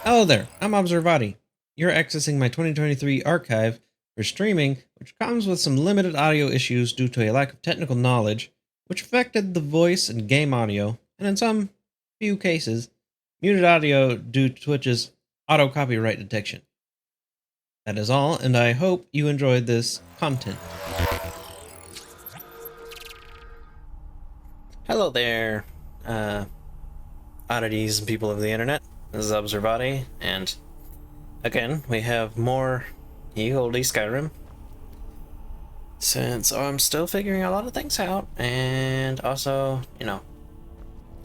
Hello there, I'm Observoddy. You're accessing my 2023 archive for streaming, which comes with some limited audio issues due to a lack of technical knowledge, which affected the voice and game audio, and in some few cases, muted audio due to Twitch's auto copyright detection. That is all, and I hope you enjoyed this content. Hello there, oddities and people of the internet. This is Observoddy, and again, we have more ye olde Skyrim. Since I'm still figuring a lot of things out, and also,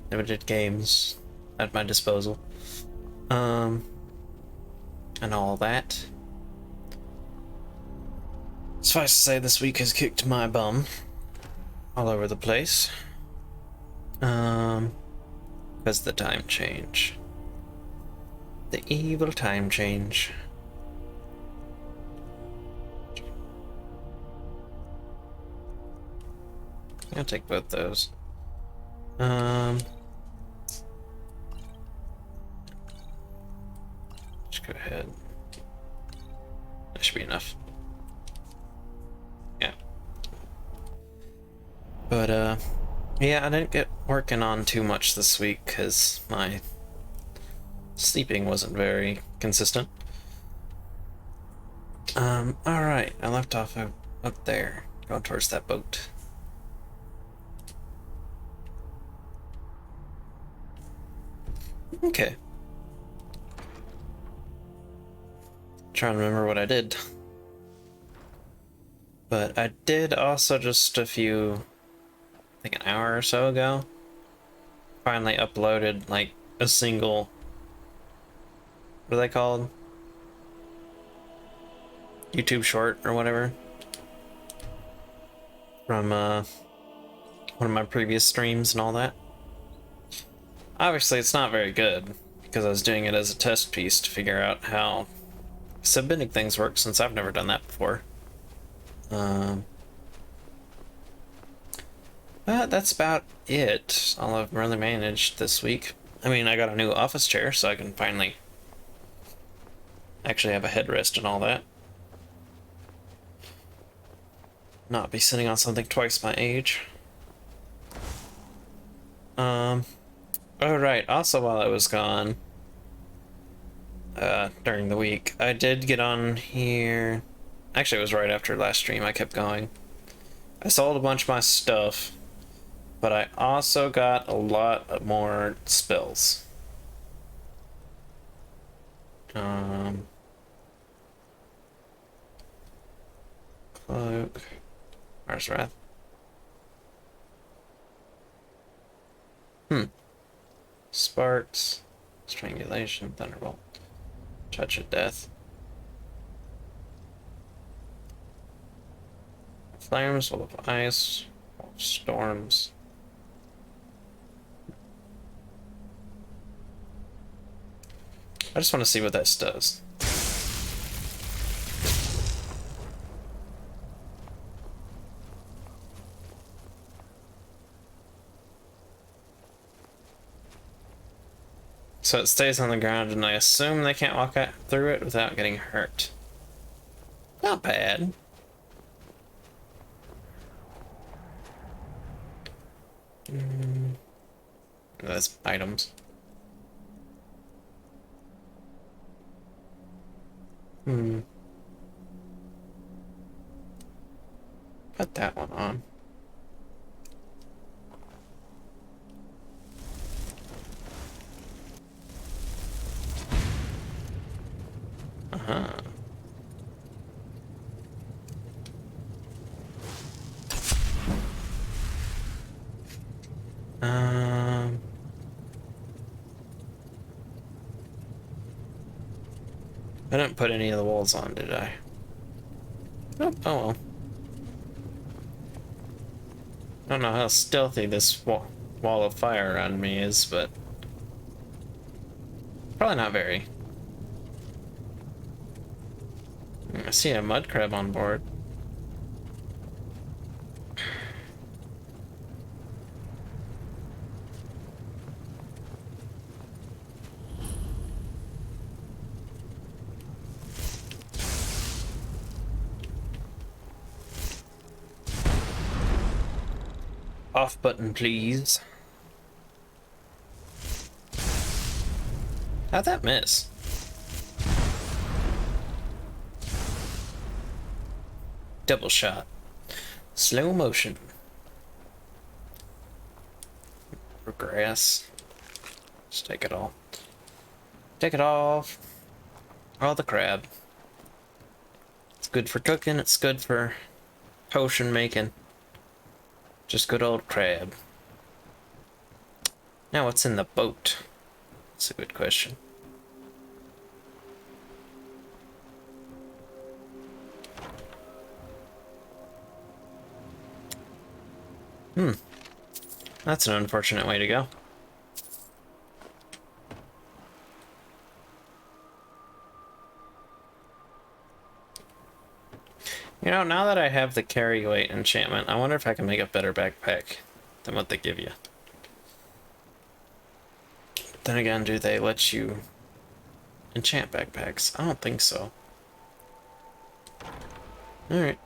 limited games at my disposal. And all that. Suffice to say, this week has kicked my bum all over the place. Because the time change. The evil time change. I'll take both those. Just go ahead. That should be enough. Yeah. But, yeah, I didn't get working on too much this week because my sleeping wasn't very consistent. Alright, I left off up there, going towards that boat. Okay. Trying to remember what I did. But I did also just I think an hour or so ago, finally uploaded like a single, what are they called? YouTube short or whatever. From one of my previous streams and all that. Obviously it's not very good, because I was doing it as a test piece to figure out how submitting things work, since I've never done that before. But that's about it. All I've really managed this week. I mean, I got a new office chair, so I can finally actually have a headrest and all that. Not be sitting on something twice my age. Alright, also while I was gone, during the week, I did get on here. Actually, it was right after last stream, I kept going. I sold a bunch of my stuff, but I also got a lot more spells. Cloak, Mars Wrath. Sparks, Strangulation, Thunderbolt, Touch of Death. Flames, Wall of Ice, Wall of Storms. I just want to see what this does. So it stays on the ground, and I assume they can't walk through it without getting hurt. Not bad. That's items. Put that one on. I didn't put any of the walls on, did I? Oh well. I don't know how stealthy this wall of fire around me is, but probably not very. I see a mud crab on board. Off button, please. How'd that miss? Double shot. Slow motion. Grass. Just take it all. Take it off. All the crab. It's good for cooking, it's good for potion making. Just good old crab. Now what's in the boat? That's a good question. That's an unfortunate way to go. You know, now that I have the carry weight enchantment, I wonder if I can make a better backpack than what they give you. Then again, do they let you enchant backpacks? I don't think so. Alright.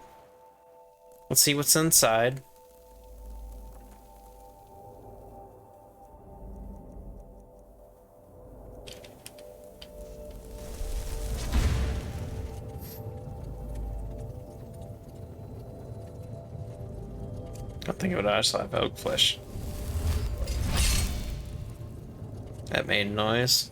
Let's see what's inside. I don't think it would actually have oak flesh. That made noise.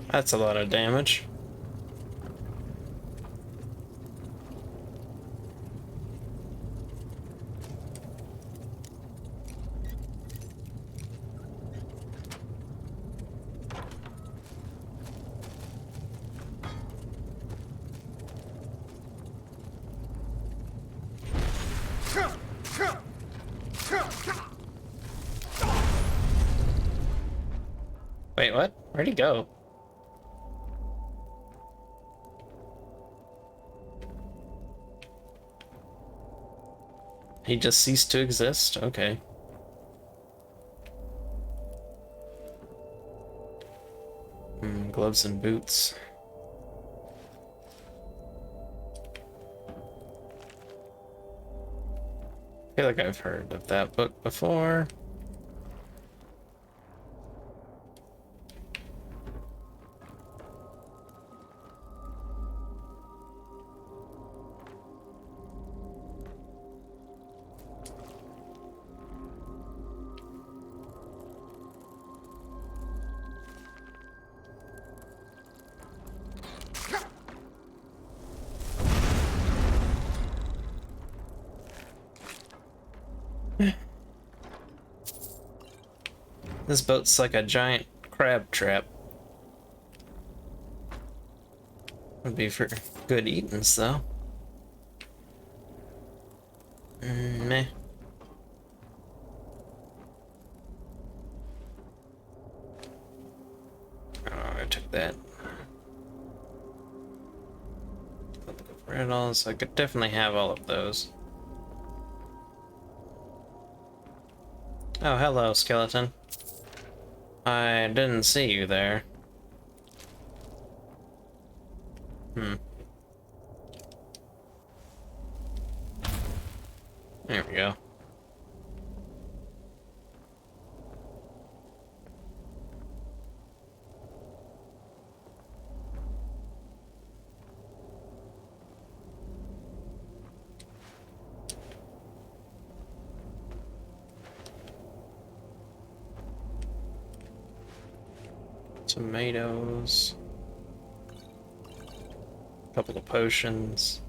That's a lot of damage. Wait, what? Where'd he go? He just ceased to exist? Okay. Gloves and boots. I feel like I've heard of that book before. This boat's like a giant crab trap. Would be for good eatings, though. Meh. Oh, I took that. Riddles. I could definitely have all of those. Oh, hello, skeleton. I didn't see you there. There we go. Tomatoes. A couple of potions.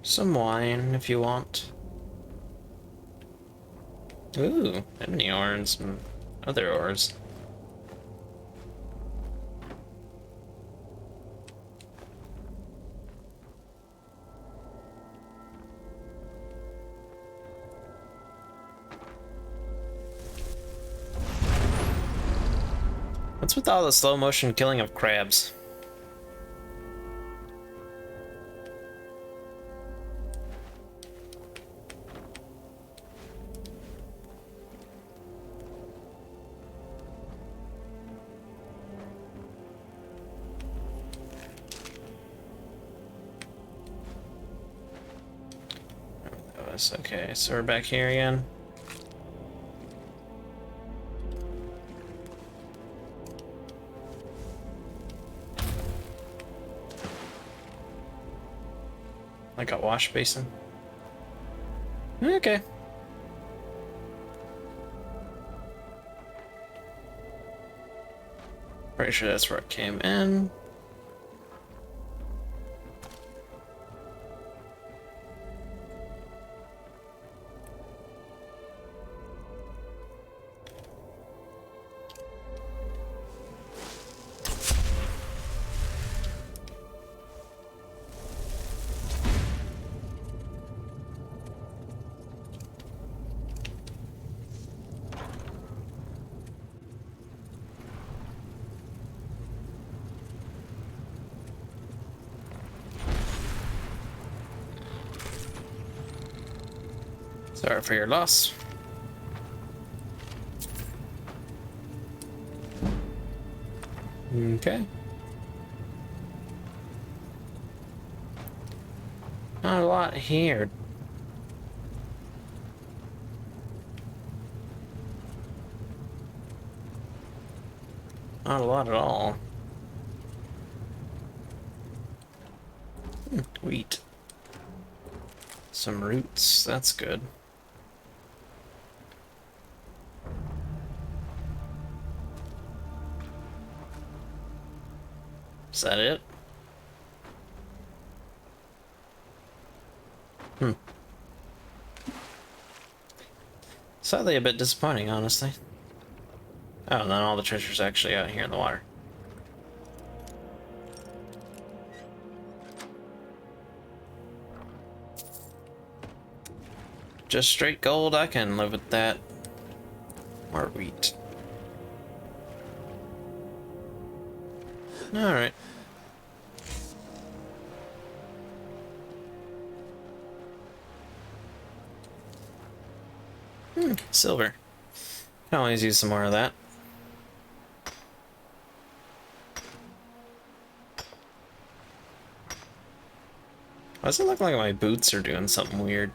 Some wine, if you want. Ooh, ebony ores and other ores. What's with all the slow motion killing of crabs? was. Okay, so we're back here again. Like a wash basin. Okay. Pretty sure that's where it came in. Sorry for your loss. Okay. Not a lot here. Not a lot at all. Wheat. Some roots, that's good. Is that it? Sadly a bit disappointing, honestly. Oh, and then all the treasure's actually out here in the water. Just straight gold, I can live with that. Or wheat. Alright. Silver. Can always use some more of that. Why does it look like my boots are doing something weird?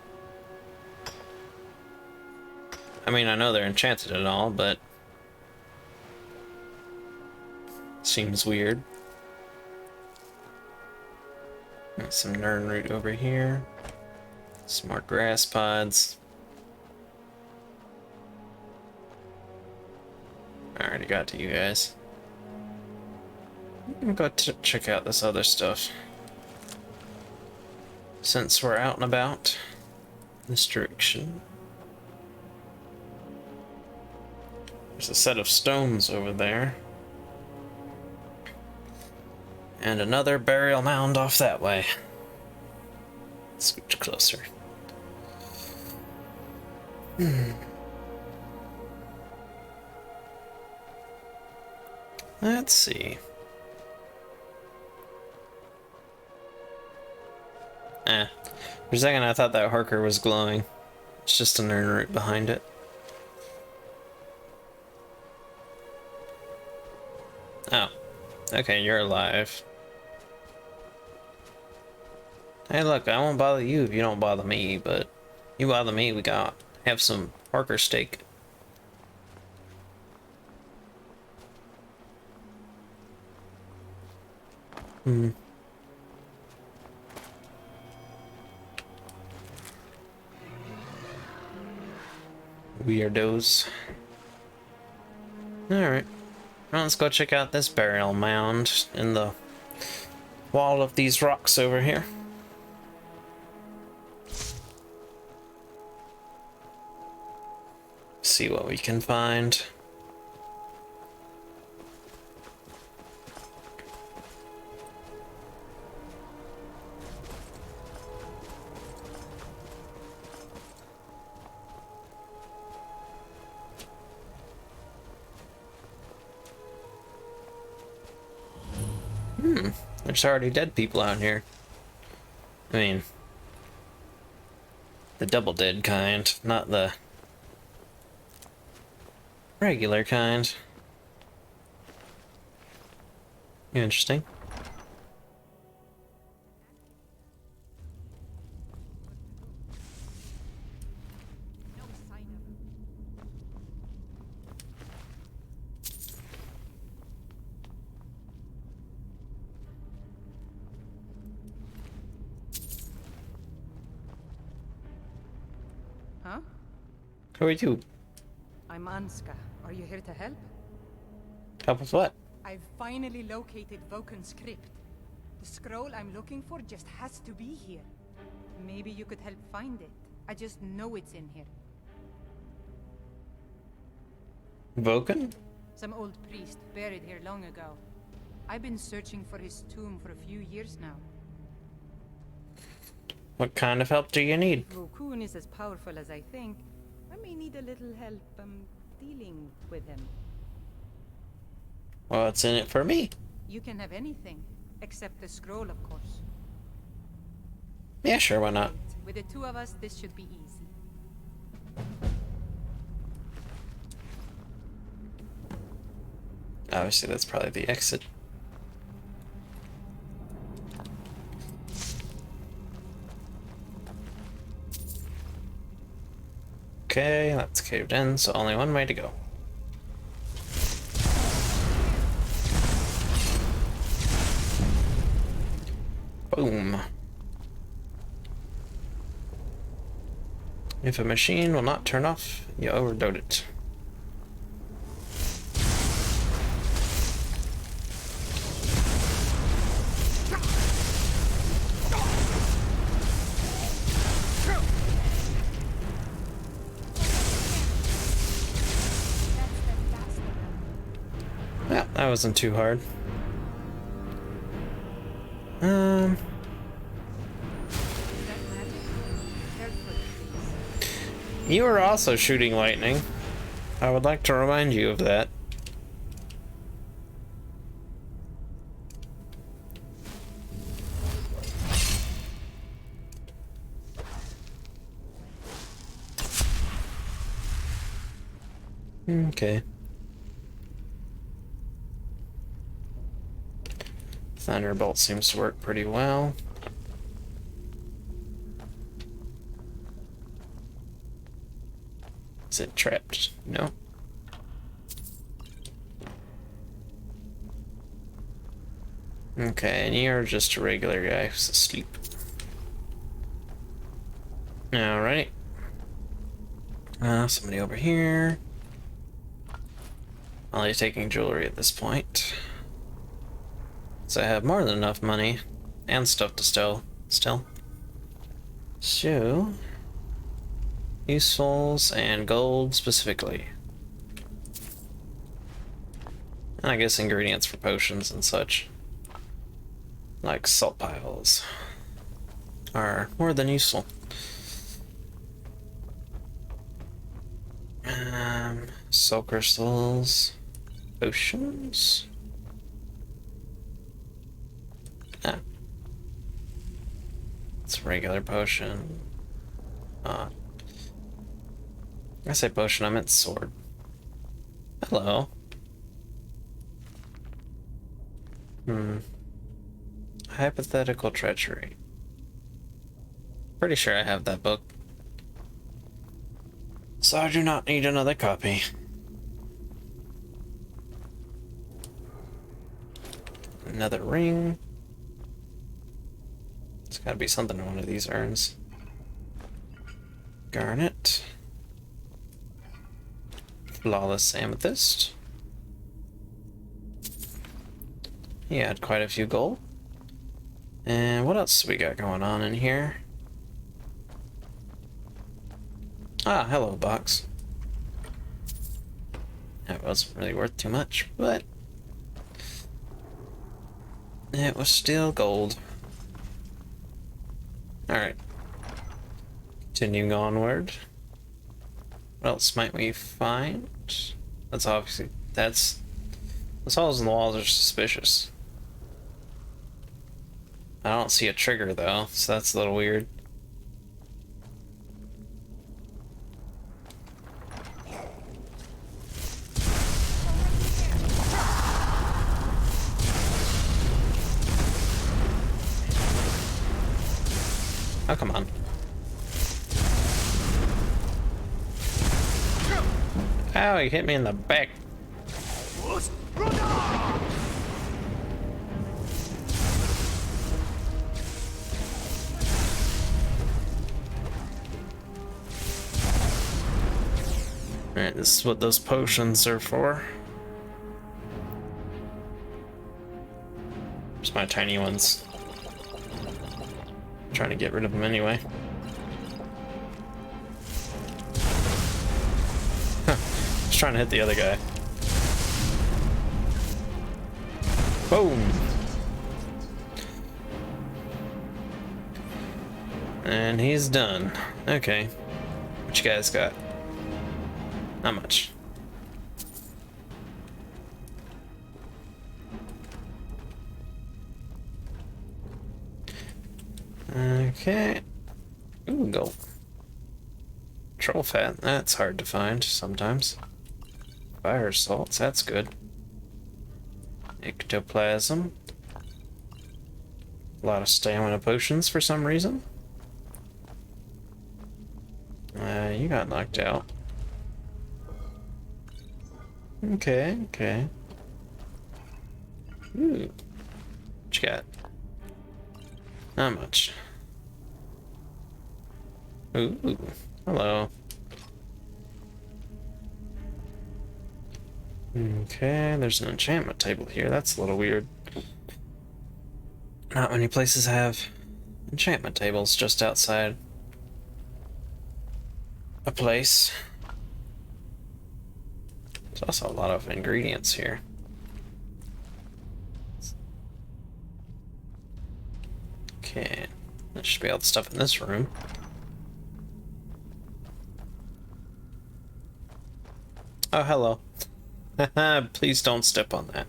I mean, I know they're enchanted and all, but seems weird. Some nern root over here. Some more grass pods. I already got to you guys. I'm gonna go check out this other stuff. Since we're out and about this direction. There's a set of stones over there. And another burial mound off that way. Scooch closer. Let's see. For a second I thought that Harker was glowing. It's just a nern root behind it. Oh. Okay, you're alive. Hey look, I won't bother you if you don't bother me, but you bother me, we got have some Harker steak. Weirdos. Alright. Well, let's go check out this burial mound in the wall of these rocks over here. See what we can find. There's already dead people out here. I mean, the double dead kind, not the regular kind. Interesting. Who are you? I'm Anska. Are you here to help? Help with what? I've finally located Voken's crypt. The scroll I'm looking for just has to be here. Maybe you could help find it. I just know it's in here. Vulcan? Some old priest buried here long ago. I've been searching for his tomb for a few years now. What kind of help do you need? Vokun is as powerful as I think. I may need a little help, dealing with him. Well, what's in it for me? You can have anything, except the scroll, of course. Yeah, sure, why not? With the two of us, this should be easy. Obviously, that's probably the exit. Okay, that's caved in, so only one way to go. Boom. If a machine will not turn off, you overdosed it. Yeah, that wasn't too hard. You are also shooting lightning. I would like to remind you of that. Okay. Thunderbolt seems to work pretty well. Is it trapped? No. Okay, and you're just a regular guy who's asleep. Alright. Somebody over here. Only taking jewelry at this point. So I have more than enough money and stuff to still. So, usefuls and gold specifically. And I guess ingredients for potions and such, like salt piles, are more than useful. Soul crystals, potions. Ah, it's a regular potion. I say potion, I meant sword. Hello. Hypothetical treachery. Pretty sure I have that book. So I do not need another copy. Another ring. There's gotta be something in one of these urns. Garnet. Flawless amethyst. He had quite a few gold. And what else we got going on in here? Ah, hello, box. That wasn't really worth too much, but it was still gold. Alright. Continuing onward. What else might we find? That's obviously... those holes in the walls are suspicious. I don't see a trigger though, so that's a little weird. Oh, come on. Ow, he hit me in the back. Alright, this is what those potions are for. Just my tiny ones. I'm trying to get rid of them anyway. Just trying to hit the other guy. Boom! And he's done. Okay. What you guys got? Not much. Okay. Ooh, gold. Troll fat, that's hard to find sometimes. Fire salts, that's good. Ectoplasm. A lot of stamina potions for some reason. You got knocked out. Okay, okay. Ooh. What you got? Not much. Ooh, hello. Okay, there's an enchantment table here. That's a little weird. Not many places have enchantment tables just outside a place. There's also a lot of ingredients here. Okay, that should be all the stuff in this room. Oh, hello. Please don't step on that.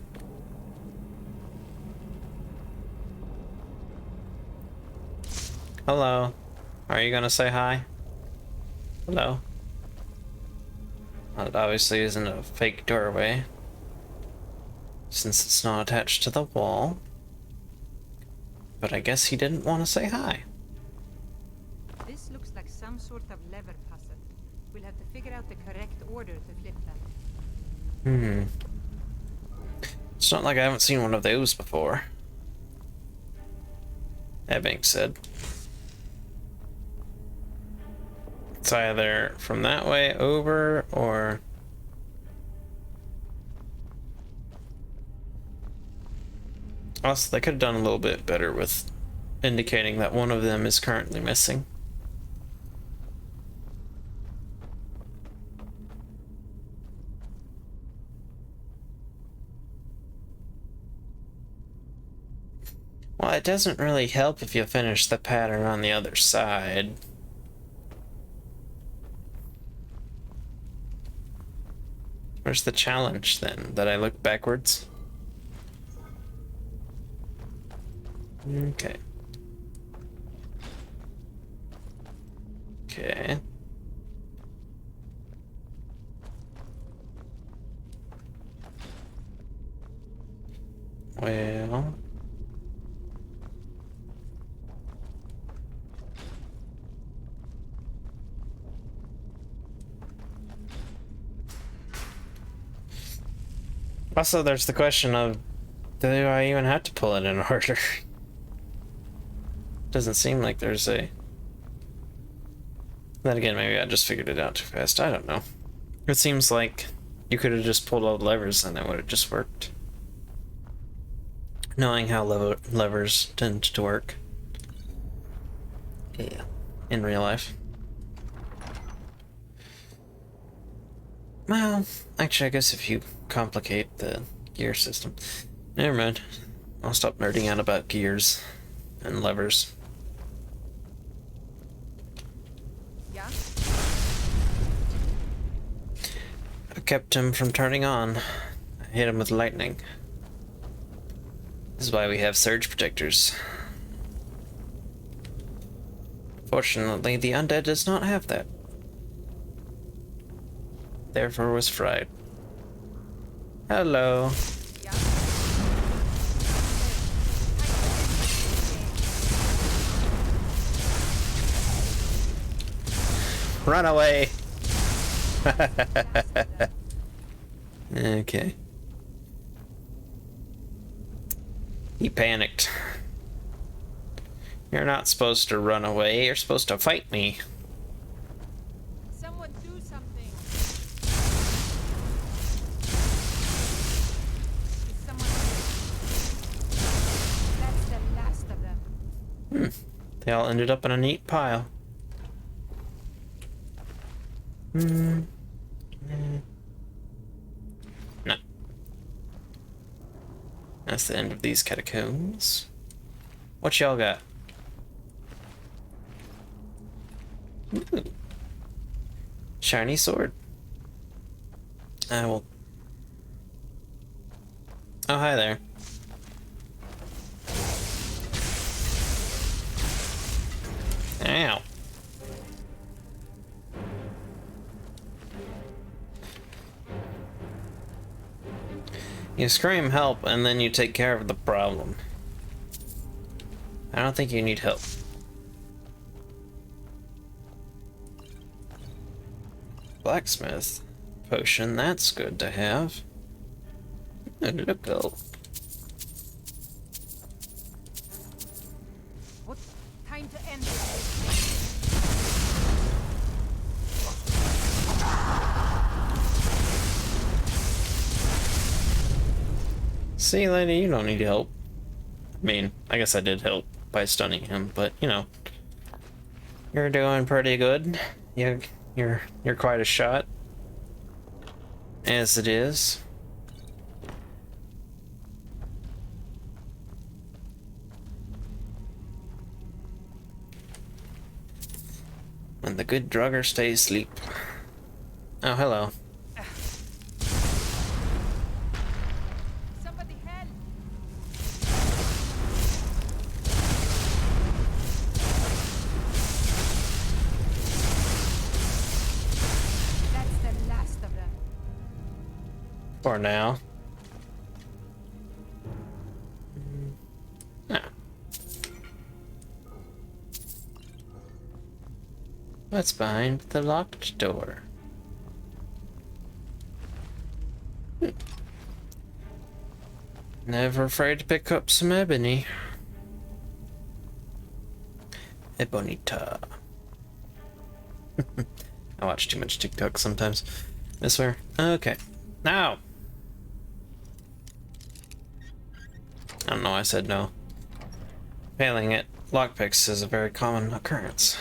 Hello. Are you gonna say hi? Hello. Well, it obviously isn't a fake doorway, since it's not attached to the wall. But I guess he didn't want to say hi. This looks like some sort of lever puzzle. We'll have to figure out the correct order to flip them. It's not like I haven't seen one of those before. That being said, it's either from that way over or... Also, they could have done a little bit better with indicating that one of them is currently missing. Well, it doesn't really help if you finish the pattern on the other side. Where's the challenge then? That I look backwards? Okay. Okay. Well... Also, there's the question of, do I even have to pull it in order? Doesn't seem like there's a... Then again, maybe I just figured it out too fast. I don't know. It seems like you could have just pulled all the levers and it would have just worked. Knowing how levers tend to work. Yeah. In real life. Well, actually, I guess if you complicate the gear system... Never mind. I'll stop nerding out about gears and levers. Yeah? I kept him from turning on. I hit him with lightning. This is why we have surge protectors. Fortunately, the undead does not have that. Therefore was fried. Hello. Yeah? Run away! Okay. He panicked. You're not supposed to run away, you're supposed to fight me. Someone do something. They all ended up in a neat pile. No. That's the end of these catacombs. What y'all got? Ooh. Shiny sword. I will. Oh, hi there. Ow. You scream help and then you take care of the problem. I don't think you need help. Blacksmith potion, that's good to have. Look, What? Time to end this. see, lady, you don't need help. I mean, I guess I did help by stunning him, but you know, you're doing pretty good. You're quite a shot, as it is. When the good drugger stays asleep. Oh, hello. Somebody help! That's the last of them. For now. Ah. What's behind the locked door? Never afraid to pick up some ebony. Ebonita. I watch too much TikTok sometimes. I swear. Okay. Now! I don't know why I said no. Failing it, lockpicks is a very common occurrence.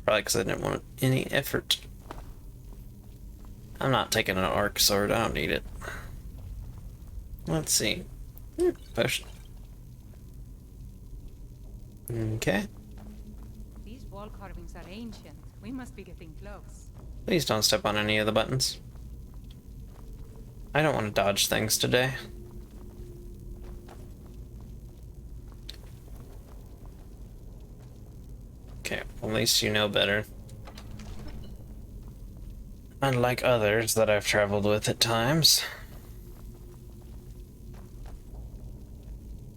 Probably because I didn't want any effort. I'm not taking an arc sword, I don't need it. Let's see. Potion. Okay. These wall carvings are ancient. We must be getting close. Please don't step on any of the buttons. I don't want to dodge things today. Okay, well, at least you know better. Unlike others that I've traveled with at times.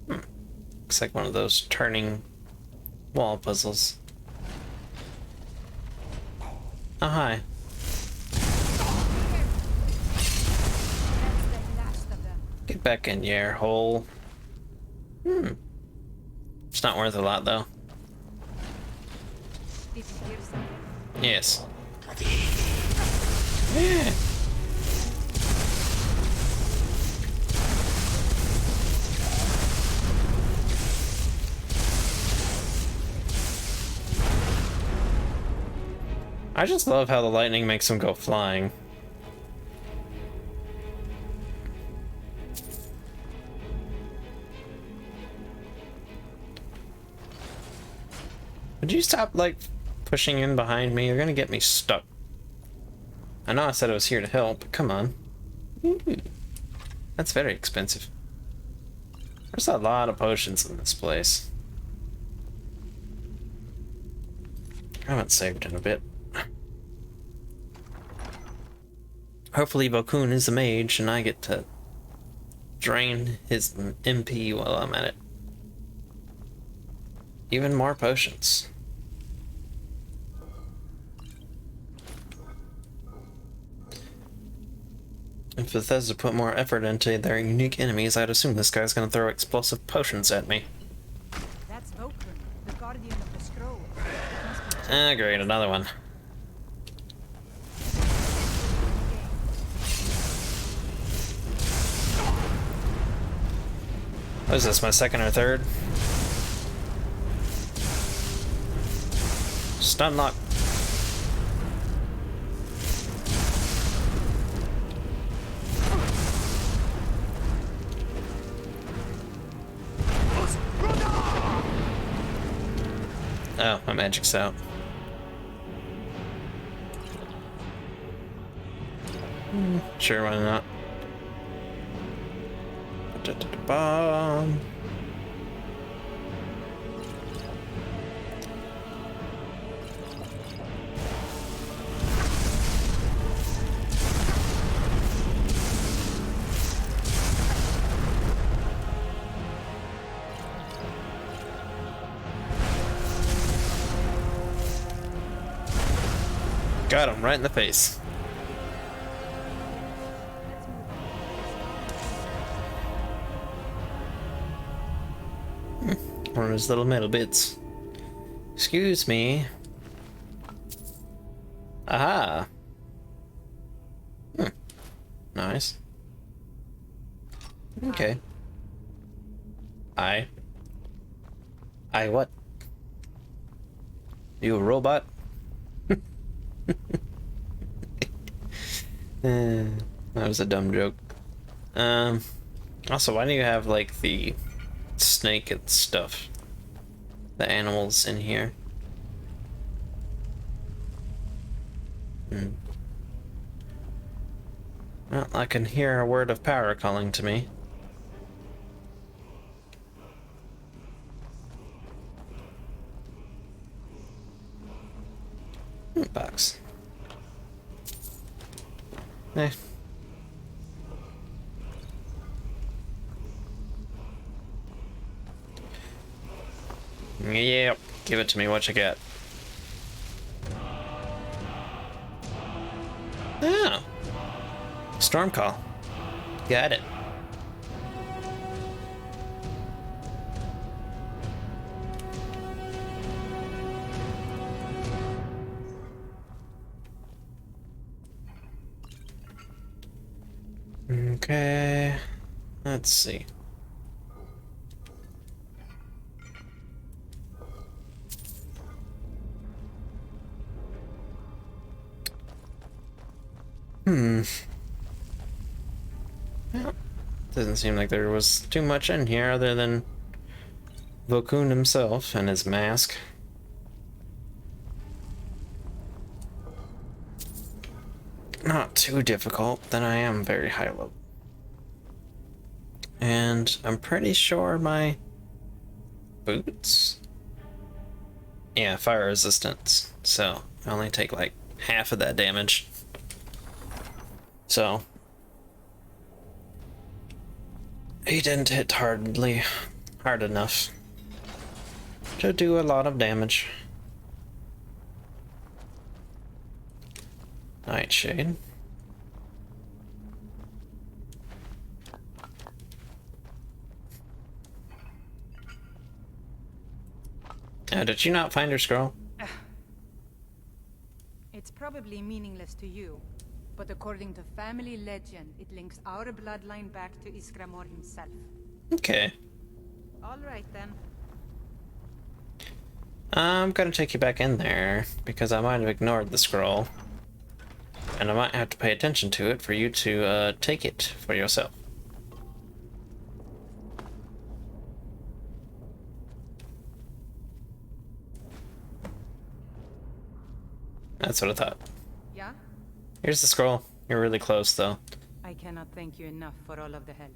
Looks like one of those turning wall puzzles. Oh, hi. That's the last of them. Get back in your hole. It's not worth a lot, though. Did you hear something? Yes. Yeah. I just love how the lightning makes him go flying. Would you stop, like, pushing in behind me? You're gonna get me stuck. I know I said I was here to help, but come on. Ooh, that's very expensive. There's a lot of potions in this place. I haven't saved in a bit. Hopefully Bokun is a mage and I get to drain his MP while I'm at it. Even more potions. If Bethesda put more effort into their unique enemies, I'd assume this guy's gonna throw explosive potions at me. That's Vokun, the guardian of the scroll. It must be Ah, great, another one. What is this, my second or third? Stun lock. Oh, my magic's out. Sure, why not? Bomb. Got him right in the face. One of those little metal bits. Excuse me. Aha. Nice. Okay. I what? You a robot? That was a dumb joke. Also, why do you have like the snake and stuff? The animals in here. Well, I can hear a word of power calling to me. Box. Eh. Yep, give it to me, what you got? Oh. Storm call. Got it. Okay, let's see. Well, doesn't seem like there was too much in here other than Vokun himself and his mask. Not too difficult, then I am very high level. And I'm pretty sure my boots? Yeah, fire resistance. So I only take like half of that damage. So he didn't hit hard enough to do a lot of damage. Nightshade. Did you not find her scroll? It's probably meaningless to you, but according to family legend, it links our bloodline back to Iskramor himself. Okay. All right then. I'm gonna take you back in there because I might have ignored the scroll. And I might have to pay attention to it for you to take it for yourself. That's what I thought. Yeah? Here's the scroll. You're really close, though. I cannot thank you enough for all of the help.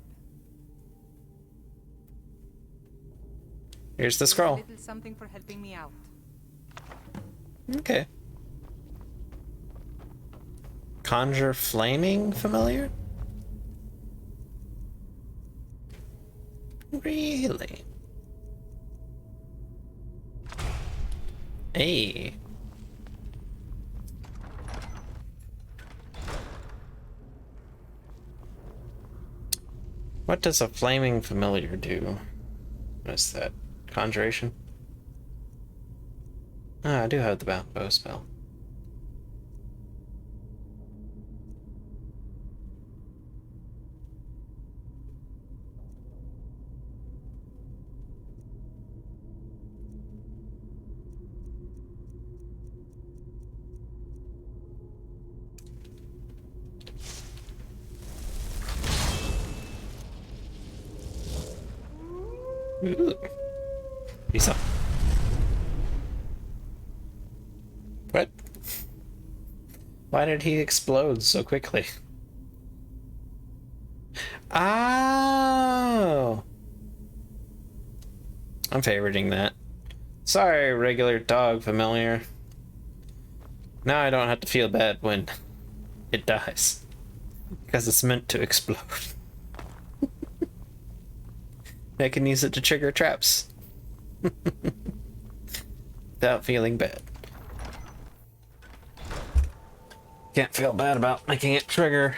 Here's the Here's scroll. a little something for helping me out. Okay. Conjure flaming familiar? Really? Hey. What does a flaming familiar do? What is that? Conjuration? Ah, I do have the bow spell. Ooh. Peace out. What? Why did he explode so quickly? Oh! I'm favoriting that. Sorry, regular dog familiar. Now I don't have to feel bad when it dies. Because it's meant to explode. I can use it to trigger traps. Without feeling bad. Can't feel bad about making it trigger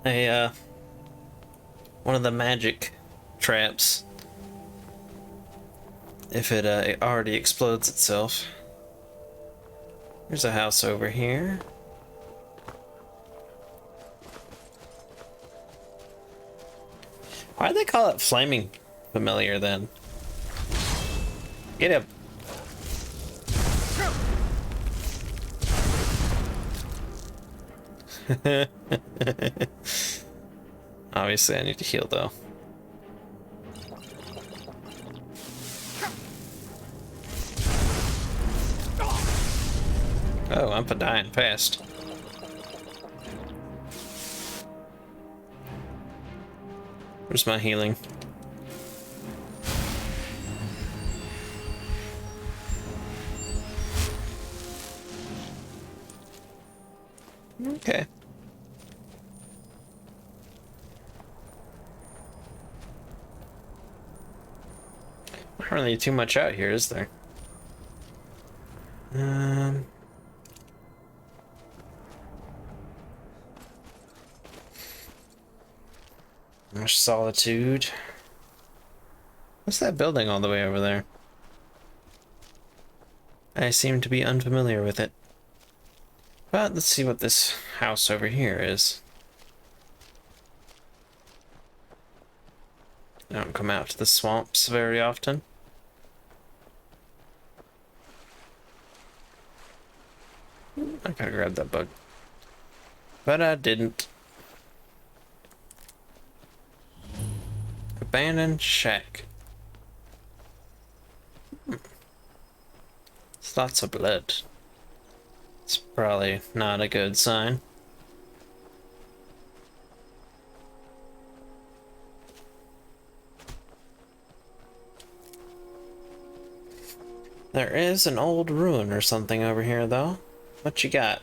a, one of the magic traps. If it already explodes itself. There's a house over here. Why'd they call it flaming familiar then? Get him. Obviously I need to heal though. Oh, I'm dying fast. Where's my healing? Okay. Not really too much out here, is there? Much solitude. What's that building all the way over there? I seem to be unfamiliar with it. But let's see what this house over here is. I don't come out to the swamps very often. I gotta grab that bug. But I didn't. Abandoned shack. It's lots of blood. It's probably not a good sign. There is an old ruin or something over here, though. What you got?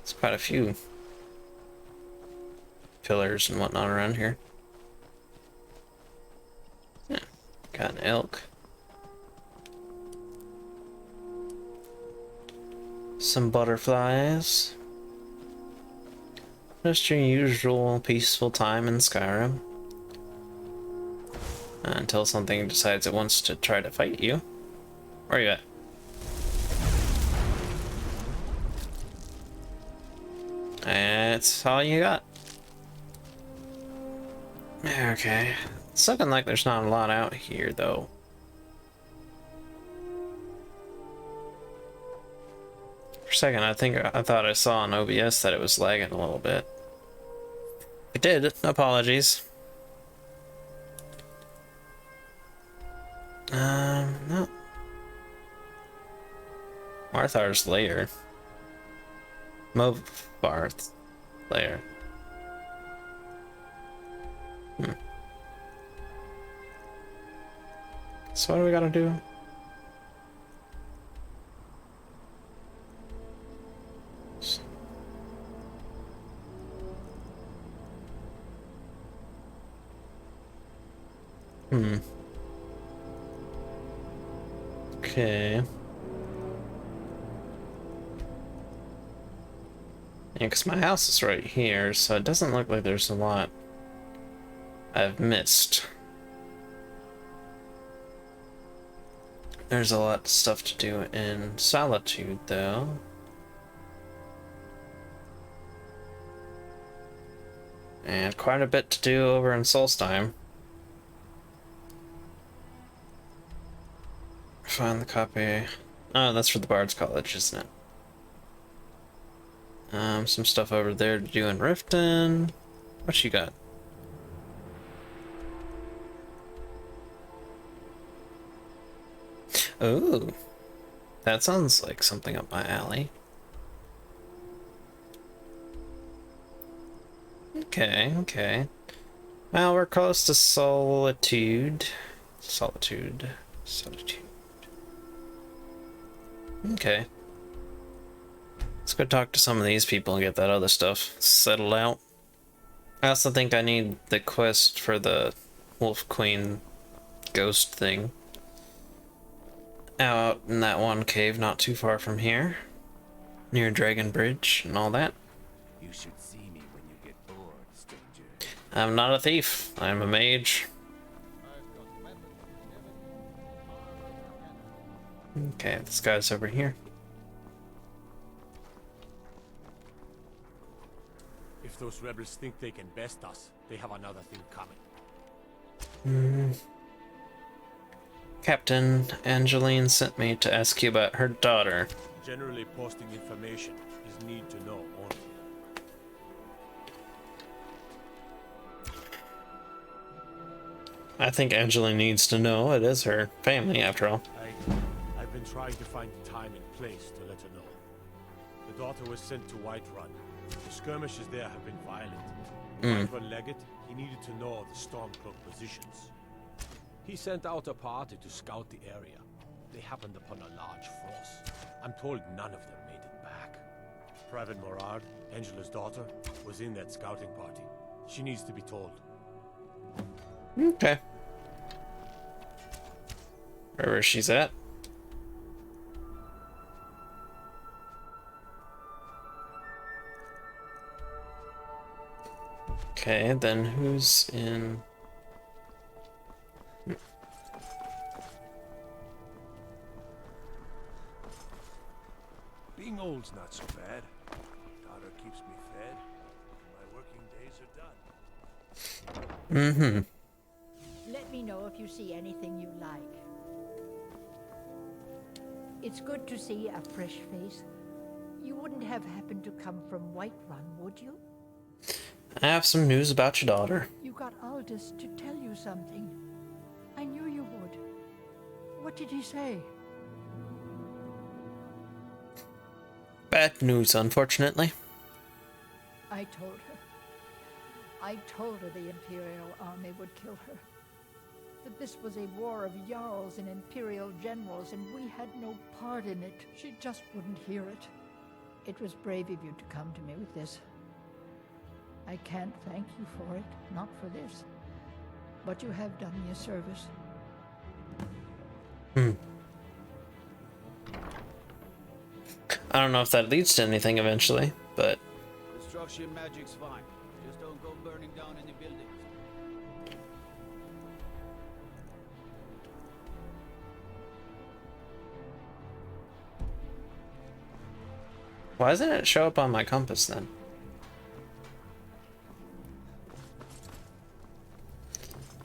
It's quite a few pillars and whatnot around here. Yeah, got an elk. Some butterflies. Just your usual peaceful time in Skyrim. Until something decides it wants to try to fight you. Where are you at? That's all you got. Okay. It's looking like there's not a lot out here, though. For a second, I thought I saw on OBS that it was lagging a little bit. It did. Apologies. No. Marthar's lair. Movarth's lair. So what do we gotta do? Okay. Yeah, because my house is right here, so it doesn't look like there's a lot I've missed. There's a lot of stuff to do in Solitude, though. And quite a bit to do over in Solstheim. Find the copy. Oh, that's for the Bard's College, isn't it? Some stuff over there to do in Riften. What you got? Ooh, that sounds like something up my alley. Okay, okay. Well, we're close to solitude. Solitude. Okay. Let's go talk to some of these people and get that other stuff settled out. I also think I need the quest for the Wolf Queen ghost thing out in that one cave not too far from here, near Dragon Bridge and all that. You should see me when you get bored, stranger. I'm not a thief. I'm a mage. Okay, this guy's over here. If those rebels think they can best us, they have another thing coming. Captain Angeline sent me to ask you about her daughter. Generally, posting information is need to know only. I think Angeline needs to know. It is her family, after all. I've been trying to find time and place to let her know. The daughter was sent to Whiterun. The skirmishes there have been violent. Whiterun Legate, he needed to know the Stormcloak positions. He sent out a party to scout the area. They happened upon a large force. I'm told none of them made it back. Private Morard, Angela's daughter, was in that scouting party. She needs to be told. Okay. Wherever she's at. Okay, then who's in... Being old's not so bad. Daughter keeps me fed. My working days are done. Mm-hmm. Let me know if you see anything you like. It's good to see a fresh face. You wouldn't have happened to come from Whiterun, would you? I have some news about your daughter. You got Aldous to tell you something. I knew you would. What did he say? Bad news, unfortunately. I told her. I told her the Imperial army would kill her. That this was a war of Jarls and Imperial generals, and we had no part in it. She just wouldn't hear it. It was brave of you to come to me with this. I can't thank you for it, not for this. But you have done me a service. I don't know if that leads to anything eventually, but... Destruction magic's fine. Just don't go burning down any buildings. Why doesn't it show up on my compass then?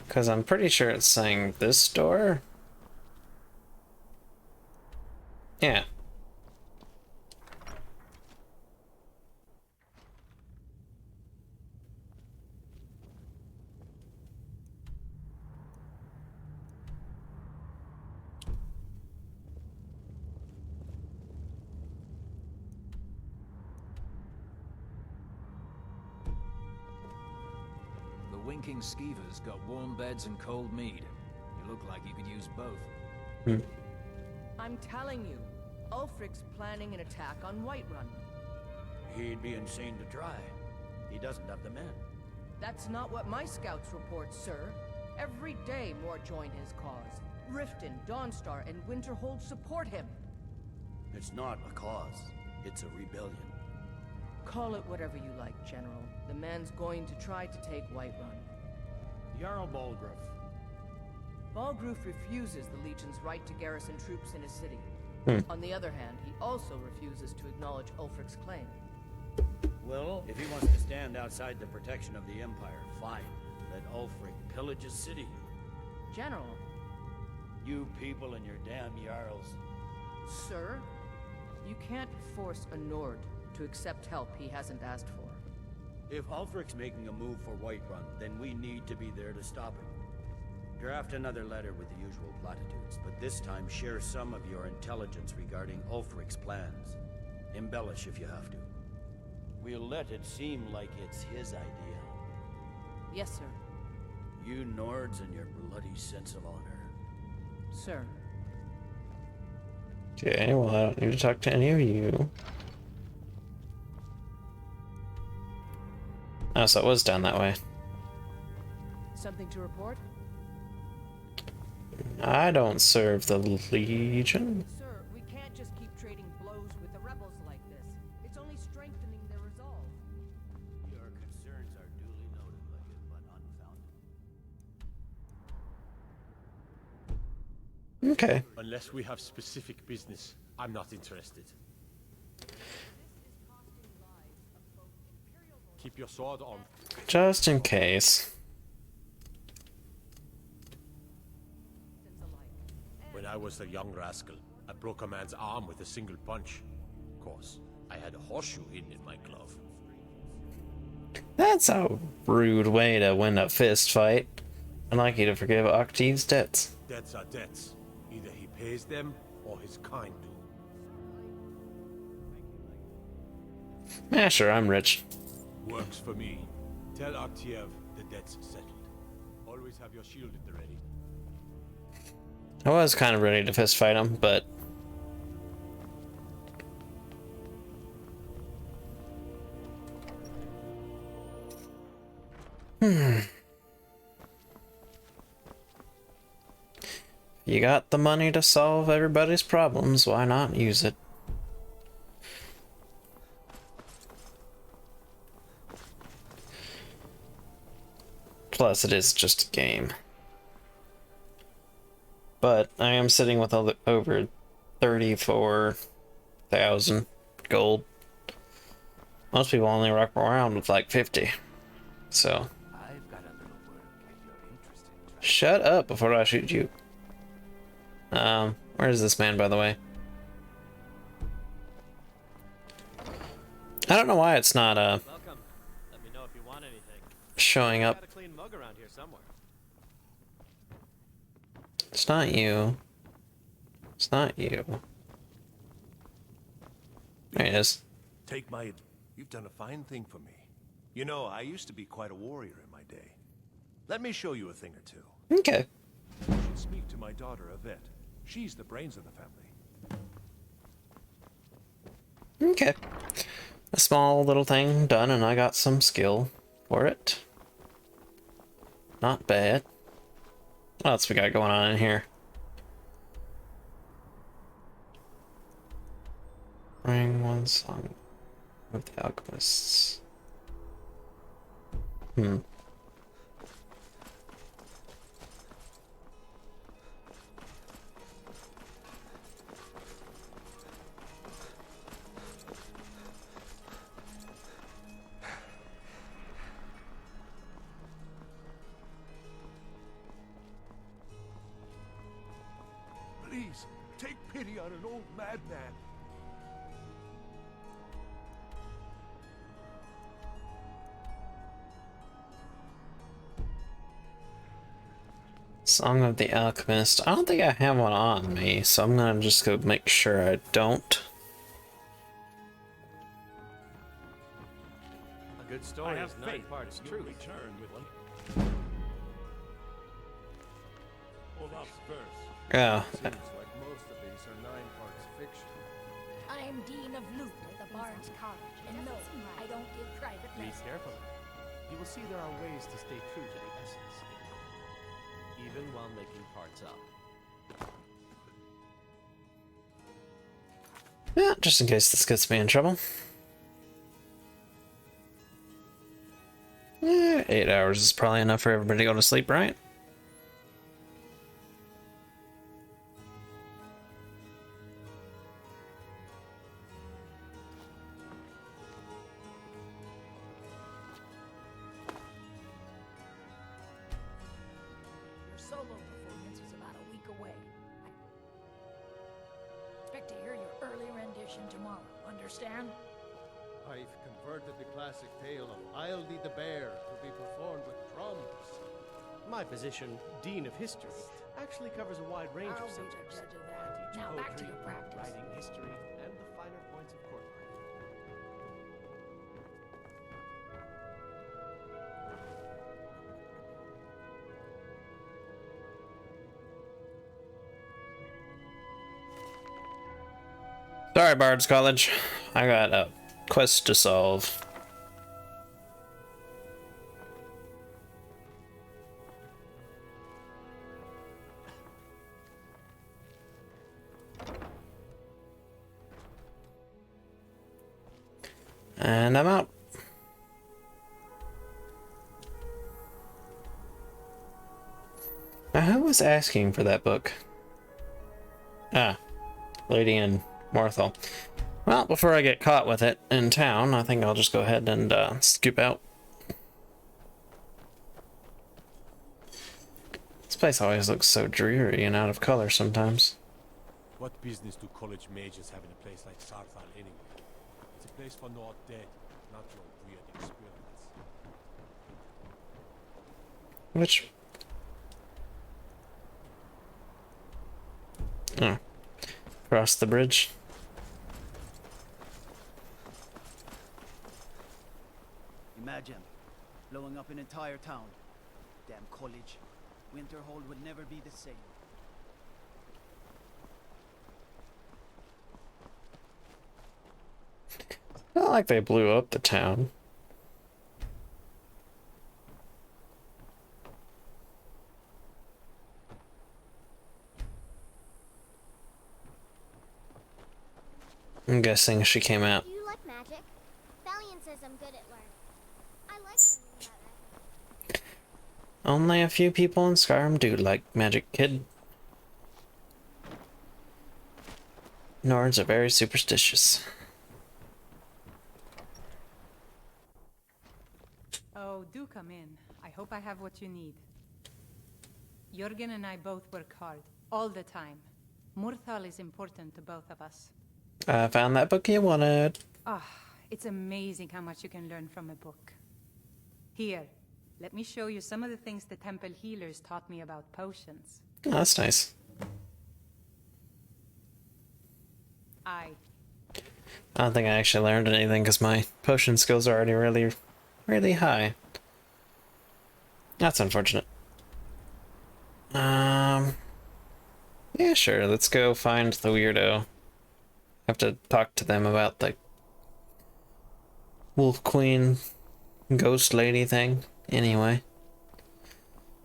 Because I'm pretty sure it's saying this door. Yeah. The winking skeevers got warm beds and cold mead. You look like you could use both. I'm telling you, Ulfric's planning an attack on Whiterun. He'd be insane to try. He doesn't have the men. That's not what my scouts report, sir. Every day more join his cause. Riften, Dawnstar, and Winterhold support him. It's not a cause. It's a rebellion. Call it whatever you like, General. The man's going to try to take Whiterun. Jarl Balgruuf. Balgruuf refuses the Legion's right to garrison troops in his city. On the other hand, he also refuses to acknowledge Ulfric's claim. Well, if he wants to stand outside the protection of the Empire, fine. Let Ulfric pillage his city. General, You people and your damn Jarls. sir, you can't force a Nord to accept help he hasn't asked for. If Ulfric's making a move for Whiterun, then we need to be there to stop him. Draft another letter with the usual platitudes, but this time share some of your intelligence regarding Ulfric's plans. Embellish if you have to. We'll let it seem like it's his idea. Yes, sir. You Nords and your bloody sense of honor. Sir. Okay, well, I don't need to talk to any of you. Oh, so it was down that way. Something to report? I don't serve the Legion. Sir, we can't just keep trading blows with the rebels like this. It's only strengthening their resolve. Your concerns are duly noted, but unfounded. Okay. Unless we have specific business, I'm not interested. Keep your sword on. Just in case. When I was a young rascal, I broke a man's arm with a single punch. Of course, I had a horseshoe hidden in my glove. That's a rude way to win a fist fight. I'd like you to forgive Octave's debts. Debts are debts. Either he pays them, or his kind do. Sure, I'm rich. Works for me. Tell Octave the debt's settled. Always have your shield at the ready. I was kind of ready to fist fight him, but... You got the money to solve everybody's problems, why not use it? Plus, it is just a game. But I am sitting with over 34,000 gold. Most people only rock around with like 50. So. I've got a little work if you're interested. Shut up before I shoot you. Where is this man, by the way? I don't know why it's not, Welcome. Let me know if you want anything. showing up. Got a clean mug around here somewhere. It's not you. It's not you. There he is. Take my... You've done a fine thing for me. You know, I used to be quite a warrior in my day. Let me show you a thing or two. Okay. You should speak to my daughter, Yvette. She's the brains of the family. Okay. A small little thing done, and I got some skill for it. Not bad. What else we got going on in here? Bring one song with the alchemists. Please, take pity on an old madman. Song of the Alchemist. I don't think I have one on me, so I'm gonna just go make sure I don't. A good story is 9 parts truth. Return with one. Olaf's verse. Yeah. Seems like most of these are 9 parts fiction. I'm Dean of Loot at the Bard's College, and no, I don't give private Be lessons. careful. You will see there are ways to stay true to the essence, even while making parts up. Yeah, just in case this gets me in trouble. 8 hours is probably enough for everybody to go to sleep, right? Your solo performance is about a week away. Expect to hear your early rendition tomorrow, understand? I've converted the classic tale of Ildy the Bear to be performed with drums. My position, Dean of History, actually covers a wide range of subjects. I teach Now back to poetry, your practice. writing, history, and the finer points of court life. Sorry, Bard's College. I got a quest to solve. And I'm out. Now, who was asking for that book? Ah, Lady in Morthal. Well, before I get caught with it in town, I think I'll just go ahead and scoop out. This place always looks so dreary and out of color sometimes. What business do college majors have in a place like Sarthal anyway? It's a place for not dead, not your weird experiments. Which... Oh. Cross the bridge. Imagine blowing up an entire town. Damn college. Winterhold would never be the same. Not like they blew up the town. I'm guessing she came out. Do you like magic? Valiant says I'm good at learning. I like learning about magic. Only a few people in Skyrim do like magic, kid. Nords are very superstitious. Oh, do come in. I hope I have what you need. Jürgen and I both work hard, all the time. Murthal is important to both of us. I found that book you wanted. Ah, it's amazing how much you can learn from a book. Here, let me show you some of the things the temple healers taught me about potions. Oh, that's nice. I don't think I actually learned anything because my potion skills are already really high. That's unfortunate. Yeah, sure. Let's go find the weirdo. Have to talk to them about the Wolf Queen ghost lady thing. Anyway.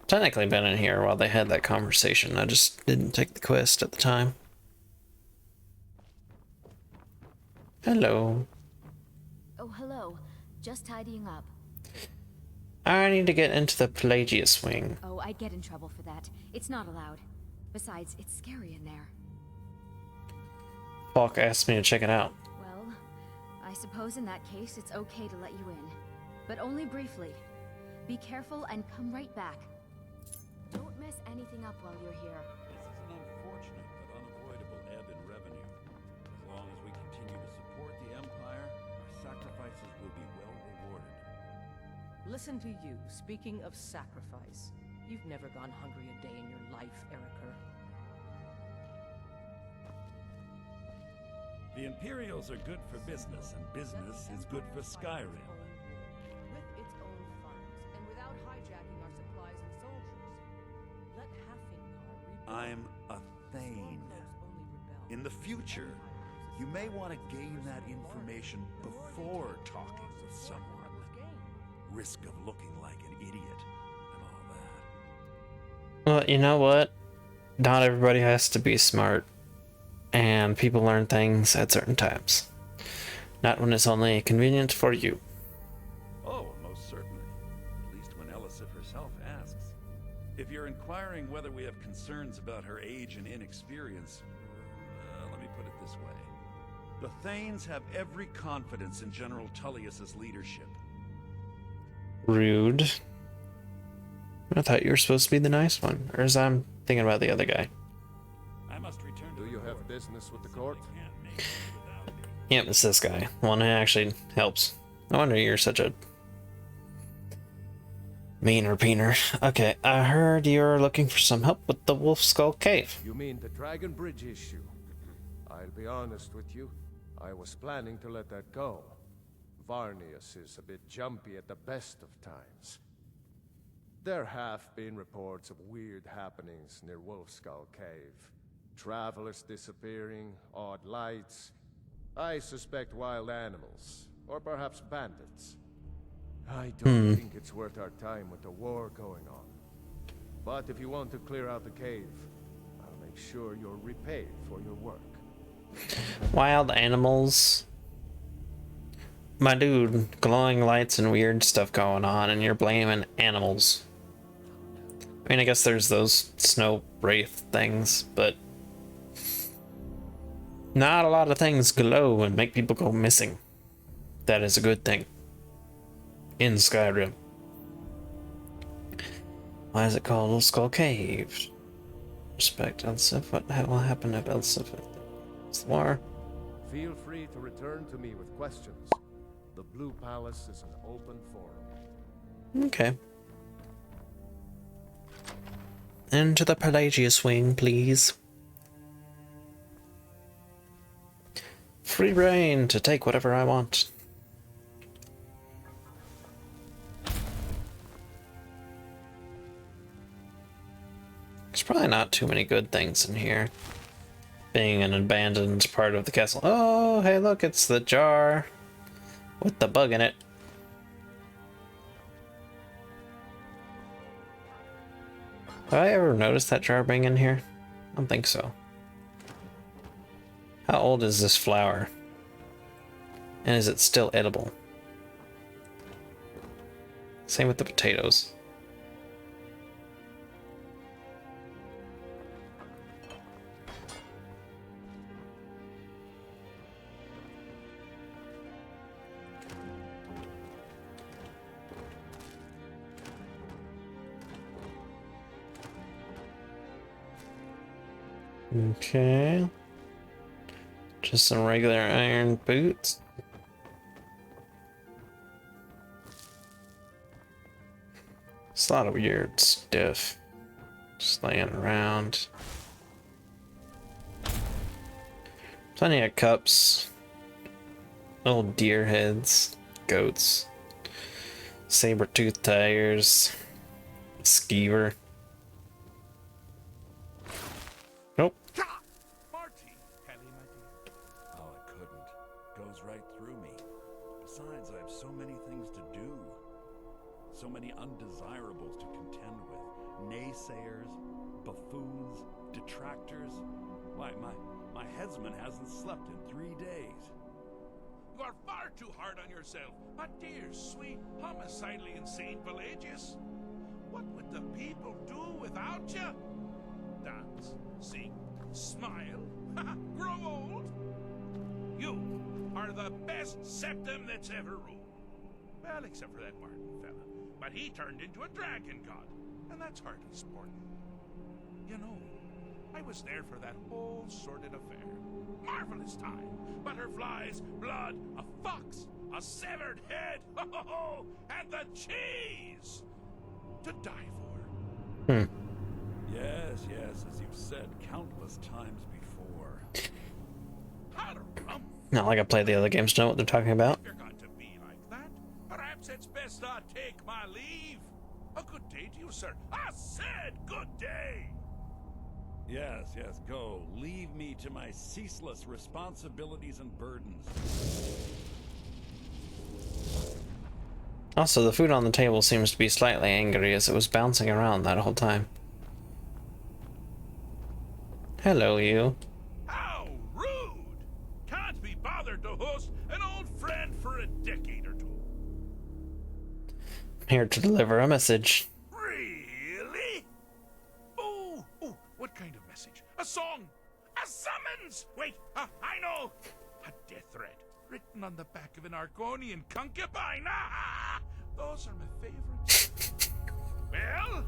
Technically been in here while they had that conversation. I just didn't take the quest at the time. Hello. Oh, hello. Just tidying up. I need to get into the Pelagius wing. Oh, I'd get in trouble for that. It's not allowed. Besides, it's scary in there. Falk asked me to check it out. Well, I suppose in that case it's okay to let you in. But only briefly. Be careful and come right back. Don't mess anything up while you're here. This is an unfortunate but unavoidable ebb in revenue. As long as we continue to support the Empire, our sacrifices will be well rewarded. Listen to you, speaking of sacrifice. You've never gone hungry a day in your life, Eriker. The Imperials are good for business, and business is good for Skyrim. With its own funds, and without hijacking our supplies and soldiers. Let Halfingr I'm a Thane. In the future, you may want to gain that information before talking with someone. Risk of looking like an idiot and all that. Well, you know what? Not everybody has to be smart. And people learn things at certain times. Not when it's only convenient for you. Oh, most certainly. At least when Elisif herself asks. If you're inquiring whether we have concerns about her age and inexperience, let me put it this way. The Thanes have every confidence in General Tullius's leadership. Rude. I thought you were supposed to be the nice one. Or is I'm thinking about the other guy? I must return to Do you have business with the court? Yep, it's this guy. One who actually helps. No wonder you're such a Meaner Peener. Okay, I heard you're looking for some help with the Wolf Skull Cave. You mean the Dragon Bridge issue? I'll be honest with you. I was planning to let that go. Varnius is a bit jumpy at the best of times. There have been reports of weird happenings near Wolf Skull Cave. Travelers disappearing, odd lights. I suspect wild animals, or perhaps bandits. I don't think it's worth our time with the war going on. But if you want to clear out the cave, I'll make sure you're repaid for your work. Wild animals? My dude, glowing lights and weird stuff going on, and you're blaming animals. I mean, I guess there's those snow wraith things, but not a lot of things glow and make people go missing. That is a good thing. In Skyrim. Why is it called Wolf Skull Cave? Respect Elsif. What the hell happened to Elsif? It's the war. Feel free to return to me with questions. The Blue Palace is an open forum. Okay. Into the Pelagius wing, please. Free reign to take whatever I want. There's probably not too many good things in here. Being an abandoned part of the castle. Oh, hey look, it's the jar with the bug in it. Have I ever noticed that jar being in here? I don't think so. How old is this flower? And is it still edible? Same with the potatoes. Okay. Just some regular iron boots. It's a lot of weird stuff just laying around. Plenty of cups. Little deer heads. Goats. Saber-toothed tigers. Skeever. Nope. Marty! Kelly, my dear. Oh, I couldn't. Goes right through me. Besides, I have so many things to do. So many undesirables to contend with. Naysayers, buffoons, detractors. Why, my headsman hasn't slept in 3 days. You are far too hard on yourself, my dear, sweet, homicidally insane Pelagius. What would the people do without you? Dance, sing, smile, grow old? You are the best septum that's ever ruled. Well, except for that Martin fella. But he turned into a dragon god, and that's hardly sporting. You know, I was there for that whole sordid affair. Marvelous time. Butterflies, blood, a fox, a severed head, and the cheese to die for. Yes, yes, as you've said countless times before. Not like I played the other games to know what they're talking about. If you're going to be like that, perhaps it's best I take my leave. A good day to you, sir. I said good day. Yes, yes, go. Leave me to my ceaseless responsibilities and burdens. Also, the food on the table seems to be slightly angry as it was bouncing around that whole time. Hello, you. How rude! Can't be bothered to host an old friend for a decade or two. Here to deliver a message. Really? Oh, what kind of message? A song? A summons? Wait, I know! A death threat written on the back of an Arconian concubine. Those are my favorites. Well,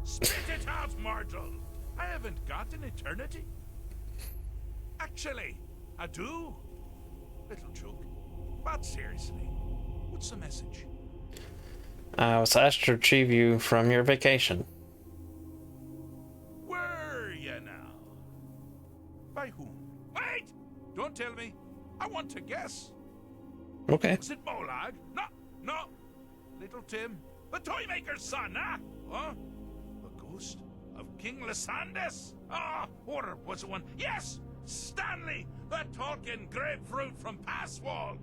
spit it out, mortal. I haven't got an eternity. Actually, I do. Little joke. But seriously, what's the message? I was asked to retrieve you from your vacation. Where you now? By whom? Wait! Don't tell me. I want to guess. Okay. Was it Molag? No, no. Little Tim, the Toymaker's son, huh? Huh? The ghost of King Lysandes? Ah, or was it one? Yes! Stanley, the talking grapefruit from Passwall.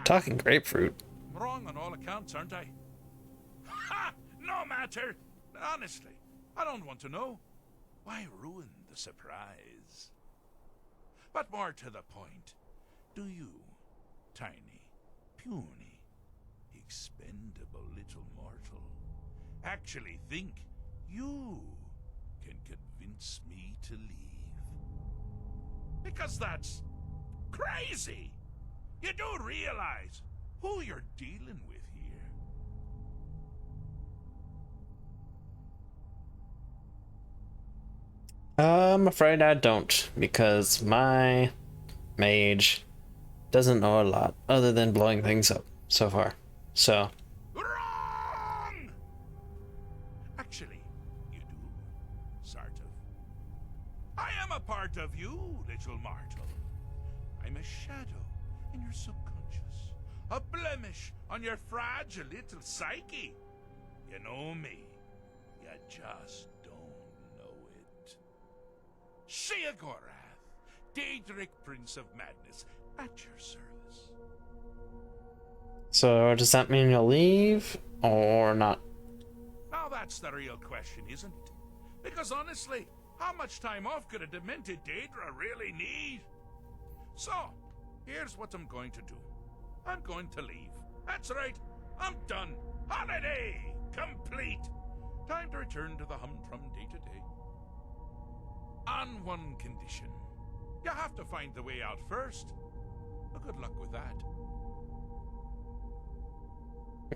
Talking grapefruit. I'm wrong on all accounts, aren't I? Ha! No matter. Honestly, I don't want to know. Why ruin the surprise? But more to the point, do you, tiny, puny, expendable little mortal, actually think you can convince me to leave? Because that's crazy! You do realize who you're dealing with here. I'm afraid I don't, because my mage doesn't know a lot other than blowing things up so far. So. Wrong! Actually, you do, sort of. I am a part of you, little mortal. I'm a shadow in your subconscious, a blemish on your fragile little psyche. You know me, you just don't know it. Sheogorath, Daedric Prince of Madness, at your service. So does that mean you'll leave or not? Now that's the real question, isn't it? Because honestly, how much time off could a demented Daedra really need? So, here's what I'm going to do. I'm going to leave. That's right. I'm done. Holiday complete. Time to return to the humdrum day-to-day. On one condition. You have to find the way out first. Well, good luck with that.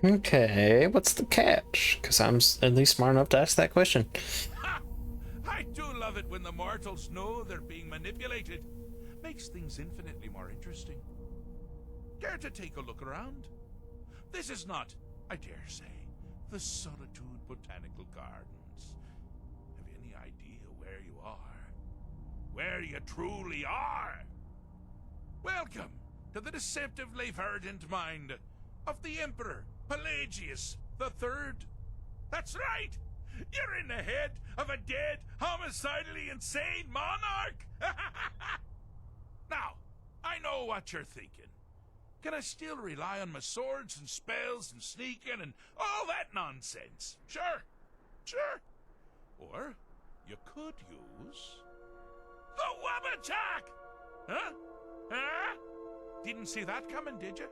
Okay, what's the catch? Because I'm at least smart enough to ask that question. Ha! I do love it when the mortals know they're being manipulated. Makes things infinitely more interesting. Care to take a look around? This is not, I dare say, the Solitude Botanical Gardens. Have you any idea where you are? Where you truly are? Welcome to the deceptively verdant mind of the Emperor Pelagius III. That's right! You're in the head of a dead, homicidally insane monarch! Now, I know what you're thinking. Can I still rely on my swords and spells and sneaking and all that nonsense? Sure, sure. Or you could use the wabajack! Huh? Huh? Didn't see that coming, did you?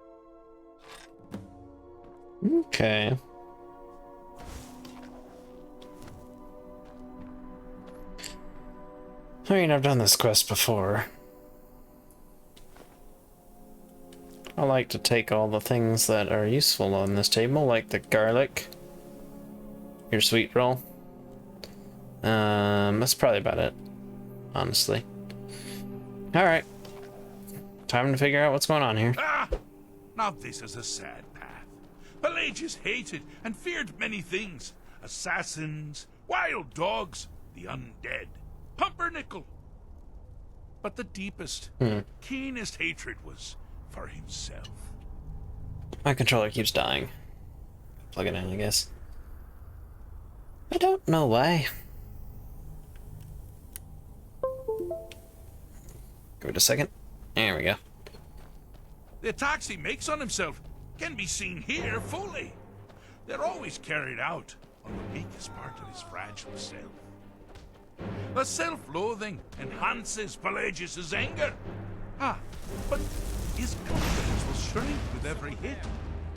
Okay. I mean, I've done this quest before. I like to take all the things that are useful on this table, like the garlic, your sweet roll. That's probably about it, honestly. Alright. Time to figure out what's going on here. Ah! Now this is a sad path. Pelagius hated and feared many things. Assassins, wild dogs, the undead, pumpernickel. But the deepest, keenest hatred was for himself. My controller keeps dying. Plug it in, I guess. I don't know why. Give it a second. There we go. The attacks he makes on himself can be seen here fully. They're always carried out on the weakest part of his fragile self. The self-loathing enhances Pelagius's anger. Ah, but his confidence will shrink with every hit.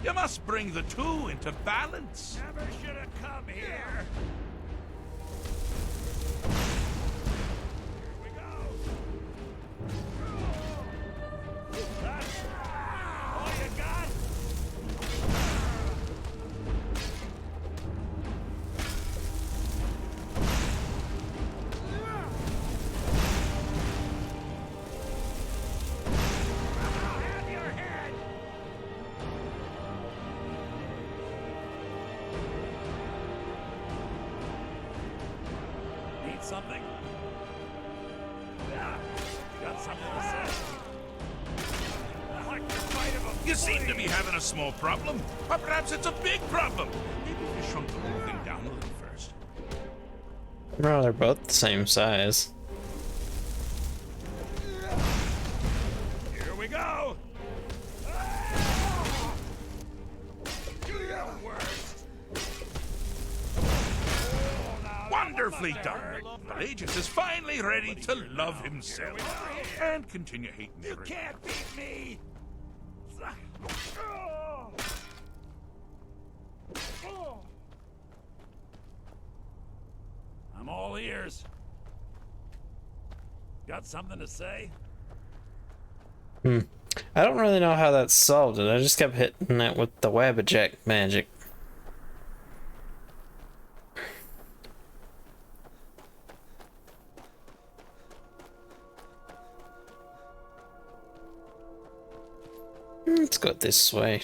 You must bring the two into balance. Never should have come here. Here we go. That's all you got? something? Yeah, got something to say? You seem to be having a small problem, or perhaps it's a big problem. Maybe if you shrunk the whole thing down a little first. Well, they're both the same size. Here we go. Wonderfully done. Pelagius is finally ready to love himself and continue hating everyone. You can't beat me! I'm all ears. Got something to say? I don't really know how that solved it. I just kept hitting that with the wabajack magic. Let's go this way.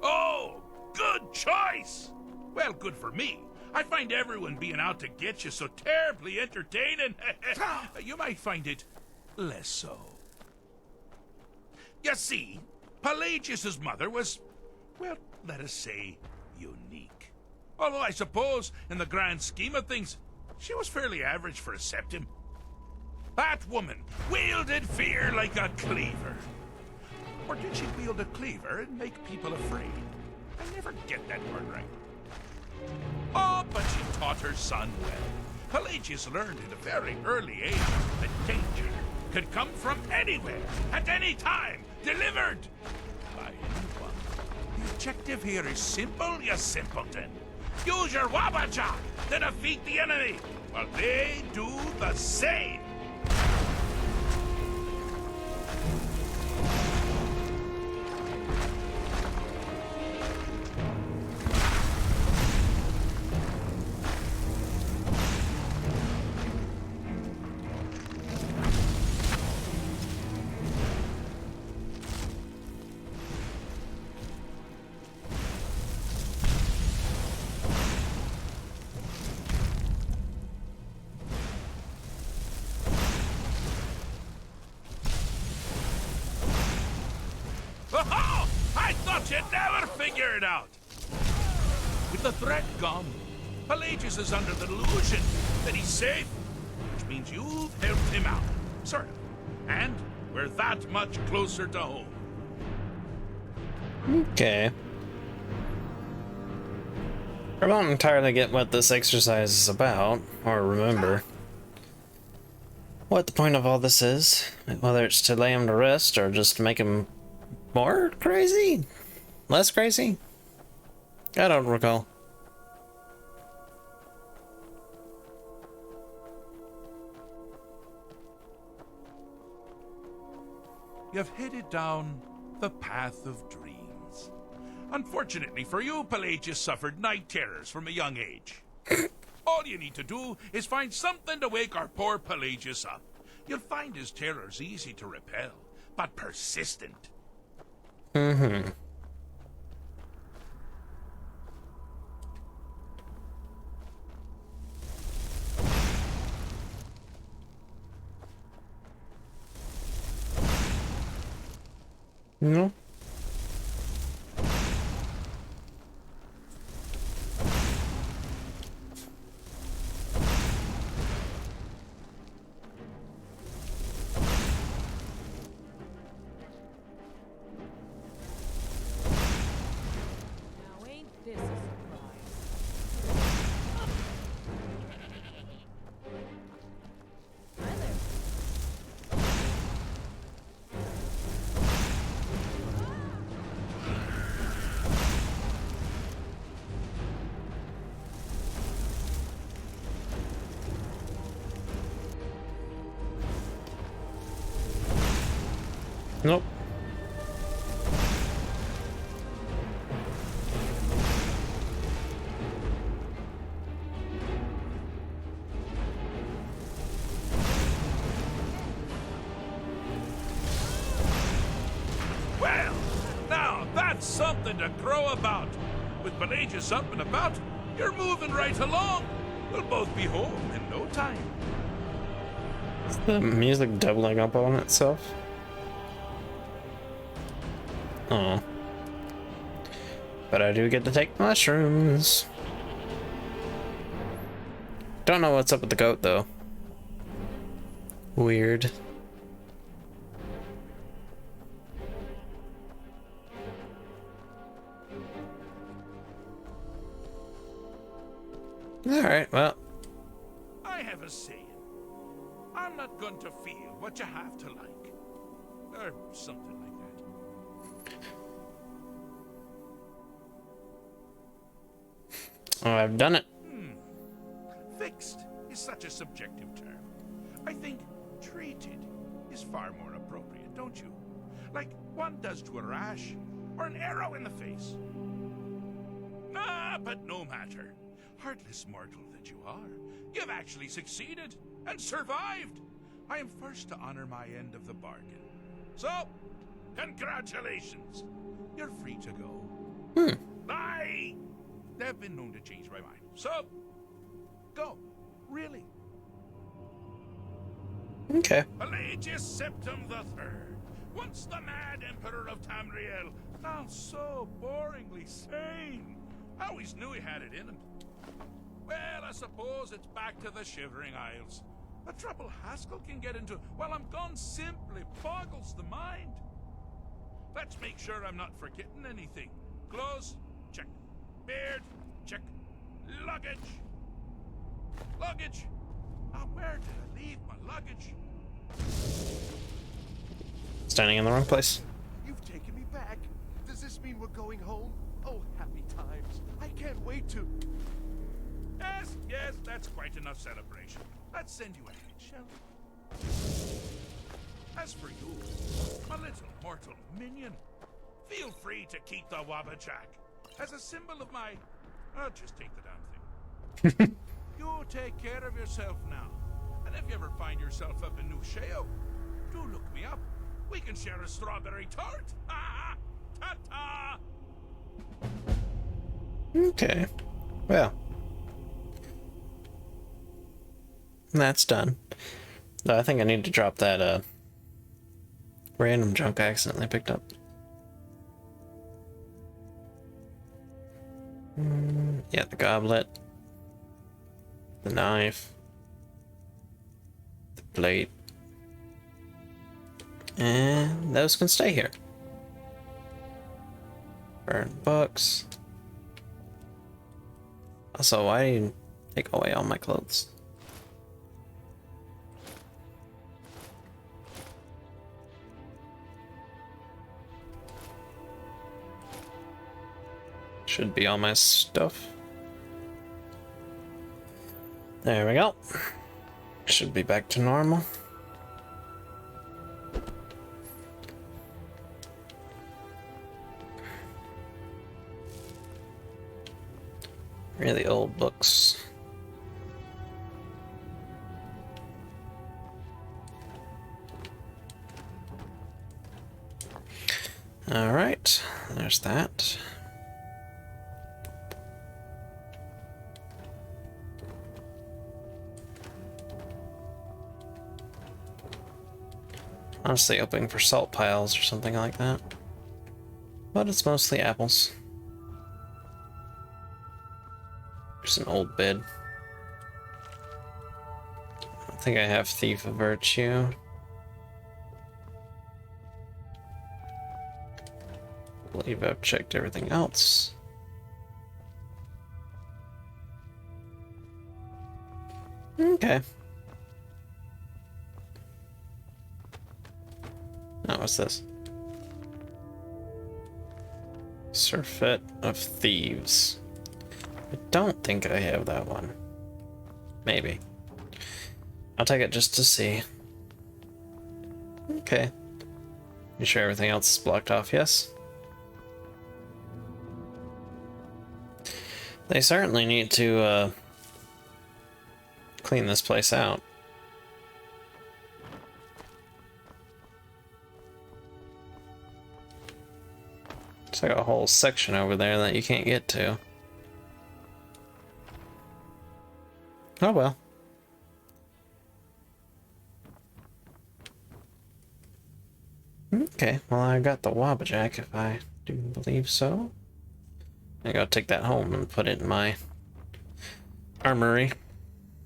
Oh, good choice! Well, good for me. I find everyone being out to get you so terribly entertaining. You might find it less so. You see, Pelagius's mother was, well, let us say, unique. Although I suppose, in the grand scheme of things, she was fairly average for a septim. That woman wielded fear like a cleaver. Or did she wield a cleaver and make people afraid? I never get that word right. Oh, but she taught her son well. Pelagius learned at a very early age that danger could come from anywhere, at any time, delivered by anyone. The objective here is simple, you simpleton. Use your wabajack to defeat the enemy, while they do the same. Oh, I thought you'd never figure it out. With the threat gone, Pelagius is under the delusion that he's safe, which means you've helped him out, sort of. And we're that much closer to home. Okay. I don't entirely get what this exercise is about, or remember what the point of all this is. Whether it's to lay him to rest, or just to make him more crazy? Less crazy? I don't recall. You've headed down the path of dreams. Unfortunately for you, Pelagius suffered night terrors from a young age. All you need to do is find something to wake our poor Pelagius up. You'll find his terrors easy to repel, but persistent. Mm-hmm. No. Nope. Well, now that's something to crow about. With Pelagius up and about, you're moving right along. We'll both be home in no time. Is the music doubling up on itself? Oh. But I do get to take mushrooms. Don't know what's up with the goat, though. Weird. Alright, well. I have a saying. I'm not going to feel what you have to like. Or something like that. Oh, I've done it. Fixed is such a subjective term. I think treated is far more appropriate, don't you? Like one does to a rash or an arrow in the face. Ah, but no matter. Heartless mortal that you are, you've actually succeeded and survived. I am first to honor my end of the bargain. So, congratulations. You're free to go. They've been known to change my mind. So, go. Really. Okay. Pelagius Septim the Third, once the mad emperor of Tamriel, now so boringly sane. I always knew he had it in him. Well, I suppose it's back to the Shivering Isles. The trouble Haskell can get into while I'm gone simply boggles the mind. Let's make sure I'm not forgetting anything. Clothes, check. Beard, check. Luggage. Luggage. Now, where did I leave my luggage? Standing in the wrong place. You've taken me back. Does this mean we're going home? Oh, happy times. I can't wait to... Yes, yes, that's quite enough celebration. Let's send you ahead, shall we? As for you, my little mortal minion, feel free to keep the wabajack as a symbol of my... I'll just take the damn thing. You take care of yourself now. And if you ever find yourself up in New Sheo, do look me up. We can share a strawberry tart. Ha! Ta-ta! Okay. Well. That's done. Though I think I need to drop that random junk I accidentally picked up. Yeah, the goblet. The knife. The plate. And those can stay here. Burn books. Also, why do you take away all my clothes? Should be all my stuff. There we go. Should be back to normal. Really old books. All right, there's that. Honestly, hoping for salt piles or something like that. But it's mostly apples. There's an old bed. I think I have Thief of Virtue. I believe I've checked everything else. Okay. Now what's this? Surfeit of Thieves. I don't think I have that one. Maybe. I'll take it just to see. Okay. You sure everything else is blocked off? Yes? They certainly need to clean this place out. It's like a whole section over there that you can't get to. Oh well. Okay, well I got the wabajack if I do believe so. I gotta take that home and put it in my armory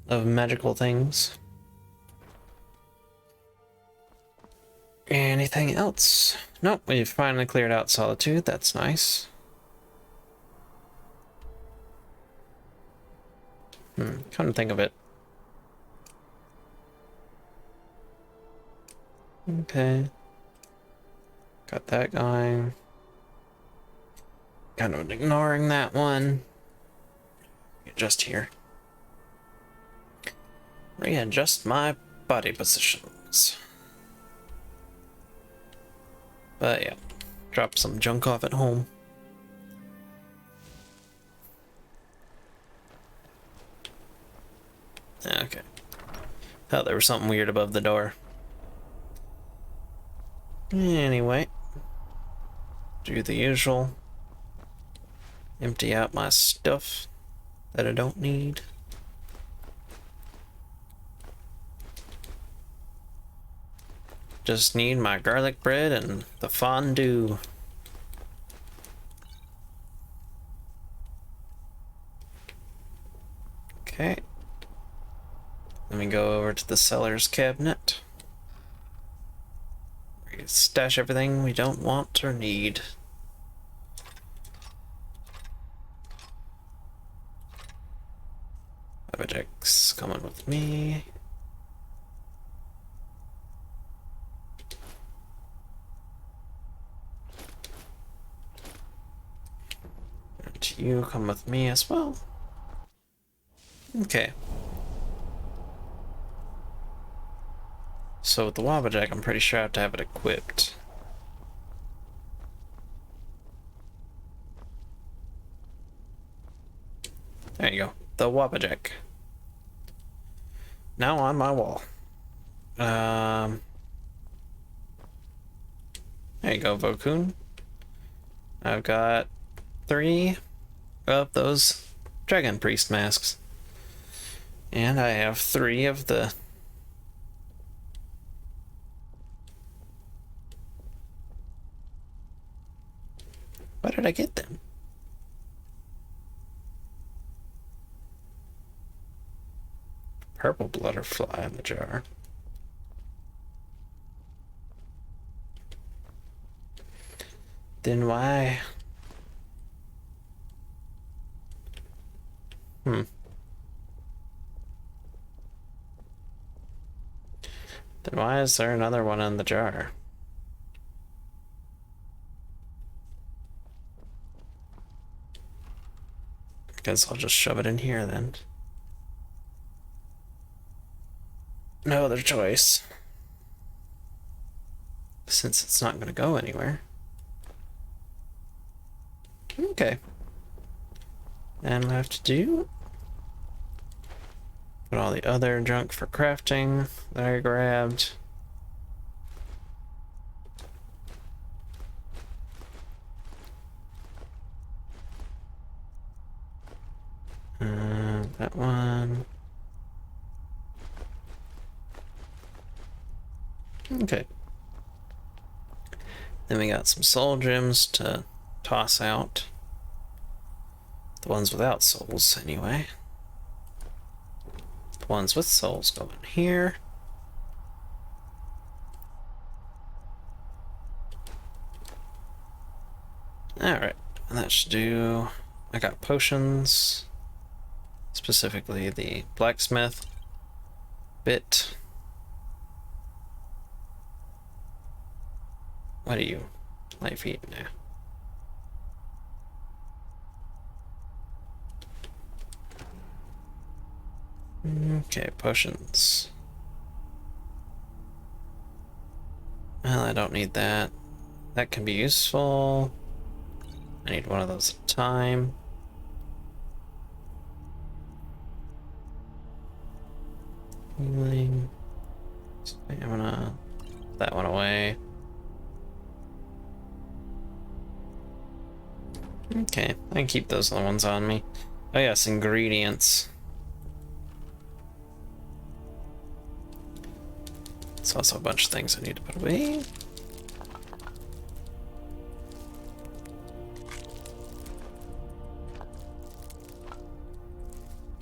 of magical things. Anything else? Nope, we've finally cleared out Solitude, that's nice. Come to think of it. Okay. Got that going. Kind of ignoring that one. Just here. Readjust my body positions. But yeah, drop some junk off at home. Okay. Thought there was something weird above the door. Anyway. Do the usual. Empty out my stuff that I don't need. Just need my garlic bread and the fondue. Okay. Let me go over to the seller's cabinet. Stash everything we don't want or need. Wabajack's coming with me. And you come with me as well. Okay. So with the wabajack, I'm pretty sure I have to have it equipped. There you go. The wabajack. Now on my wall. There you go, Vokun. I've got 3 of those Dragon Priest masks. And I have 3 of the... Why did I get them? Purple butterfly in the jar. Then why? Then why is there another one in the jar? Guess I'll just shove it in here then. No other choice. Since it's not going to go anywhere. Okay. And I have to do... Put all the other junk for crafting that I grabbed. That one. Okay. Then we got some soul gems to toss out. The ones without souls, anyway. The ones with souls go in here. Alright, and that should do... I got potions. Specifically the blacksmith bit. What are you life eating now? Okay, potions. Well, I don't need that. That can be useful. I need one of those at a time. Healing. Stamina. Put that one away. Okay, I can keep those other ones on me. Oh yes, ingredients. There's also a bunch of things I need to put away.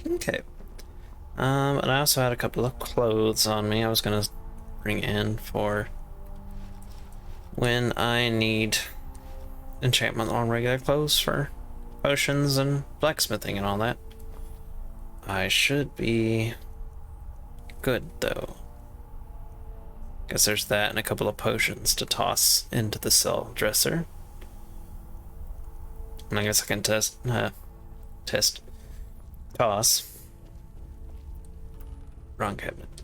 Okay. And I also had a couple of clothes on me I was gonna bring in for when I need enchantment on regular clothes for potions and blacksmithing and all that. I should be good though. Guess there's that and a couple of potions to toss into the cell dresser. And I guess I can toss. Wrong cabinet.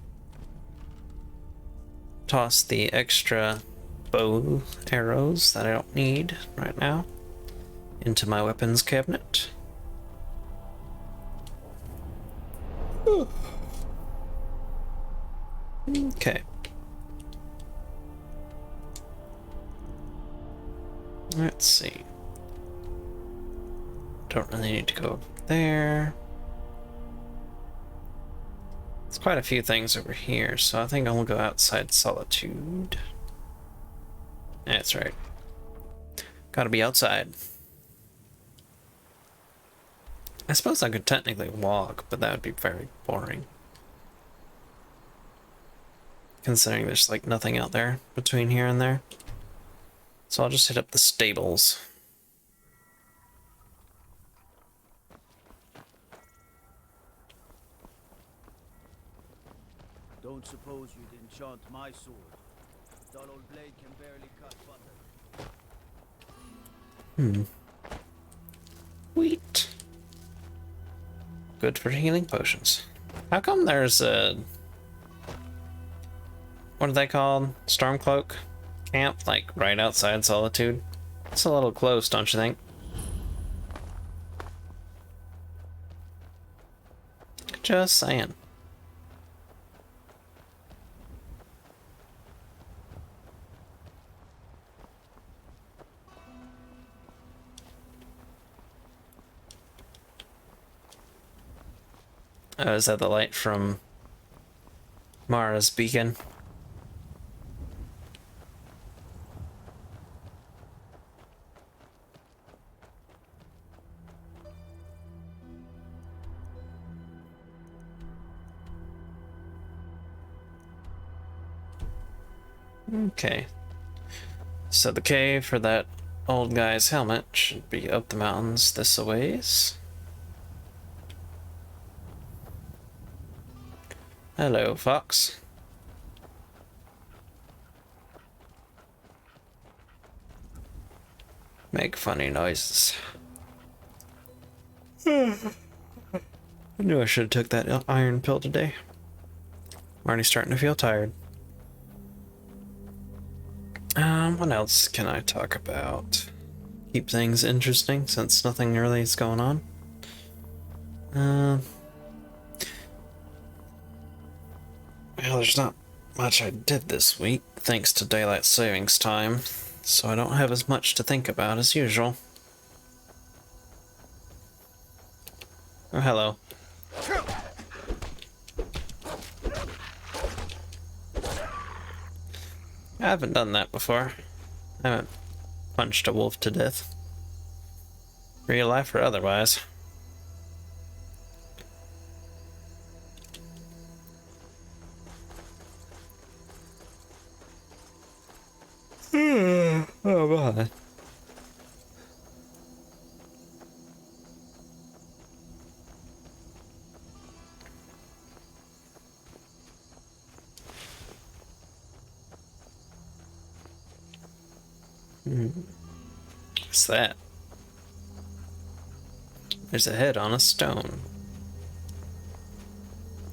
Toss the extra bow arrows that I don't need right now into my weapons cabinet. Okay. Let's see. Don't really need to go over there. There's quite a few things over here, so I think I'll go outside Solitude. That's right. Gotta be outside. I suppose I could technically walk, but that would be very boring. Considering there's like nothing out there between here and there. So I'll just hit up the stables. Don't suppose you'd enchant my sword. Dull old blade can barely cut butter. Wheat. Good for healing potions. How come there's a... what are they called? Stormcloak camp, like right outside Solitude? It's a little close, don't you think? Just saying. Oh, is that the light from Mara's beacon? Okay. So the cave for that old guy's helmet should be up the mountains this a ways. Hello, fox. Make funny noises. I knew I should have took that iron pill today. I'm already starting to feel tired. What else can I talk about? Keep things interesting since nothing really is going on. Well, there's not much I did this week, thanks to daylight savings time, so I don't have as much to think about as usual. Oh, hello. I haven't done that before. I haven't punched a wolf to death. Real life or otherwise. Oh my. What's that? There's a head on a stone.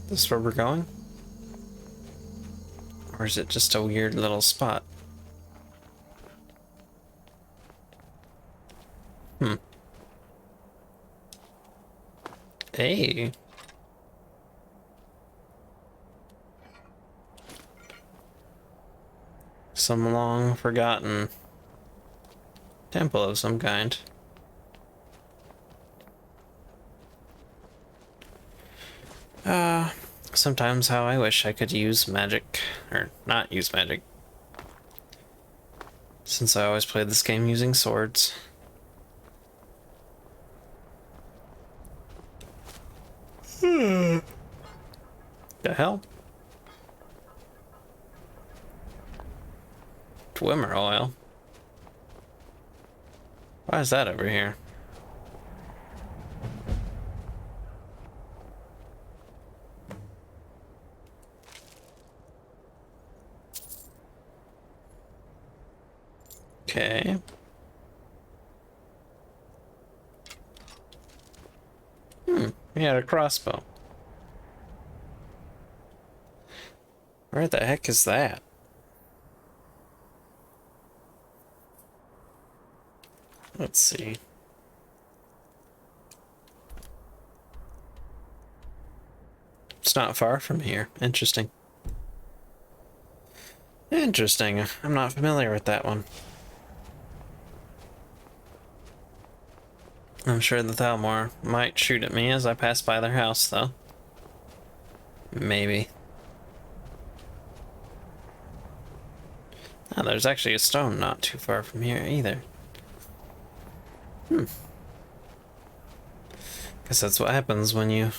This where we're going? Or is it just a weird little spot? Hey. Some long forgotten temple of some kind. Sometimes how I wish I could use magic. or not use magic. Since I always played this game using swords. The hell? Twimmer oil? Why is that over here? Okay. He had a crossbow. Where the heck is that? Let's see. It's not far from here. Interesting. Interesting. I'm not familiar with that one. I'm sure the Thalmor might shoot at me as I pass by their house, though. Maybe. Oh, there's actually a stone not too far from here either. Guess that's what happens when you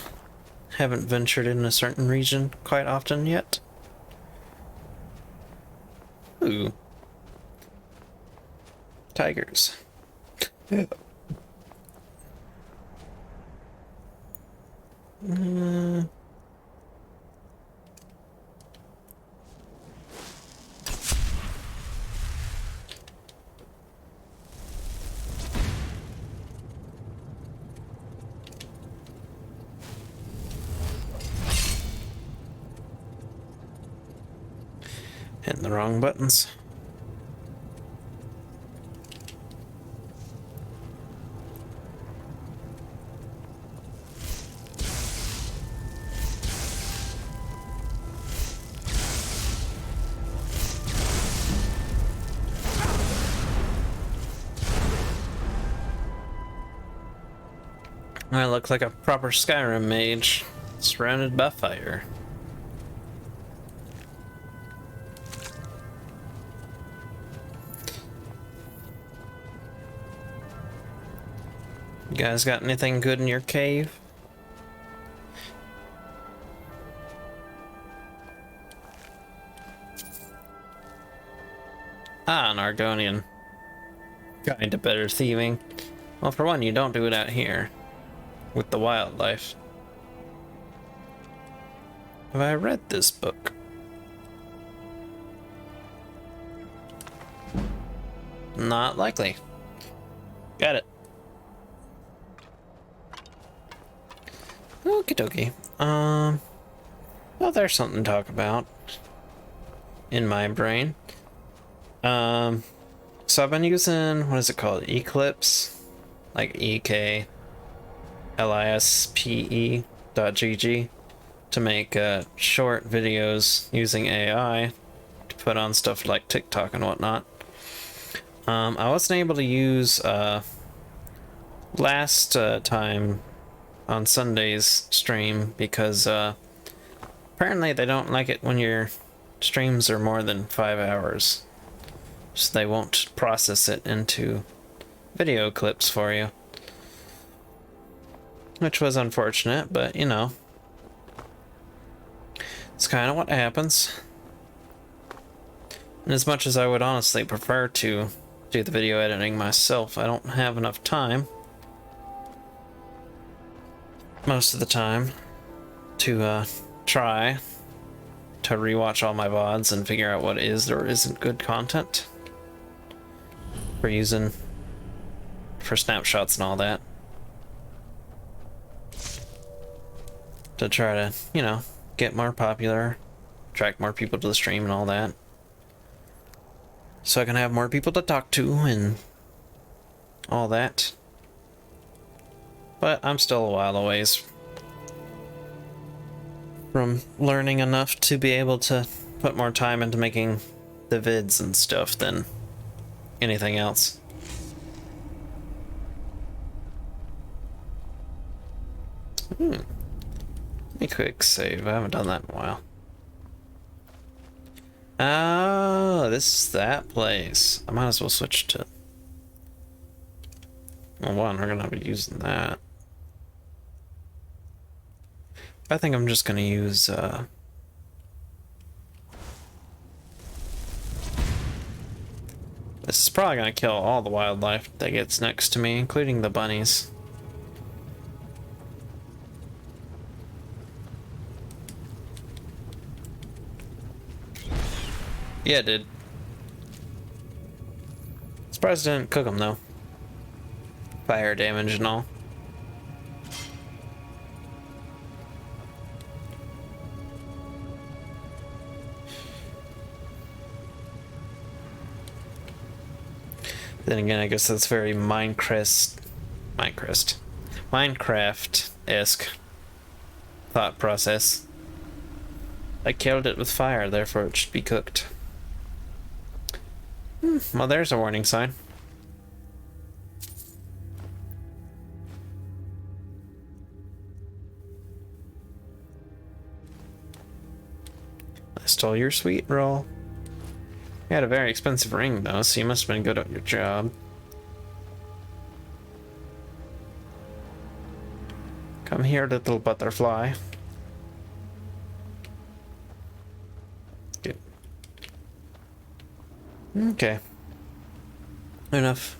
haven't ventured in a certain region quite often yet. Ooh. Tigers. Hitting the wrong buttons. I look like a proper Skyrim mage, surrounded by fire. You guys got anything good in your cave? Ah, an Argonian. Kinda better thieving. Well, for one, you don't do it out here. With the wildlife. Have I read this book? Not likely. Got it. Okie dokie. Well, there's something to talk about in my brain. So I've been using, what is it called? Eclipse? Like EKLISPE.gg to make short videos using AI to put on stuff like TikTok and whatnot. I wasn't able to use last time on Sunday's stream because apparently they don't like it when your streams are more than 5 hours, so they won't process it into video clips for you, which was unfortunate, but you know, it's kind of what happens. And as much as I would honestly prefer to do the video editing myself, I don't have enough time most of the time to try to rewatch all my VODs and figure out what is or isn't good content for using for snapshots and all that, to try to, you know, get more popular, attract more people to the stream and all that, so I can have more people to talk to and all that. But I'm still a while a ways from learning enough to be able to put more time into making the vids and stuff than anything else. Let me quick save. I haven't done that in a while. Oh, this is that place. I might as well switch to... Well, one, we're gonna be using that. I think I'm just gonna use, This is probably gonna kill all the wildlife that gets next to me, including the bunnies. Yeah, it did. Surprised I didn't cook them though. Fire damage and all. Then again, I guess that's very Minecraft-esque thought process. I killed it with fire, therefore it should be cooked. Well, there's a warning sign. I stole your sweet roll. You had a very expensive ring, though, so you must have been good at your job. Come here, little butterfly. Good. Okay. Enough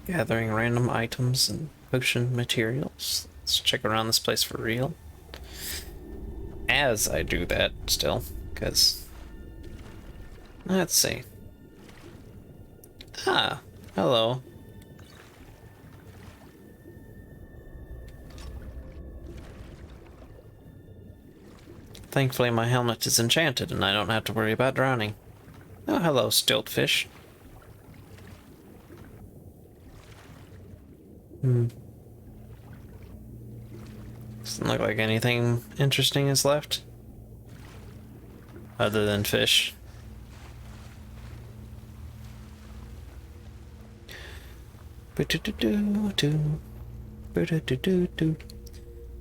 gathering random items and potion materials. Let's check around this place for real. As I do that, still, because... Let's see. Ah, hello. Thankfully my helmet is enchanted and I don't have to worry about drowning. Oh, hello, stiltfish. Doesn't look like anything interesting is left. Other than fish.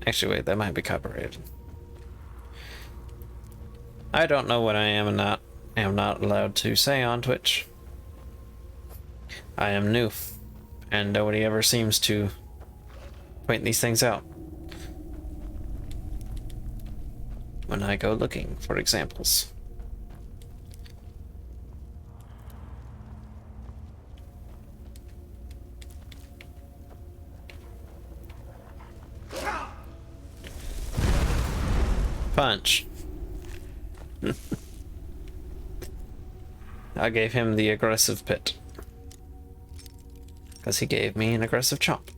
Actually, wait, that might be copyrighted. I don't know what I am and am not allowed to say on Twitch. I am new, and nobody ever seems to point these things out when I go looking for examples. Punch. I gave him the aggressive pit. Because he gave me an aggressive chomp.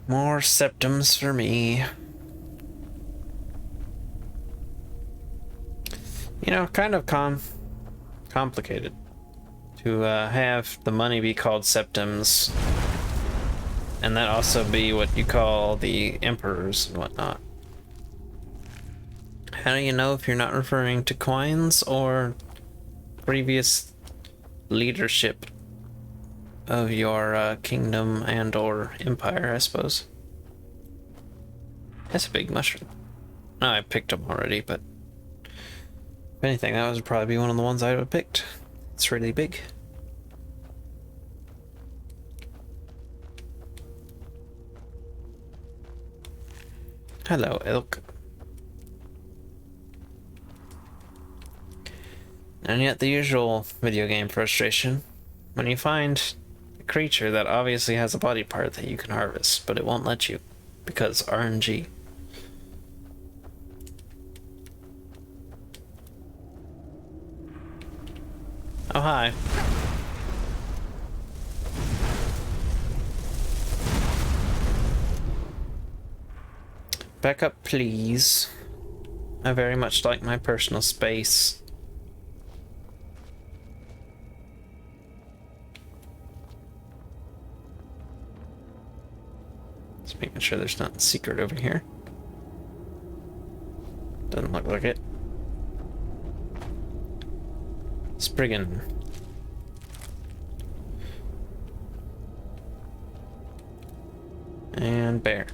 More septums for me. You know, kind of complicated to have the money be called septums, and that also be what you call the emperors and whatnot. How do you know if you're not referring to coins or previous leadership of your kingdom and or empire, I suppose? That's a big mushroom. No, I picked them already, but if anything, that would probably be one of the ones I would have picked. It's really big. Hello, elk. And yet the usual video game frustration when you find a creature that obviously has a body part that you can harvest, but it won't let you because RNG. Oh, hi. Back up, please. I very much like my personal space. Just making sure there's nothing secret over here. Doesn't look like it. Spriggan. And bear.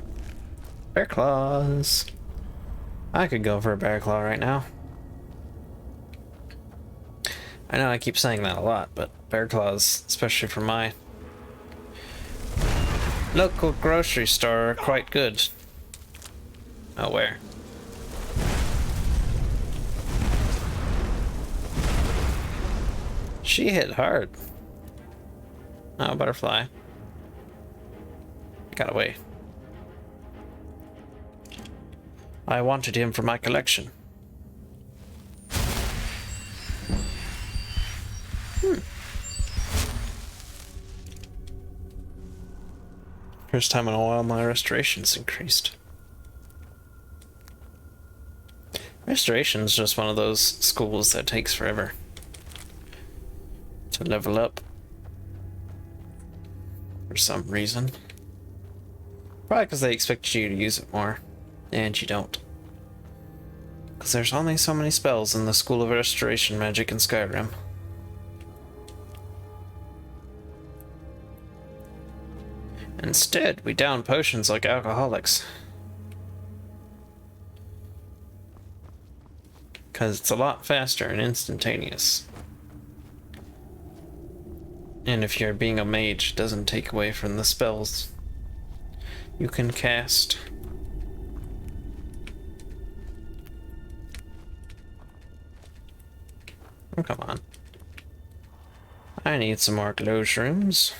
Bear claws. I could go for a bear claw right now. I know I keep saying that a lot, but bear claws, especially for my local grocery store, are quite good. Oh, where? She hit hard. Oh, butterfly. Got away. I wanted him for my collection. First time in a while my restoration's increased. Restoration's just one of those schools that takes forever to level up. For some reason. Probably because they expect you to use it more, and you don't. Because there's only so many spells in the School of Restoration magic in Skyrim. Instead, we down potions like alcoholics. Because it's a lot faster and instantaneous. And if you're being a mage, it doesn't take away from the spells you can cast. Oh, come on. I need some more glow shrooms.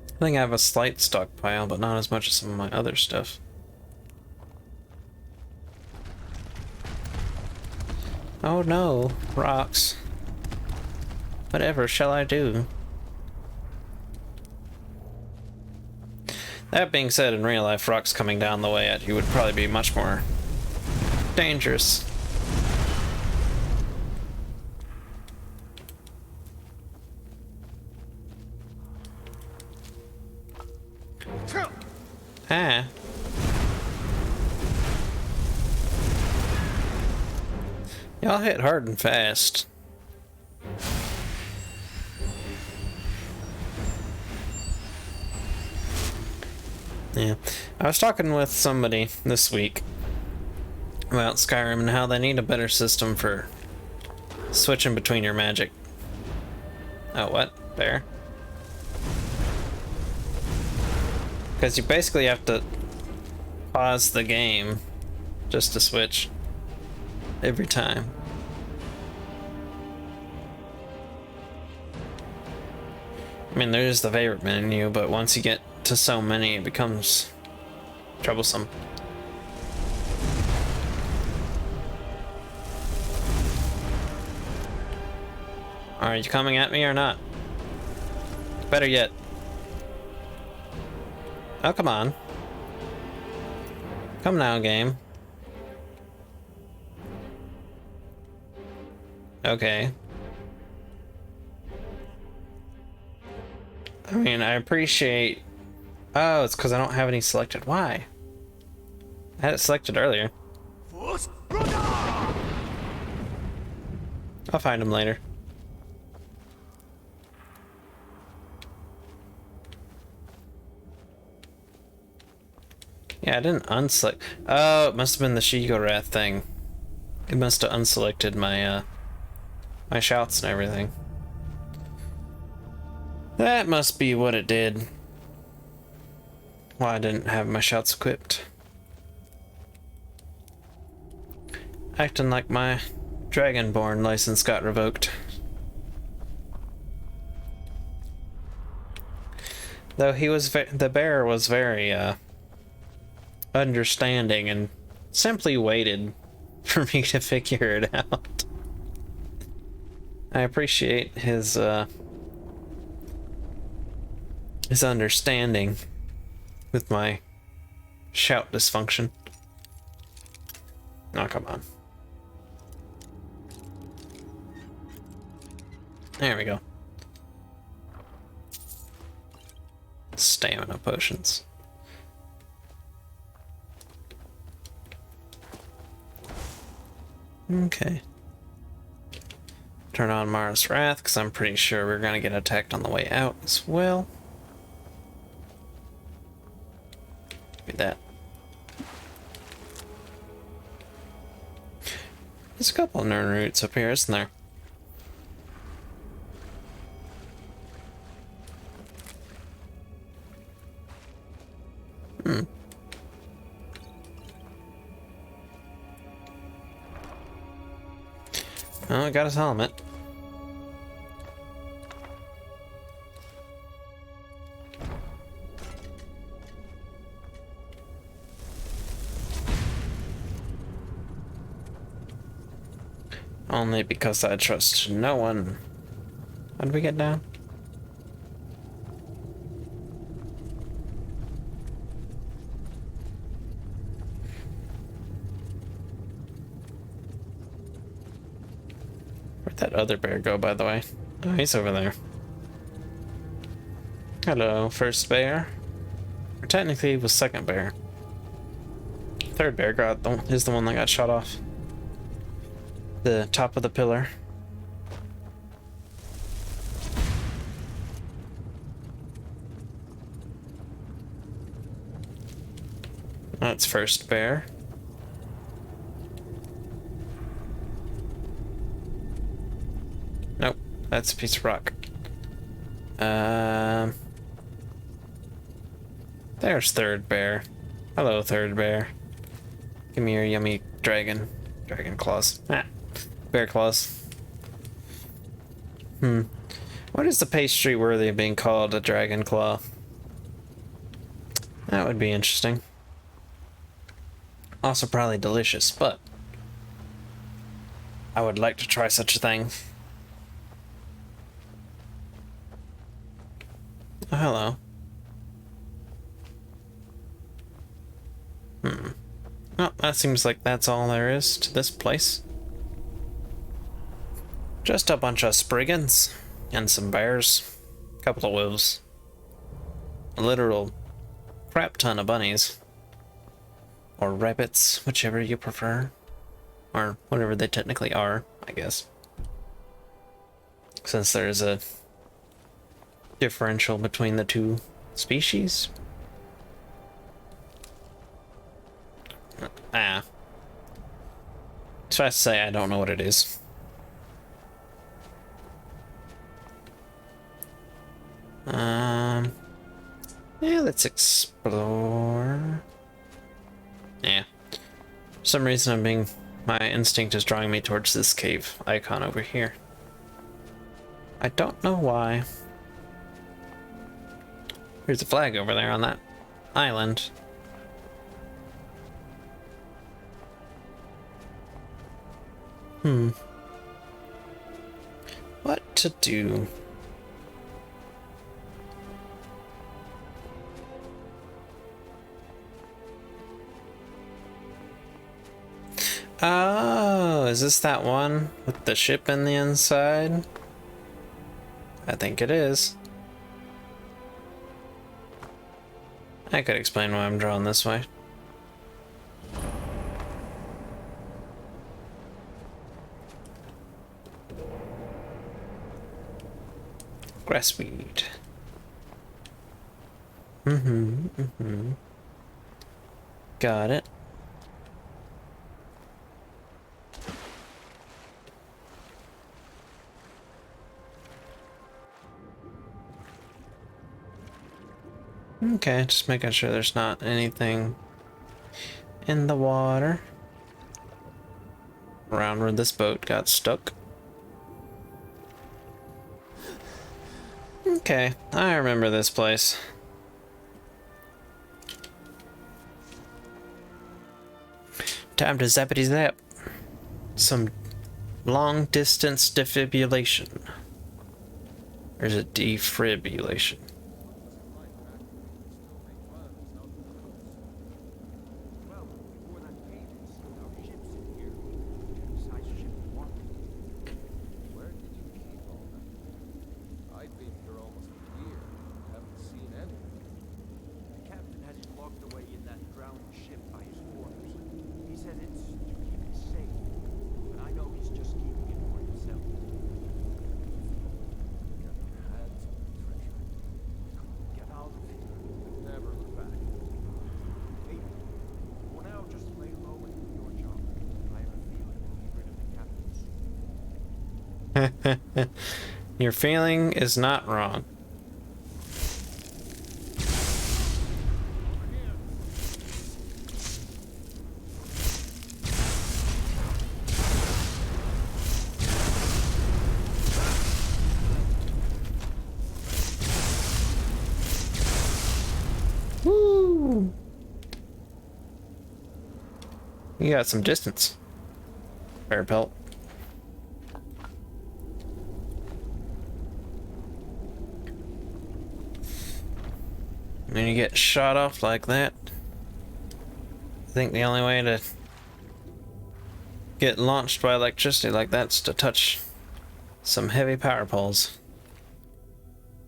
I think I have a slight stockpile, but not as much as some of my other stuff. Oh no, rocks. Whatever shall I do? That being said, in real life, rocks coming down the way at you would probably be much more dangerous. Ah. Y'all hit hard and fast. Yeah. I was talking with somebody this week about Skyrim and how they need a better system for switching between your magic. Oh, what? Bear? Because you basically have to pause the game just to switch every time. I mean, there's the favorite menu, but once you get to so many, it becomes troublesome. Are you coming at me or not? Better yet. Oh, come on. Come now, game. Okay. I mean, I appreciate... Oh, it's because I don't have any selected. Why? I had it selected earlier. I'll find him later. Yeah, I didn't unselect. Oh, it must have been the Shigorath thing. It must have unselected my my shouts and everything. That must be what it did. Why I didn't have my shouts equipped. Acting like my Dragonborn license got revoked. Though he was the bear was very understanding and simply waited for me to figure it out. I appreciate his understanding with my shout dysfunction. Oh, come on. There we go. Stamina potions. Okay. Turn on Mara's Wrath, because I'm pretty sure we're going to get attacked on the way out as well. need that. There's a couple of Nern roots up here, isn't there? Oh, I got his helmet. Only because I trust no one. How did we get down? Where'd that other bear go, by the way? Oh, he's over there. Hello, first bear. Or technically, it was second bear. Third bear is the one that got shot off the top of the pillar. That's first bear. Nope, that's a piece of rock. There's third bear. Hello, third bear. Give me your yummy dragon claws. Bear claws. What is the pastry worthy of being called a dragon claw? That would be interesting. Also probably delicious, but I would like to try such a thing. Oh, hello. Well, that seems like that's all there is to this place. Just a bunch of spriggans and some bears, a couple of wolves, a literal crap ton of bunnies, or rabbits, whichever you prefer, or whatever they technically are, I guess, since there's a differential between the two species. Try to say I don't know what it is. Yeah, let's explore. Yeah. For some reason my instinct is drawing me towards this cave icon over here. I don't know why. There's a flag over there on that island. What to do? Oh, is this that one with the ship in the inside? I think it is. I could explain why I'm drawn this way. Grassweed. Got it. Okay, just making sure there's not anything in the water around where this boat got stuck. Okay, I remember this place. Time to zappity zap. Some long distance defibrillation. Or is it defibrillation? Your feeling is not wrong. Woo! You got some distance. Fair pelt. When you get shot off like that, I think the only way to get launched by electricity like that is to touch some heavy power poles.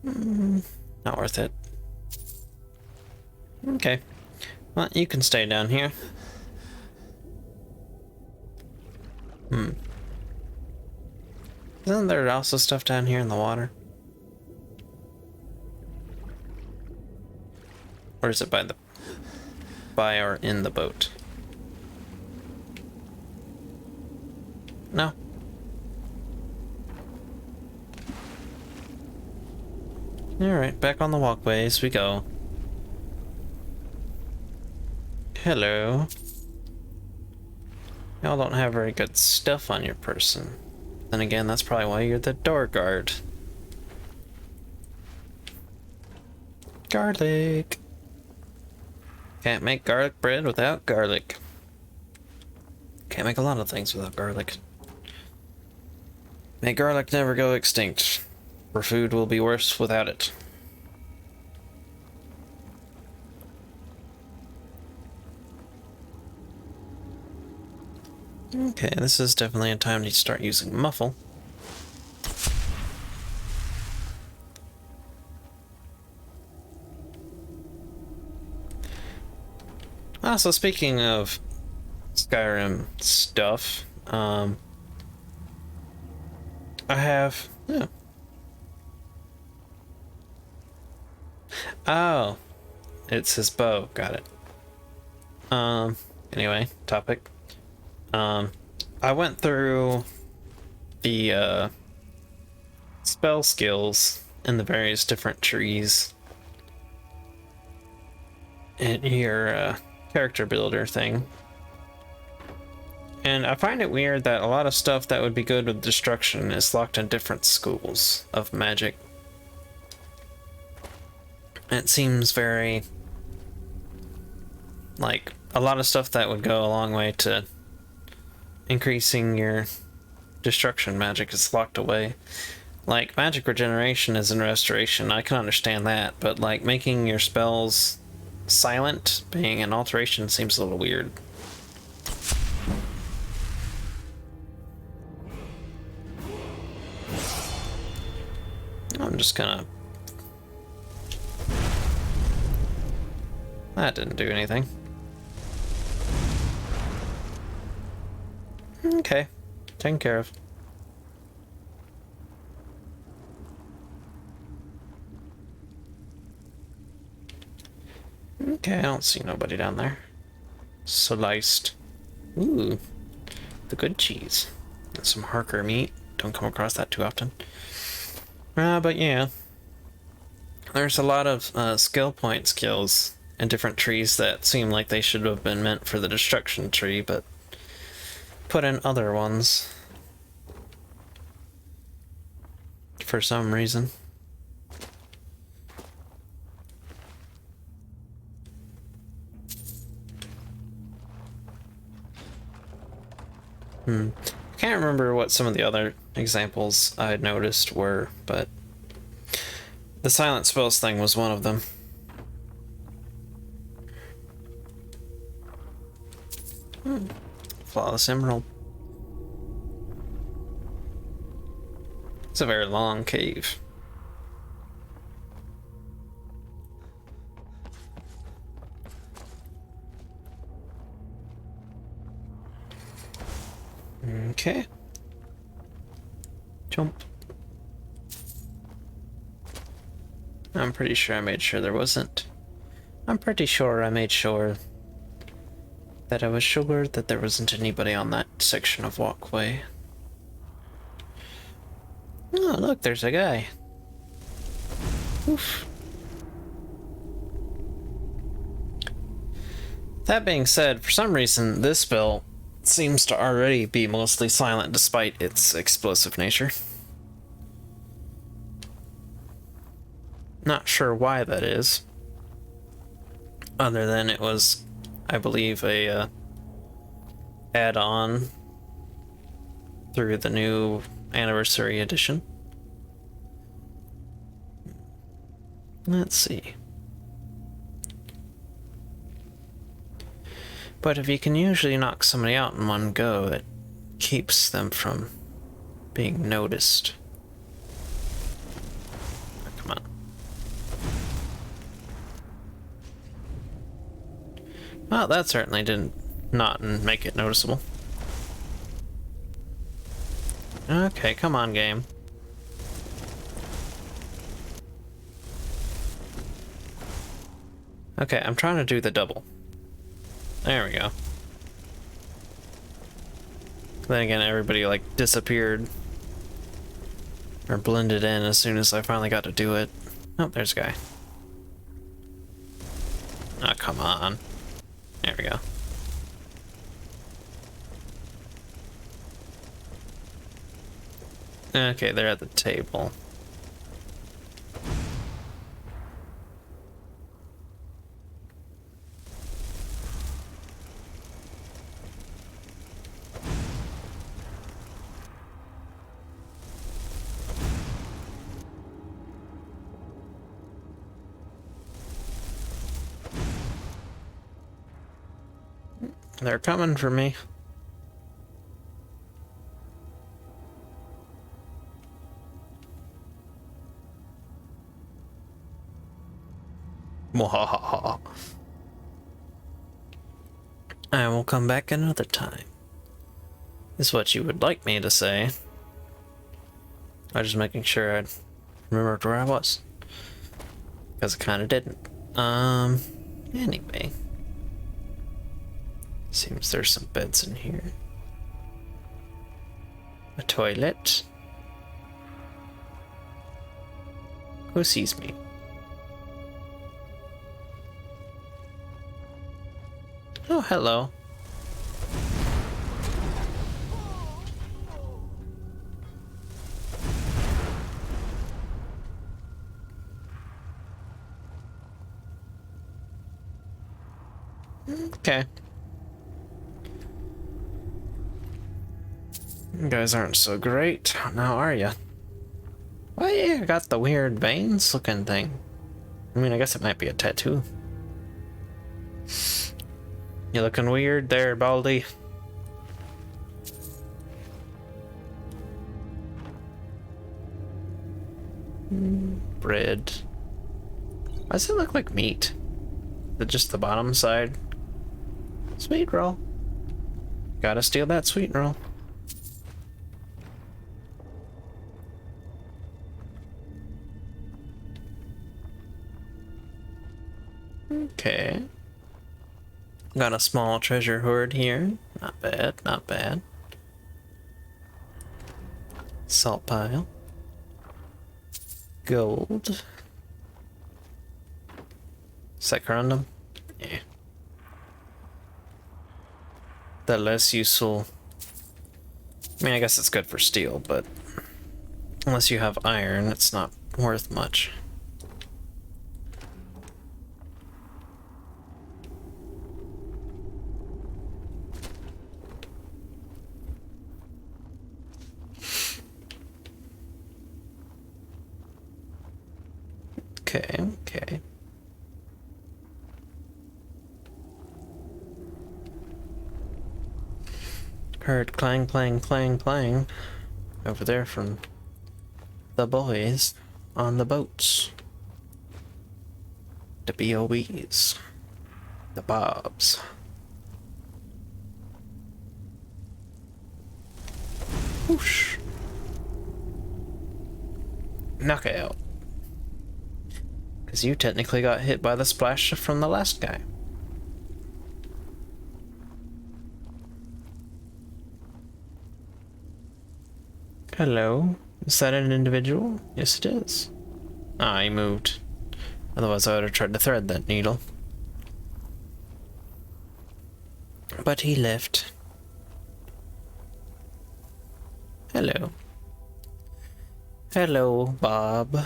Not worth it. Okay. Well, you can stay down here. Isn't there also stuff down here in the water? Or is it by or in the boat? No. Alright, back on the walkways we go. Hello. Y'all don't have very good stuff on your person. Then again, that's probably why you're the door guard. Garlic. Can't make garlic bread without garlic. Can't make a lot of things without garlic. May garlic never go extinct, for food will be worse without it. Okay, this is definitely a time to start using muffle. So speaking of Skyrim stuff, I have... Yeah. Oh, it's his bow. Got it. Anyway, topic. I went through the spell skills in the various different trees in your character builder thing, and I find it weird that a lot of stuff that would be good with destruction is locked in different schools of magic. It seems very like a lot of stuff that would go a long way to increasing your destruction magic is locked away. Like magic regeneration is in restoration, I can understand that, but like making your spells silent being an alteration seems a little weird. I'm just gonna... That didn't do anything. Okay, taken care of. Okay, I don't see nobody down there. Sliced. Ooh, the good cheese. And some Harker meat. Don't come across that too often. But yeah. There's a lot of skill point skills in different trees that seem like they should have been meant for the destruction tree, but put in other ones for some reason. I can't remember what some of the other examples I had noticed were, but the silent spells thing was one of them. Flawless emerald. It's a very long cave. Okay. Jump. I'm pretty sure I made sure there wasn't. I'm pretty sure I made sure that I was sure that there wasn't anybody on that section of walkway. Oh, look, there's a guy. Oof. That being said, for some reason, this spell seems to already be mostly silent despite its explosive nature. Not sure why that is. Other than it was, I believe, a add-on through the new anniversary edition. Let's see. But if you can usually knock somebody out in one go, it keeps them from being noticed. Oh, come on. Well, that certainly didn't not make it noticeable. Okay, come on, game. Okay, I'm trying to do the double. There we go. Then again, everybody like disappeared or blended in as soon as I finally got to do it. Oh, there's a guy. Oh, come on. There we go. Okay, they're at the table. They're coming for me. Mwahaha. I will come back another time, is what you would like me to say. I was just making sure I remembered where I was, because I kind of didn't. Anyway. Seems there's some beds in here. A toilet. Who sees me? Oh, hello. Okay. You guys aren't so great, now are ya? Well, yeah, I got the weird veins looking thing. I mean, I guess it might be a tattoo. You looking weird there, Baldy? Bread. Why does it look like meat? Is it just the bottom side? Sweet roll. Gotta steal that sweet roll. Okay. Got a small treasure hoard here. Not bad, not bad. Salt pile. Gold. Sacrandum? Yeah. The less useful. I mean, I guess it's good for steel, but unless you have iron, it's not worth much. Okay, okay. Heard clang, clang, clang, clang over there from the boys on the boats. The BOBs. The Bobs. Whoosh. Knockout. Because you technically got hit by the splash from the last guy. Hello, Is that an individual? Yes, it is. Ah, he moved. Otherwise, I would have tried to thread that needle. But he left. Hello. Hello, Bob.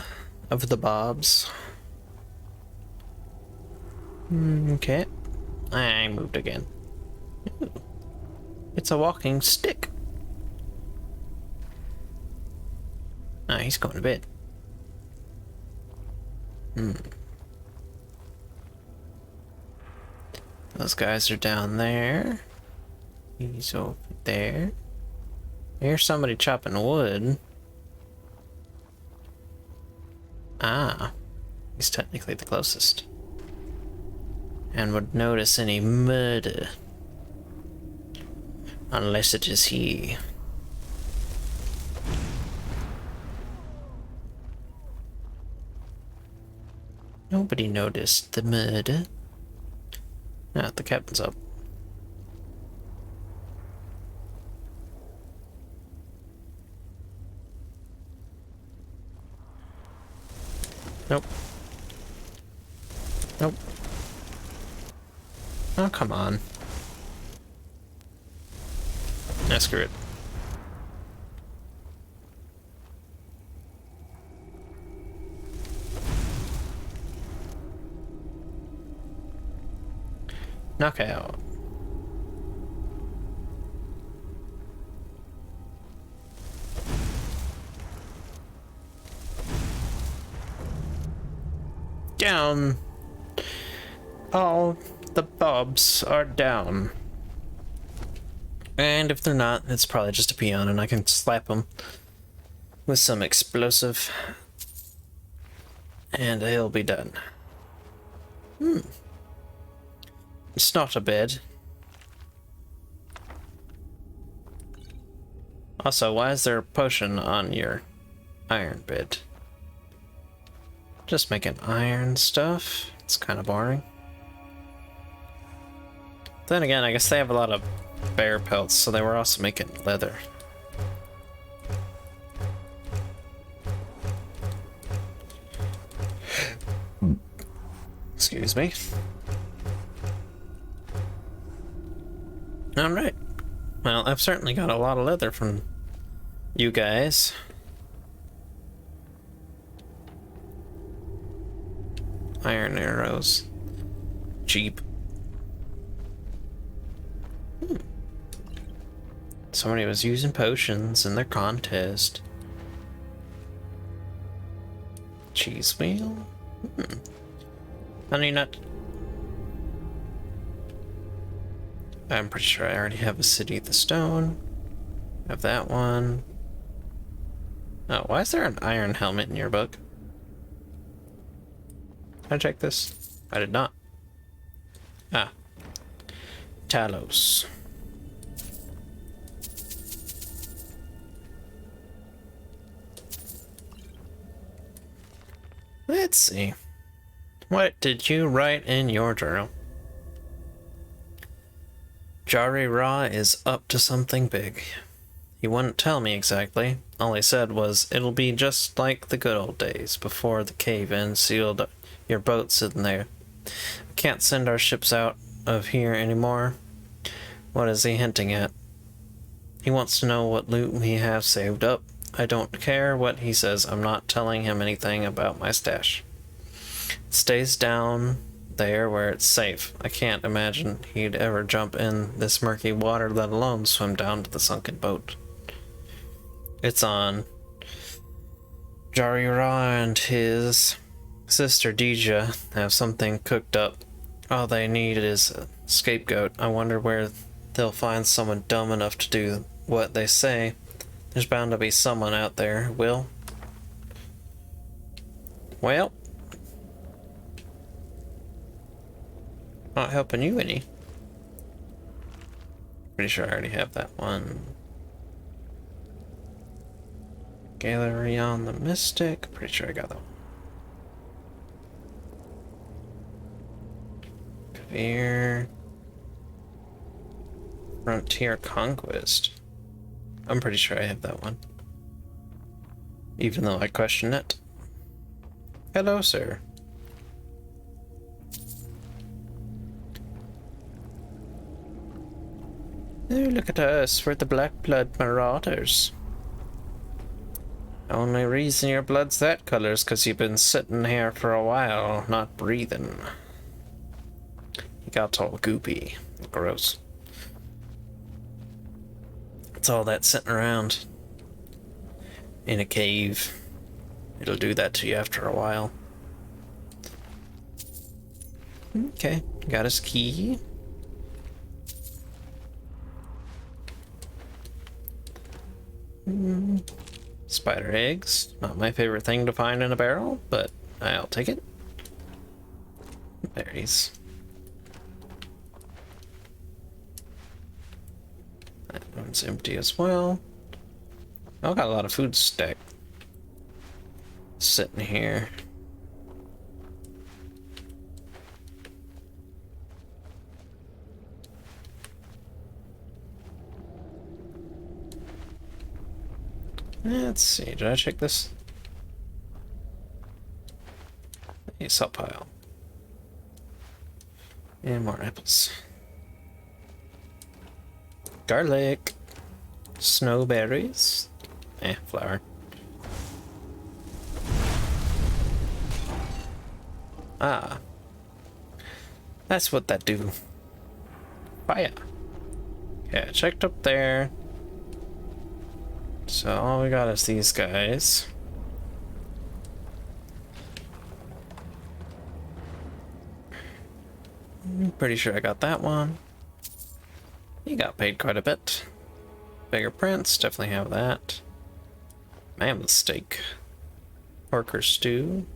Of the Bobs. Okay. I moved again. Ooh. It's a walking stick. Ah, he's going to bed. Those guys are down there. He's over there. Here's somebody chopping wood. Ah, he's technically the closest. And would notice any murder. Unless it is he. Nobody noticed the murder. Ah, the captain's up. Nope. Nope. Oh, come on. Nah, screw it. Knockout. Down. All the Bobs are down. And if they're not, it's probably just a peon and I can slap them with some explosive and he'll be done. It's not a bed. Also, why is there a potion on your iron bed? Just making iron stuff. It's kind of boring. Then again, I guess they have a lot of bear pelts, so they were also making leather. Excuse me. Alright. Well, I've certainly got a lot of leather from you guys. Iron arrows. Cheap. Somebody was using potions in their contest. Cheese wheel? Honey nut. I'm pretty sure I already have a City of the Stone. Have that one. Oh, why is there an iron helmet in your book? Can I check this? I did not. Ah. Talos. Let's see. What did you write in your journal? Jari Ra is up to something big. He wouldn't tell me exactly. All he said was, it'll be just like the good old days before the cave-in sealed your boats in there. We can't send our ships out of here anymore. What is he hinting at? He wants to know what loot we have saved up. I don't care what he says. I'm not telling him anything about my stash. It stays down there where it's safe. I can't imagine he'd ever jump in this murky water, let alone swim down to the sunken boat. It's on. Jari Ra and his sister Deja have something cooked up. All they need is a scapegoat. I wonder where they'll find someone dumb enough to do what they say. There's bound to be someone out there, Will. Well, not helping you any. Pretty sure I already have that one. Galerion the Mystic. Pretty sure I got that one. Kavir. Frontier Conquest. I'm pretty sure I have that one. even though I question it. Hello, sir. Oh, look at us. We're the Black Blood Marauders. Only reason your blood's that color is because you've been sitting here for a while, not breathing. You got all goopy. Gross. It's all that sitting around in a cave. It'll do that to you after a while. Okay, got his key. Spider eggs. Not my favorite thing to find in a barrel, but I'll take it. Berries. That one's empty as well. I've got a lot of food stacked sitting here. Let's see, did I check this? A salt pile. And more apples. Garlic. Snowberries. Flour. Ah. That's what that do. Fire. Okay, I checked up there. So all we got is these guys. I'm pretty sure I got that one. You got paid quite a bit. Bigger prints, definitely have that. Mammoth steak. Porker stew.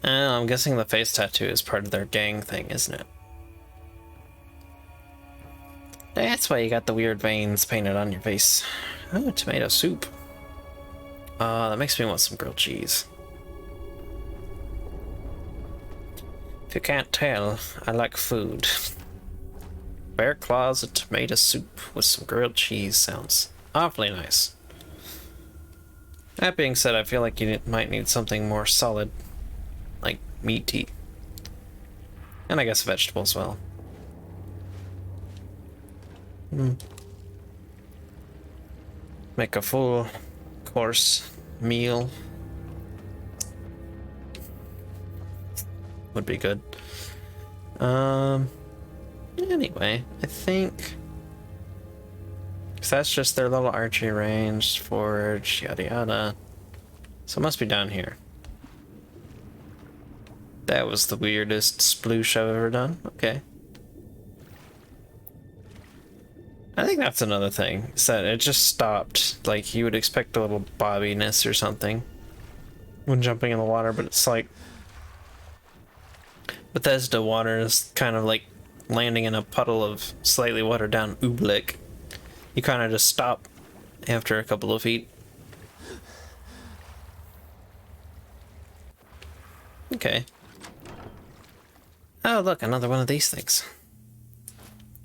I'm guessing the face tattoo is part of their gang thing, isn't it? That's why you got the weird veins painted on your face. Oh, tomato soup. That makes me want some grilled cheese. If you can't tell, I like food. Bear claws and tomato soup with some grilled cheese sounds awfully nice. That being said, I feel like you might need something more solid, like meaty. And I guess vegetable as well. Make a full course meal would be good. Anyway, I think, cause that's just their little archery range, forge, yada yada. So it must be down here. That was the weirdest sploosh I've ever done. Okay. I think that's another thing, is that it just stopped. Like, you would expect a little bobbiness or something when jumping in the water, but it's like Bethesda water is kind of like landing in a puddle of slightly watered down oobleck. You kind of just stop after a couple of feet. Okay. Oh, look, another one of these things.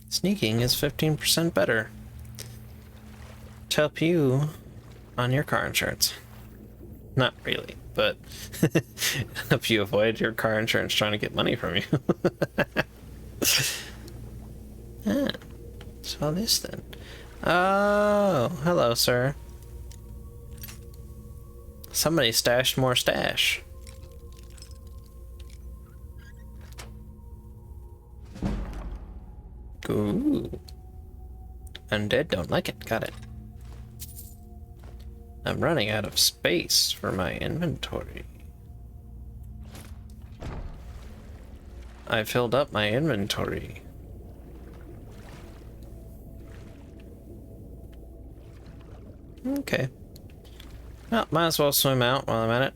Sneaking is 15% better. To help you on your car insurance. Not really, but help you avoid your car insurance trying to get money from you. So this then. Oh, hello, sir. Somebody stashed more stash. Ooh. Undead don't like it. Got it. I'm running out of space for my inventory. I filled up my inventory. Okay. Well, might as well swim out while I'm at it.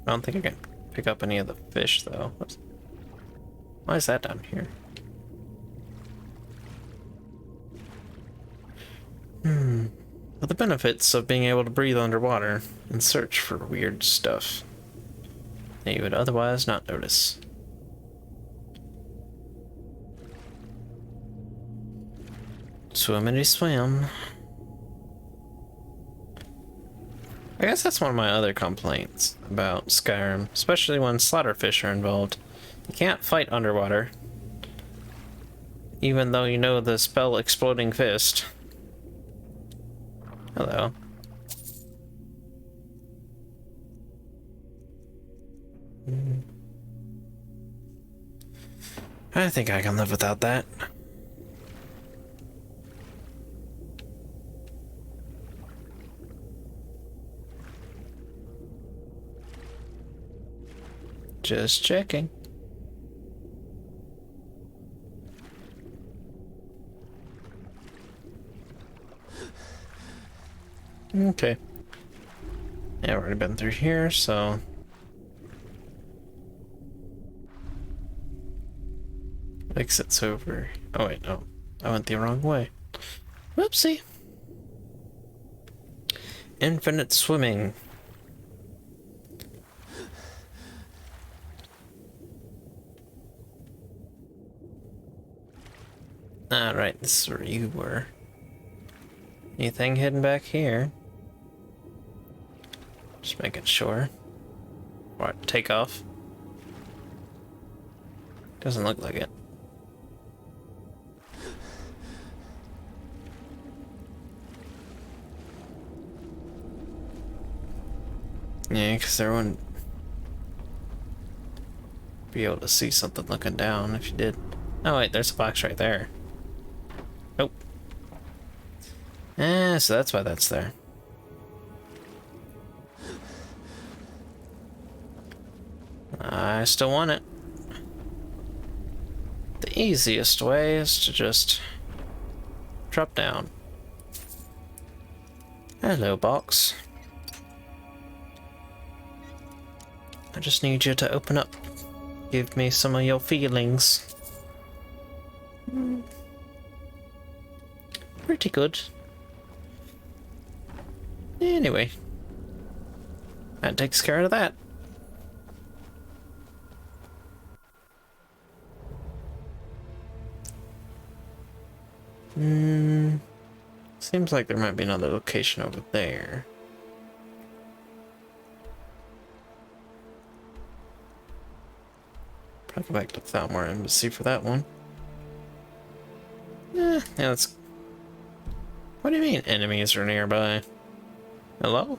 I don't think I can pick up any of the fish, though. Why is that down here? Well, the benefits of being able to breathe underwater and search for weird stuff that you would otherwise not notice. Swimmity swim. I guess that's one of my other complaints about Skyrim, especially when slaughterfish are involved. You can't fight underwater, even though you know the spell Exploding Fist. Hello. I think I can live without that. Just checking. Okay. Yeah, I've already been through here, so... Exit's over. Oh wait, no. I went the wrong way. Whoopsie. Infinite swimming. Alright, this is where you were. Anything hidden back here? Just making sure. What, take off? Doesn't look like it. Yeah, because there wouldn't be able to see something looking down if you did. Oh wait, there's a box right there. Nope. So that's why that's there. I still want it. The easiest way is to just drop down. Hello, box. I just need you to open up. Give me some of your feelings. Pretty good. Anyway. That takes care of that. Seems like there might be another location over there. Probably go back to Thalmor Embassy for that one. Yeah, let's... What do you mean enemies are nearby? Hello?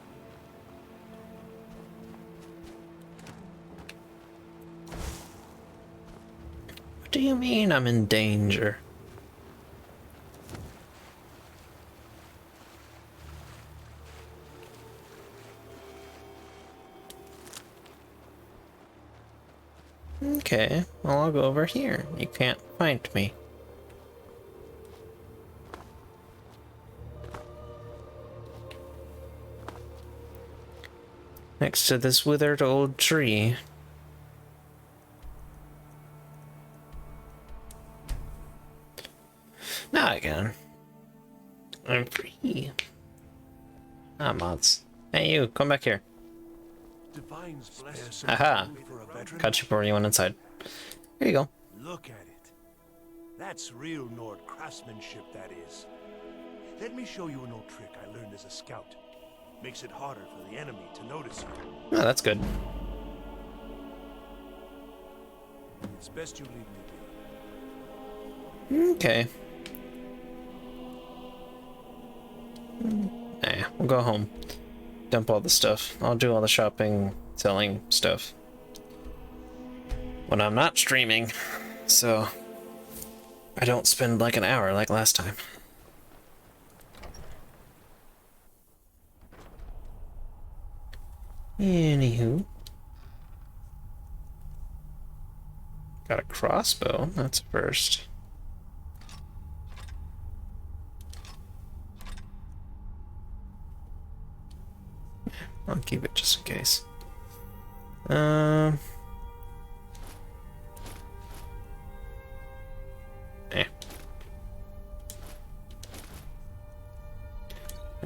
What do you mean I'm in danger? Okay, well I'll go over here. You can't find me. Next to this withered old tree. Now I can. I'm free. Ah, mods. Hey you, come back here. Aha! Caught you before you went inside. Here you go. Look at it. That's real Nord craftsmanship, that is. Let me show you an old trick I learned as a scout. Makes it harder for the enemy to notice you. Oh, that's good. It's best you leave me be. Okay. We'll go home. Dump all the stuff. I'll do all the shopping, selling stuff when I'm not streaming, so I don't spend like an hour like last time. Anywho. Got a crossbow, that's a first. I'll keep it just in case.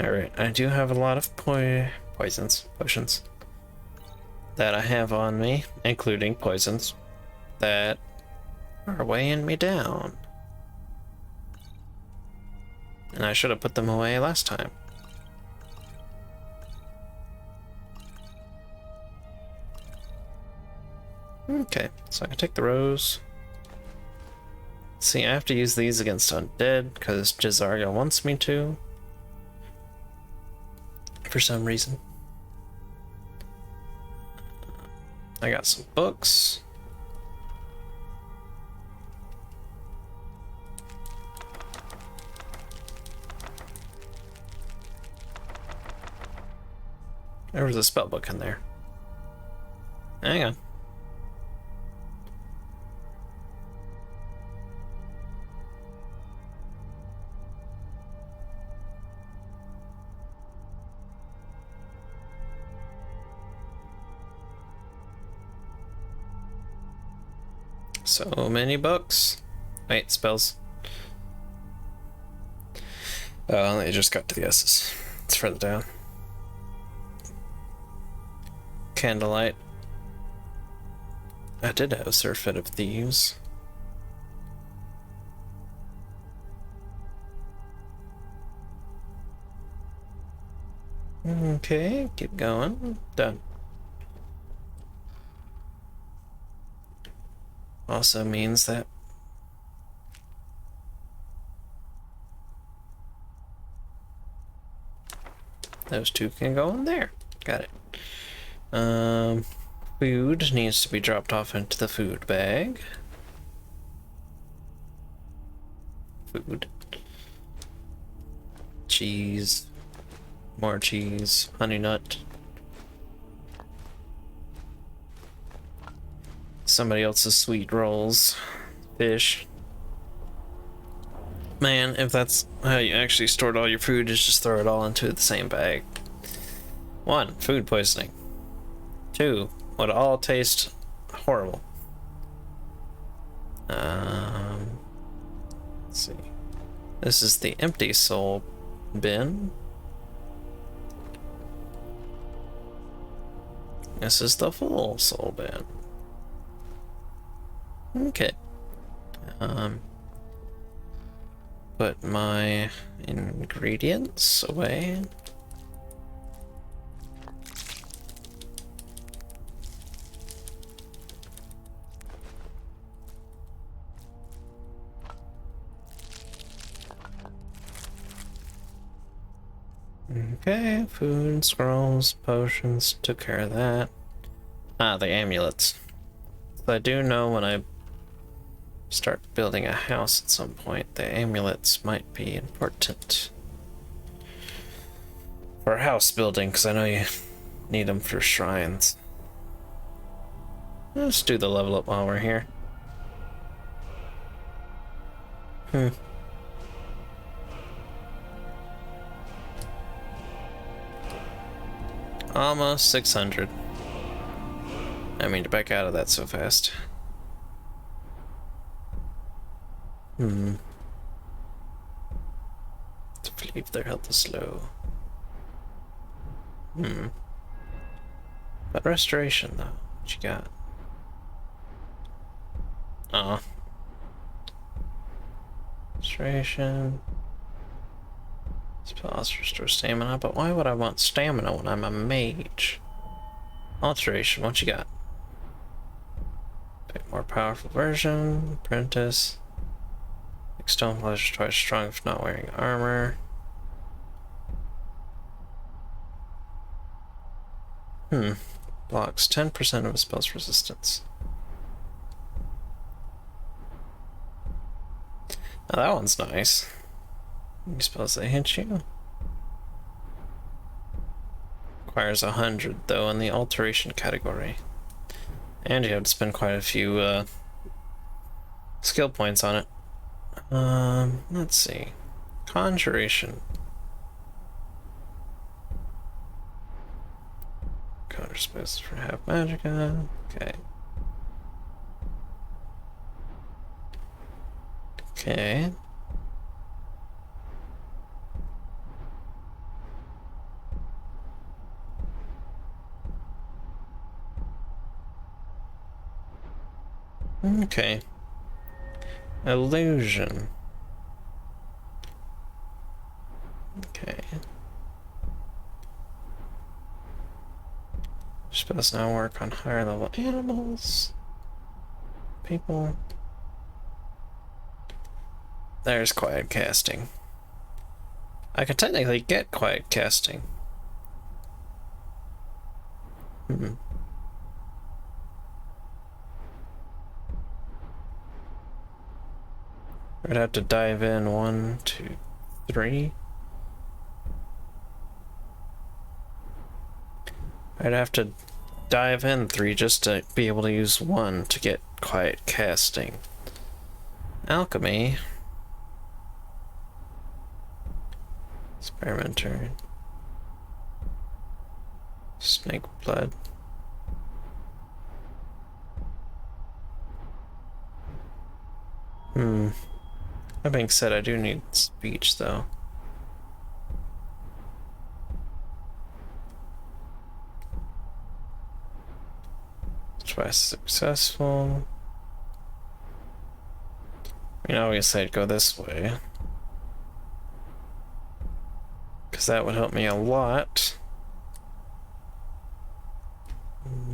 Alright, I do have a lot of potions that I have on me, including poisons that are weighing me down. And I should have put them away last time. Okay, so I can take the rose. See, I have to use these against undead because Jazaria wants me to. For some reason. I got some books. There was a spell book in there. Hang on. So many books. Wait, spells. Oh, I just got to the S's. It's further down. Candlelight. I did have a Surfeit of Thieves. Okay, keep going. Done. Also means that those two can go in there. Got it. Food needs to be dropped off into the food bag. Food. Cheese. More cheese. Honey nut. Somebody else's sweet rolls. Fish. Man, if that's how you actually stored all your food, is just throw it all into the same bag. 1. Food poisoning. 2. Would all taste horrible. Let's see. This is the empty soul bin. This is the full soul bin. Okay. Put my ingredients away. Okay, food, scrolls, potions, took care of that. Ah, the amulets. So I do know when I start building a house at some point, the amulets might be important for house building, because I know you need them for shrines. Let's do the level up while we're here. Almost 600. I mean to back out of that so fast. To believe their health is low. But restoration though, what you got? Aw. Restoration. Spells restore stamina, but why would I want stamina when I'm a mage? Alteration, what you got? Bit more powerful version. Apprentice. Stone flesh is twice strong if not wearing armor. Blocks 10% of a spell's resistance. Now that one's nice. You suppose they hit you? Requires 100 though in the alteration category. And you have to spend quite a few skill points on it. Let's see. Conjuration. Counter space for half magicka. Okay. Okay. Okay. Illusion. Okay. Spells now work on higher level animals. People. There's quiet casting. I could technically get quiet casting. I'd have to dive in 1, 2, 3. I'd have to dive in 3 just to be able to use 1 to get quiet casting. Alchemy. Experimenter. Snake blood. That being said, I do need speech though. Twice successful. I mean, obviously I'd go this way, because that would help me a lot.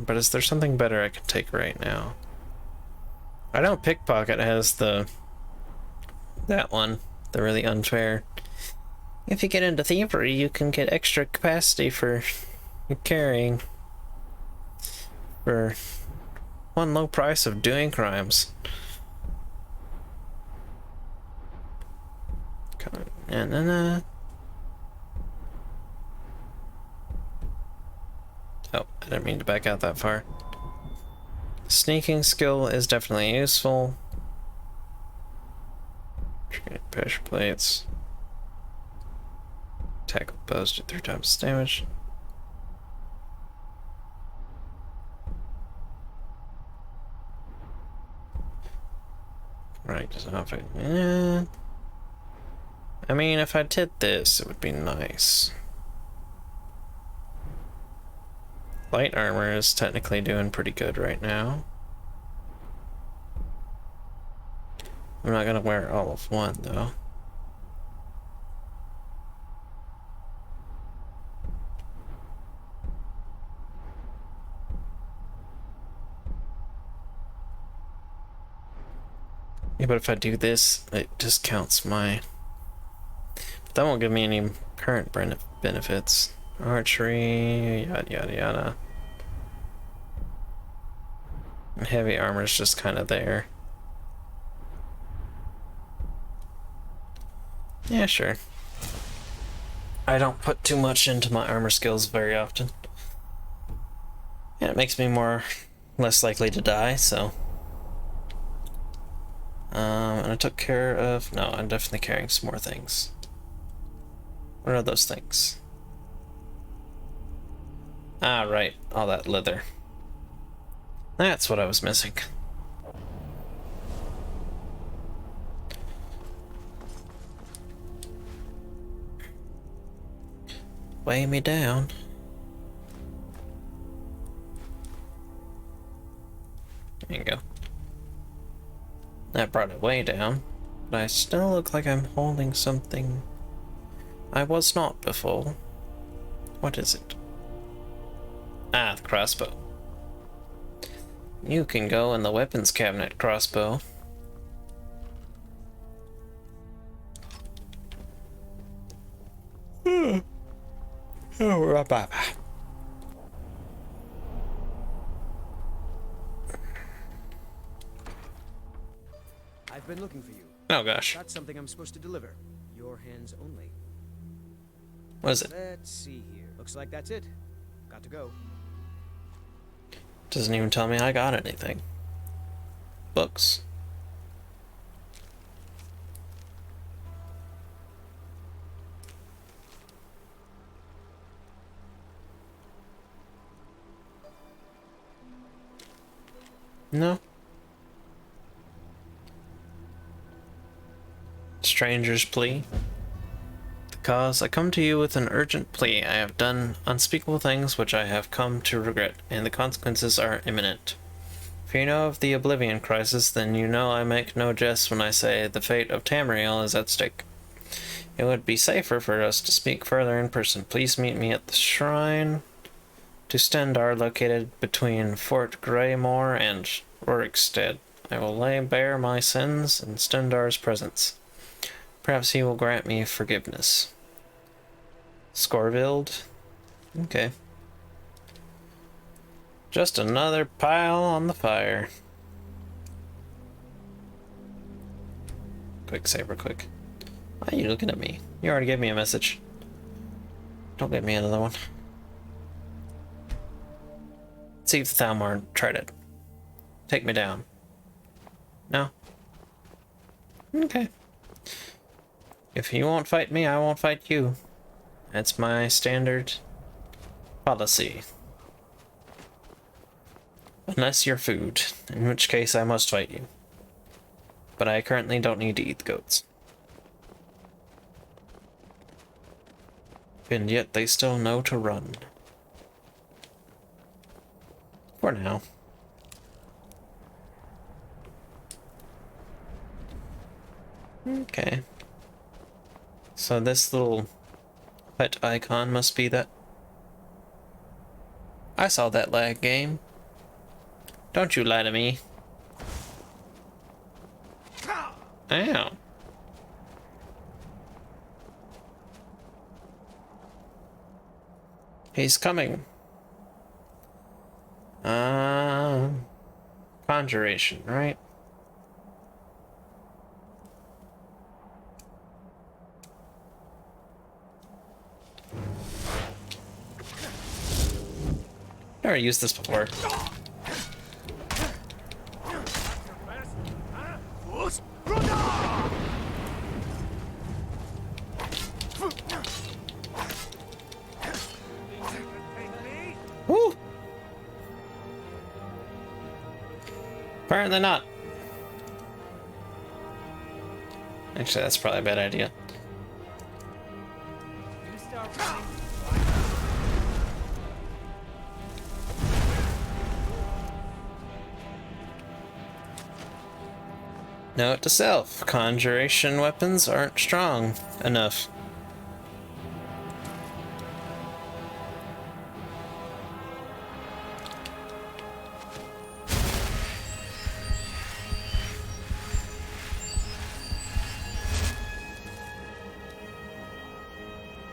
But is there something better I can take right now? I know pickpocket has that one, the really unfair. If you get into thievery, you can get extra capacity for your carrying for one low price of doing crimes. Oh, I didn't mean to back out that far. Sneaking skill is definitely useful. Pressure plates. Attack with bows do 3 times damage. Right, does not fit. Yeah. I mean, if I did this, it would be nice. Light armor is technically doing pretty good right now. I'm not gonna wear all of 1 though. Yeah, but if I do this, it discounts my... But that won't give me any current benefits. Archery, yada yada yada. And heavy armor is just kind of there. Yeah, sure. I don't put too much into my armor skills very often. And it makes me less likely to die, so... and I took care of... No, I'm definitely carrying some more things. What are those things? Ah, right. All that leather. That's what I was missing. Weigh me down. There you go. That brought it way down, but I still look like I'm holding something I was not before. What is it? Ah, the crossbow. You can go in the weapons cabinet, crossbow. I've been looking for you. Oh gosh. That's something I'm supposed to deliver. Your hands only. What is it? Let's see here. Looks like that's it. Got to go. Doesn't even tell me I got anything. Books. No. Stranger's plea. The cause, I come to you with an urgent plea. I have done unspeakable things which I have come to regret, and the consequences are imminent. If you know of the Oblivion crisis, then you know I make no jest when I say the fate of Tamriel is at stake. It would be safer for us to speak further in person. Please meet me at the shrine to Stendar, located between Fort Greymore and Rorikstead. I will lay bare my sins in Stendar's presence. Perhaps he will grant me forgiveness. Scorvild? Okay. Just another pile on the fire. Quick, saber, quick. Why are you looking at me? You already gave me a message. Don't give me another one. Let's see if the Thalmor tried it. Take me down. No? Okay. If you won't fight me, I won't fight you. That's my standard policy. Unless you're food, in which case I must fight you. But I currently don't need to eat the goats. And yet they still know to run. For now. Okay. So this little hut icon must be that. I saw that lag game. Don't you lie to me. Ow. He's coming. Conjuration, right? Never used this before. Woo! Apparently not. Actually, that's probably a bad idea. Note to self, conjuration weapons aren't strong enough.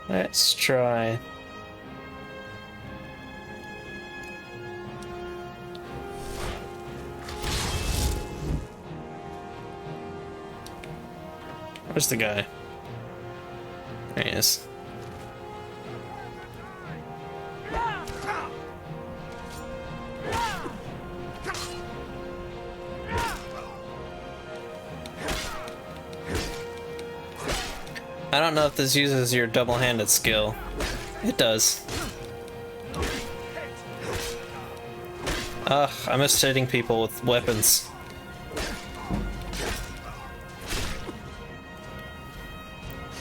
Let's try. Where's the guy? There he is. I don't know if this uses your double-handed skill. It does. Ugh, I miss hitting people with weapons.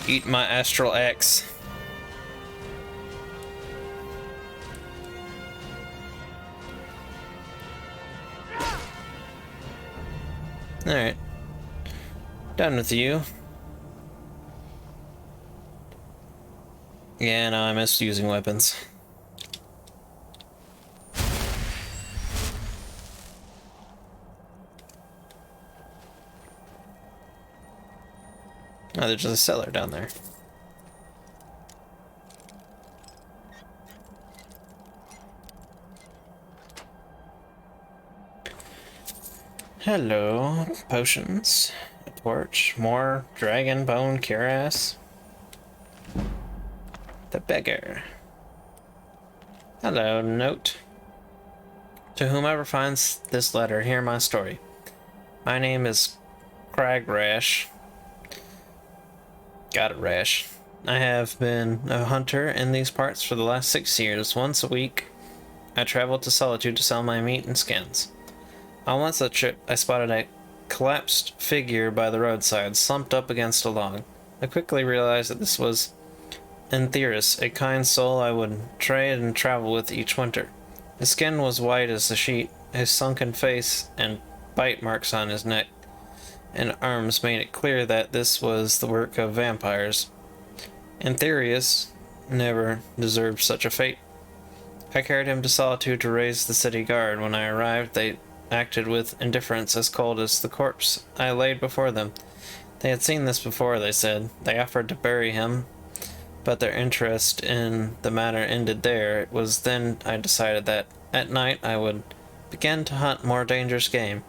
Eat my astral axe. Alright. Done with you. Yeah, no, I miss using weapons. Oh, there's just a cellar down there. Hello, potions, a torch, more dragon bone cuirass. The beggar. Hello, note. To whomever finds this letter, hear my story. My name is Cragrash. Got it, Rash. I have been a hunter in these parts for the last 6 years. Once a week, I traveled to Solitude to sell my meat and skins. On one such trip, I spotted a collapsed figure by the roadside, slumped up against a log. I quickly realized that this was Entheris, a kind soul I would trade and travel with each winter. His skin was white as the sheet, his sunken face and bite marks on his neck and arms made it clear that this was the work of vampires. Antherius never deserved such a fate. I carried him to Solitude to raise the city guard. When I arrived, they acted with indifference as cold as the corpse I laid before them. They had seen this before, they said. They offered to bury him, but their interest in the matter ended there. It was then I decided that at night I would begin to hunt more dangerous game.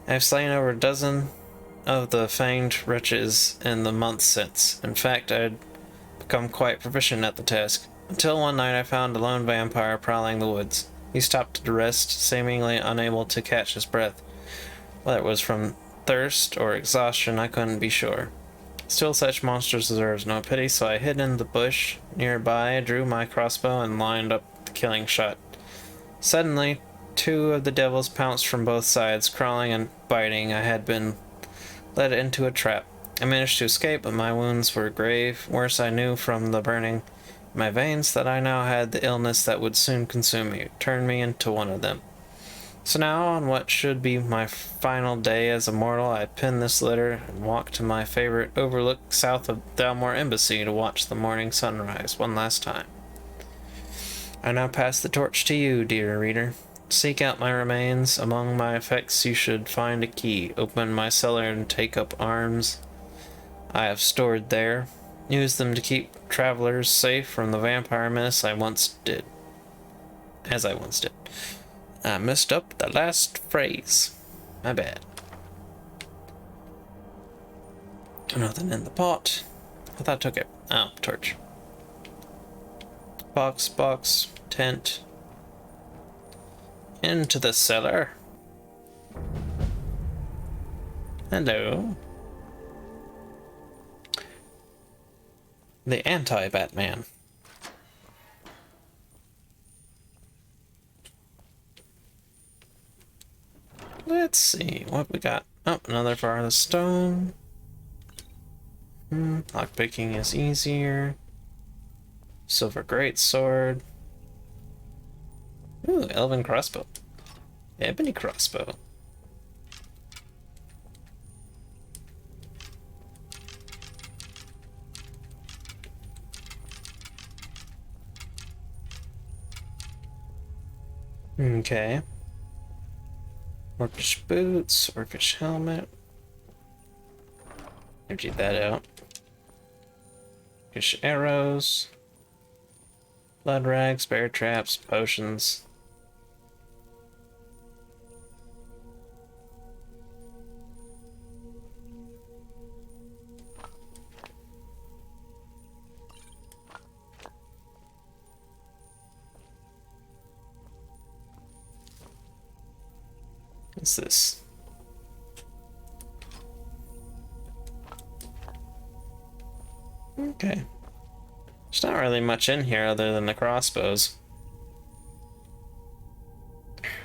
I have slain over a dozen of the fanged wretches in the months since. In fact, I had become quite proficient at the task, until one night I found a lone vampire prowling the woods. He stopped to rest, seemingly unable to catch his breath. Whether it was from thirst or exhaustion, I couldn't be sure. Still, such monsters deserves no pity, so I hid in the bush nearby, drew my crossbow, and lined up the killing shot. Suddenly, two of the devils pounced from both sides, crawling and biting. I had been led into a trap. I managed to escape, but my wounds were grave. Worse, I knew from the burning in my veins that I now had the illness that would soon consume me, turn me into one of them. So now, on what should be my final day as a mortal, I pen this letter and walk to my favorite overlook south of Dalmore Embassy to watch the morning sunrise one last time. I now pass the torch to you, dear reader. Seek out my remains. Among my effects you should find a key. Open my cellar and take up arms I have stored there. Use them to keep travelers safe from the vampire menace I once did. I messed up the last phrase. My bad. Nothing in the pot. I thought I took it. Oh, torch. Box, tent. Into the cellar. Hello. The anti-Batman. Let's see what we got. Oh, another bar of stone. Lockpicking is easier. Silver greatsword. Ooh, elven crossbow. Ebony crossbow. Okay. Orcish boots, orcish helmet. Empty that out. Orcish arrows. Blood rags, bear traps, potions. What's this? Okay. There's not really much in here other than the crossbows.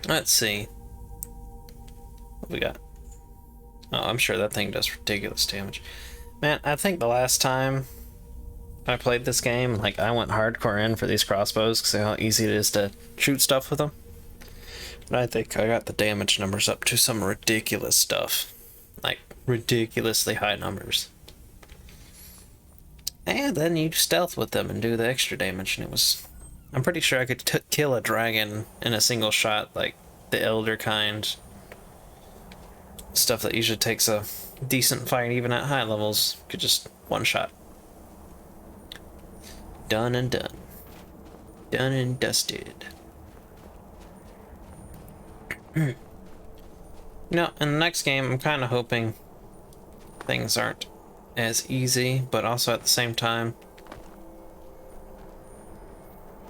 Let's see. What we got? Oh, I'm sure that thing does ridiculous damage. Man, I think the last time I played this game, like, I went hardcore in for these crossbows because of how easy it is to shoot stuff with them. But I think I got the damage numbers up to some ridiculous stuff. Like, ridiculously high numbers. And then you stealth with them and do the extra damage, and it was... I'm pretty sure I could kill a dragon in a single shot, like the Elder kind. Stuff that usually takes a decent fight, even at high levels, could just one shot. Done and done. Done and dusted. No, in the next game, I'm kind of hoping things aren't as easy, but also at the same time,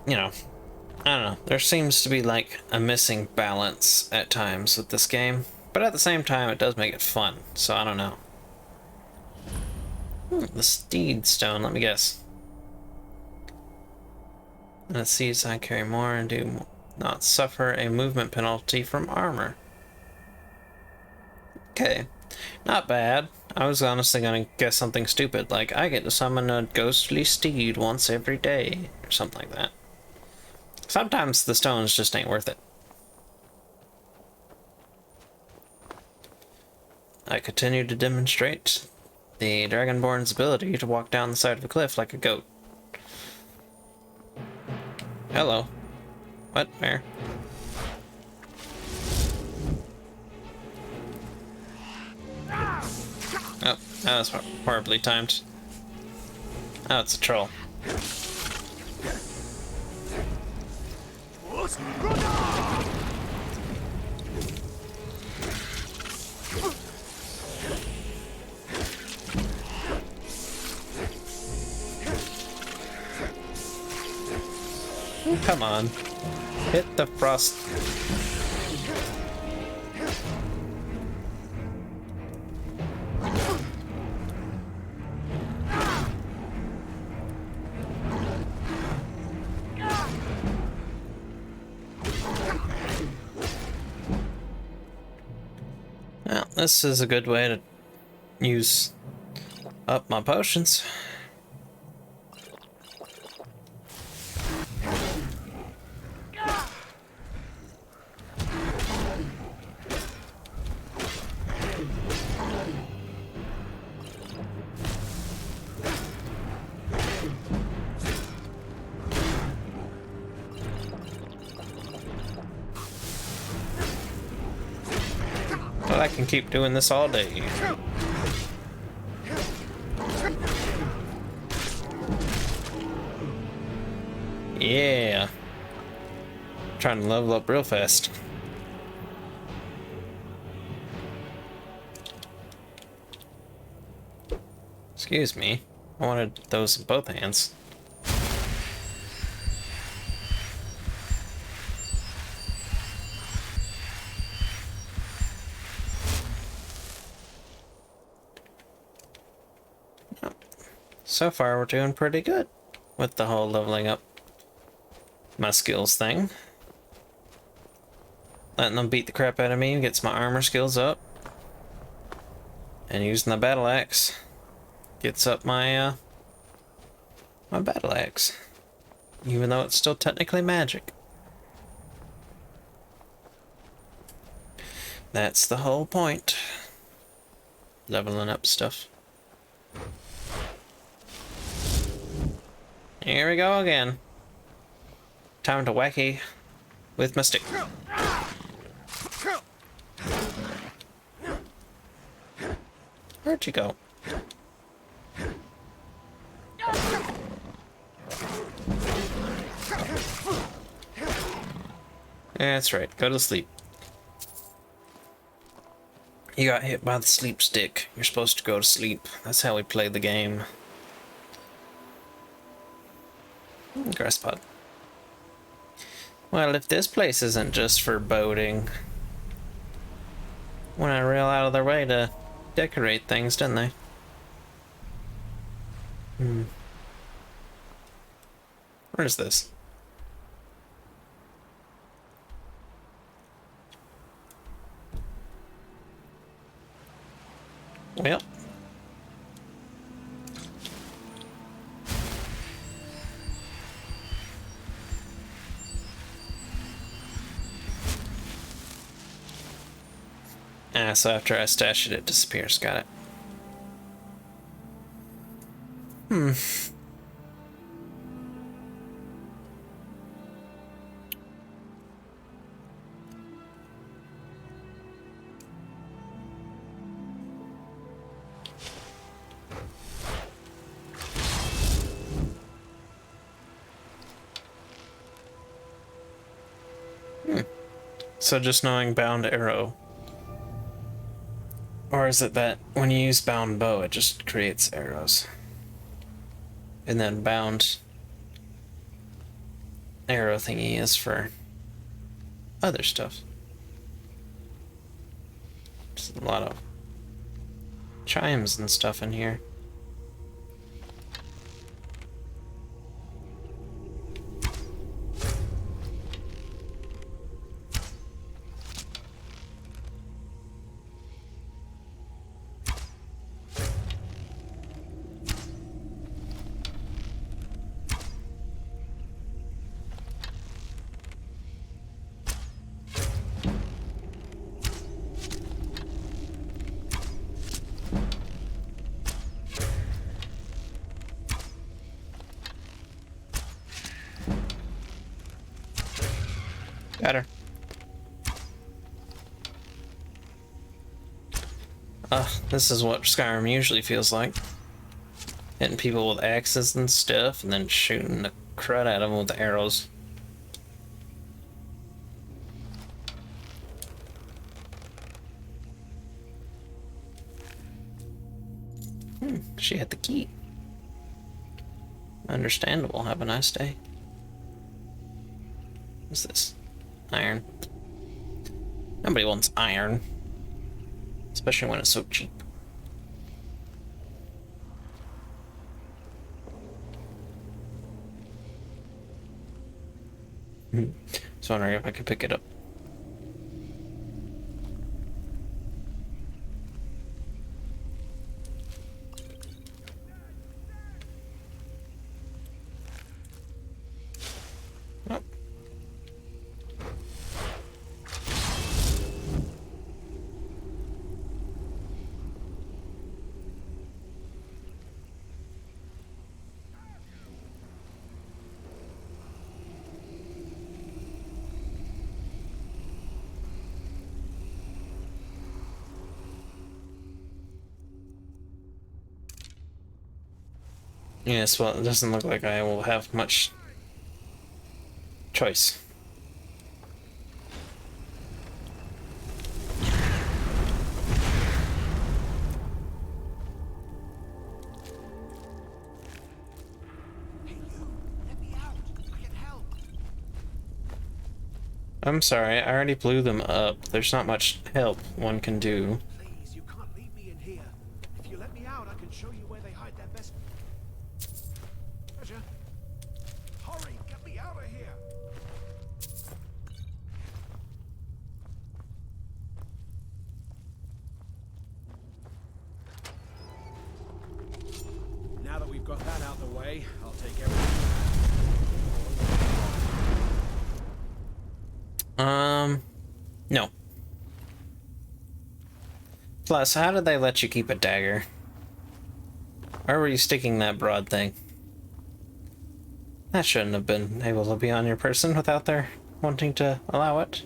you know, I don't know, there seems to be like a missing balance at times with this game, but at the same time, it does make it fun, so I don't know. The Steed Stone, let me guess. Let's see, so I carry more and do not suffer a movement penalty from armor. Okay, not bad. I was honestly gonna guess something stupid, like I get to summon a ghostly steed once every day, or something like that. Sometimes the stones just ain't worth it. I continue to demonstrate the Dragonborn's ability to walk down the side of a cliff like a goat. Hello. What? Where? Oh, that was horribly timed. Oh, it's a troll. Come on. Hit the frost. Well, this is a good way to use up my potions. Well, I can keep doing this all day. Yeah. Trying to level up real fast. Excuse me. I wanted those in both hands. So far, we're doing pretty good with the whole leveling up my skills thing. Letting them beat the crap out of me gets my armor skills up. And using the battle axe gets up my my battle axe. Even though it's still technically magic. That's the whole point. Leveling up stuff. Here we go again. Time to wacky with my stick. Where'd you go? That's right, go to sleep. You got hit by the sleep stick. You're supposed to go to sleep. That's how we play the game. Grass pod. Well, if this place isn't just for boating. Went real out of their way to decorate things, didn't they? Where is this? Well. Ah, so after I stash it, it disappears. Got it. So just knowing bound arrow. Or is it that when you use bound bow, it just creates arrows? And then bound arrow thingy is for other stuff. There's a lot of chimes and stuff in here. Got her. This is what Skyrim usually feels like. Hitting people with axes and stuff, and then shooting the crud out of them with arrows. She had the key. Understandable. Have a nice day. What's this? Iron. Nobody wants iron. Especially when it's so cheap. Just wondering if I could pick it up. Oh. Yes, well, it doesn't look like I will have much choice. I'm sorry, I already blew them up. There's not much help one can do. Please, you can't leave me in here. If you let me out, I can show you where they hide their best treasure. Hurry, get me out of here. Now that we've got that out of the way, I'll take everything. No. Plus, how did they let you keep a dagger? Where were you sticking that broad thing? That shouldn't have been able to be on your person without their wanting to allow it.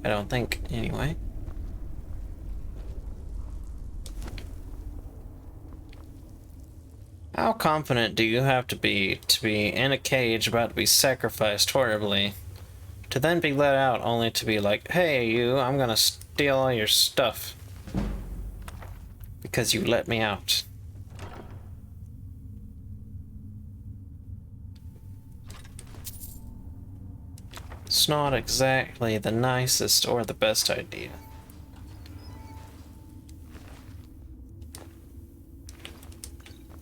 I don't think, anyway. How confident do you have to be in a cage about to be sacrificed horribly, to then be let out only to be like, hey you, I'm gonna steal all your stuff because you let me out? It's not exactly the nicest or the best idea.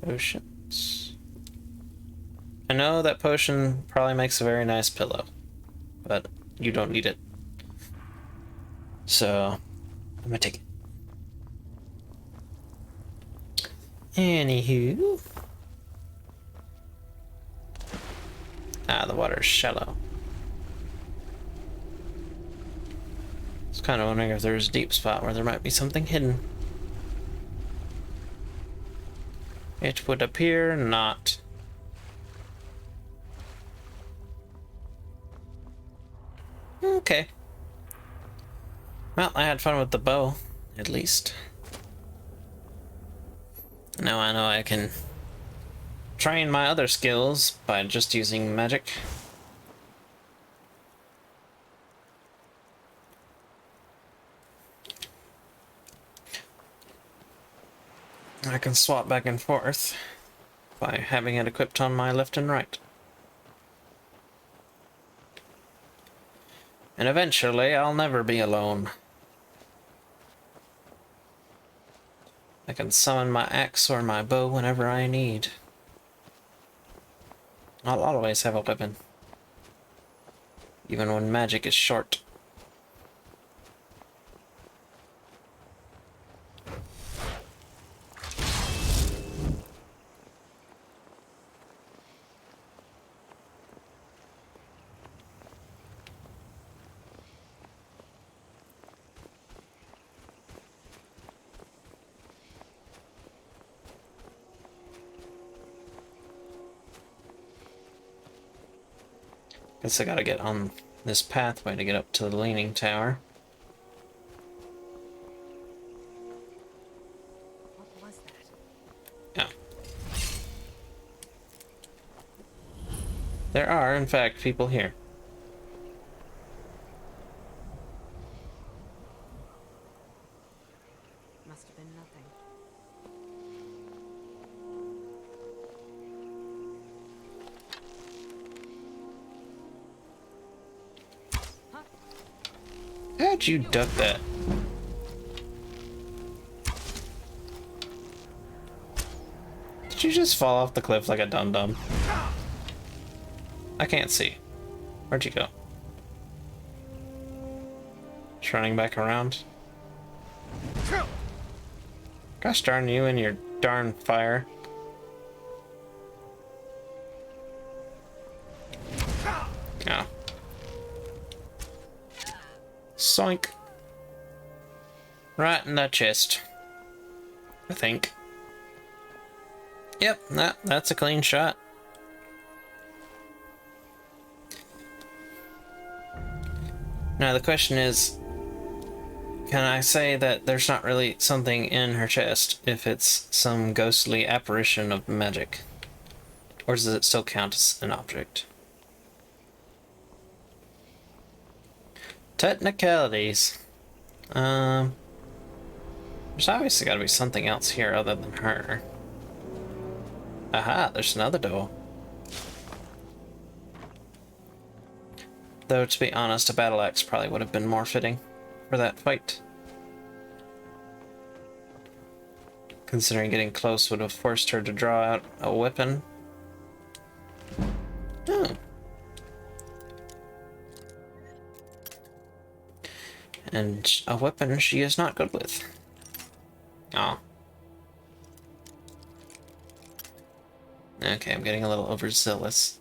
Potions. I know that potion probably makes a very nice pillow, but you don't need it. So, I'm gonna take it. Anywho. The water's shallow. I was kind of wondering if there's a deep spot where there might be something hidden. It would appear not. Okay. Well, I had fun with the bow, at least. Now I know I can train my other skills by just using magic. I can swap back and forth by having it equipped on my left and right. And eventually, I'll never be alone. I can summon my axe or my bow whenever I need. I'll always have a weapon, even when magic is short. Guess I gotta get on this pathway to get up to the Leaning Tower. What was that? Yeah. There are, in fact, people here. Must have been nothing. How'd you duck that? Did you just fall off the cliff like a dum-dum? I can't see. Where'd you go? Just running back around? Gosh darn you and your darn fire. Oh. Soink. Right in the chest. I think. Yep, that's a clean shot. Now the question is, can I say that there's not really something in her chest if it's some ghostly apparition of magic? Or does it still count as an object? Technicalities. There's obviously gotta be something else here other than her. Aha, there's another door. Though, to be honest, a battle axe probably would have been more fitting for that fight. Considering getting close would have forced her to draw out a weapon. Oh. And a weapon she is not good with. Oh. Okay, I'm getting a little overzealous.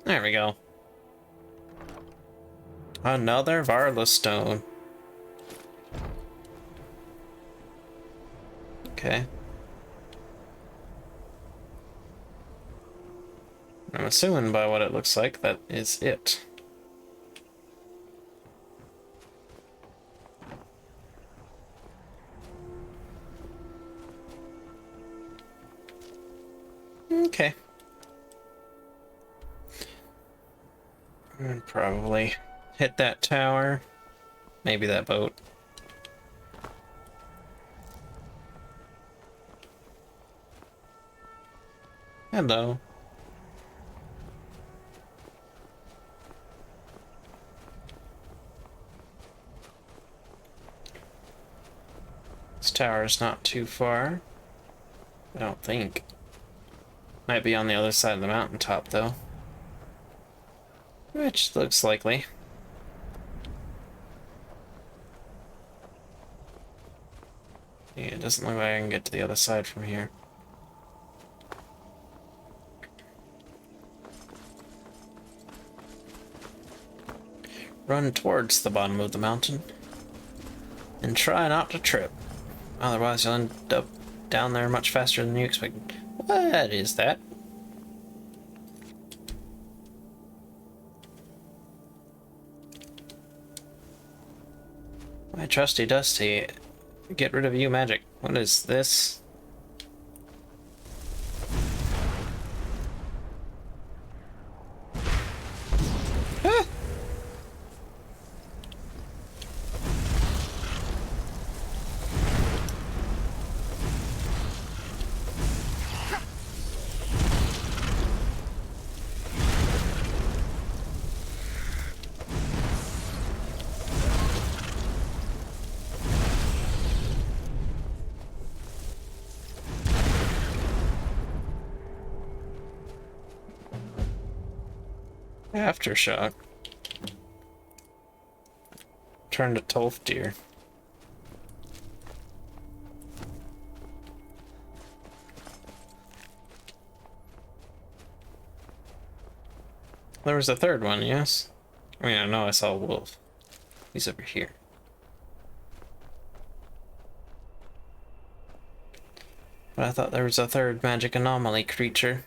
There we go. Another Varla stone. Okay. I'm assuming by what it looks like that is it. Okay. And probably hit that tower. Maybe that boat. Hello. This tower is not too far. I don't think. Might be on the other side of the mountaintop, though. Which looks likely. Yeah, it doesn't look like I can get to the other side from here. Run towards the bottom of the mountain. And try not to trip. Otherwise you'll end up down there much faster than you expected. What is that? My trusty Dusty, get rid of you magic. What is this? Ah! Aftershock. Turn to Tolf Deer. There was a third one, yes? I mean, I know I saw a wolf. He's over here. But I thought there was a third magic anomaly creature.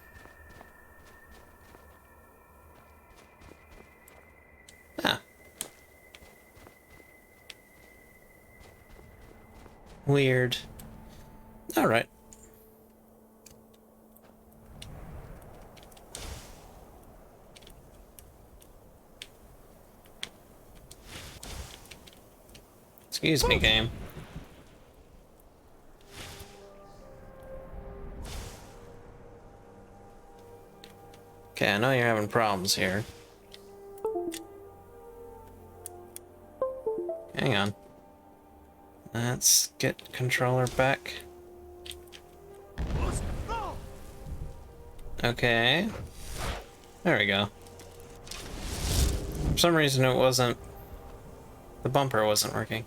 Weird. Alright. Excuse me, game. Okay, I know you're having problems here. Hang on. Let's get controller back. Okay. There we go. For some reason it wasn't... the bumper wasn't working.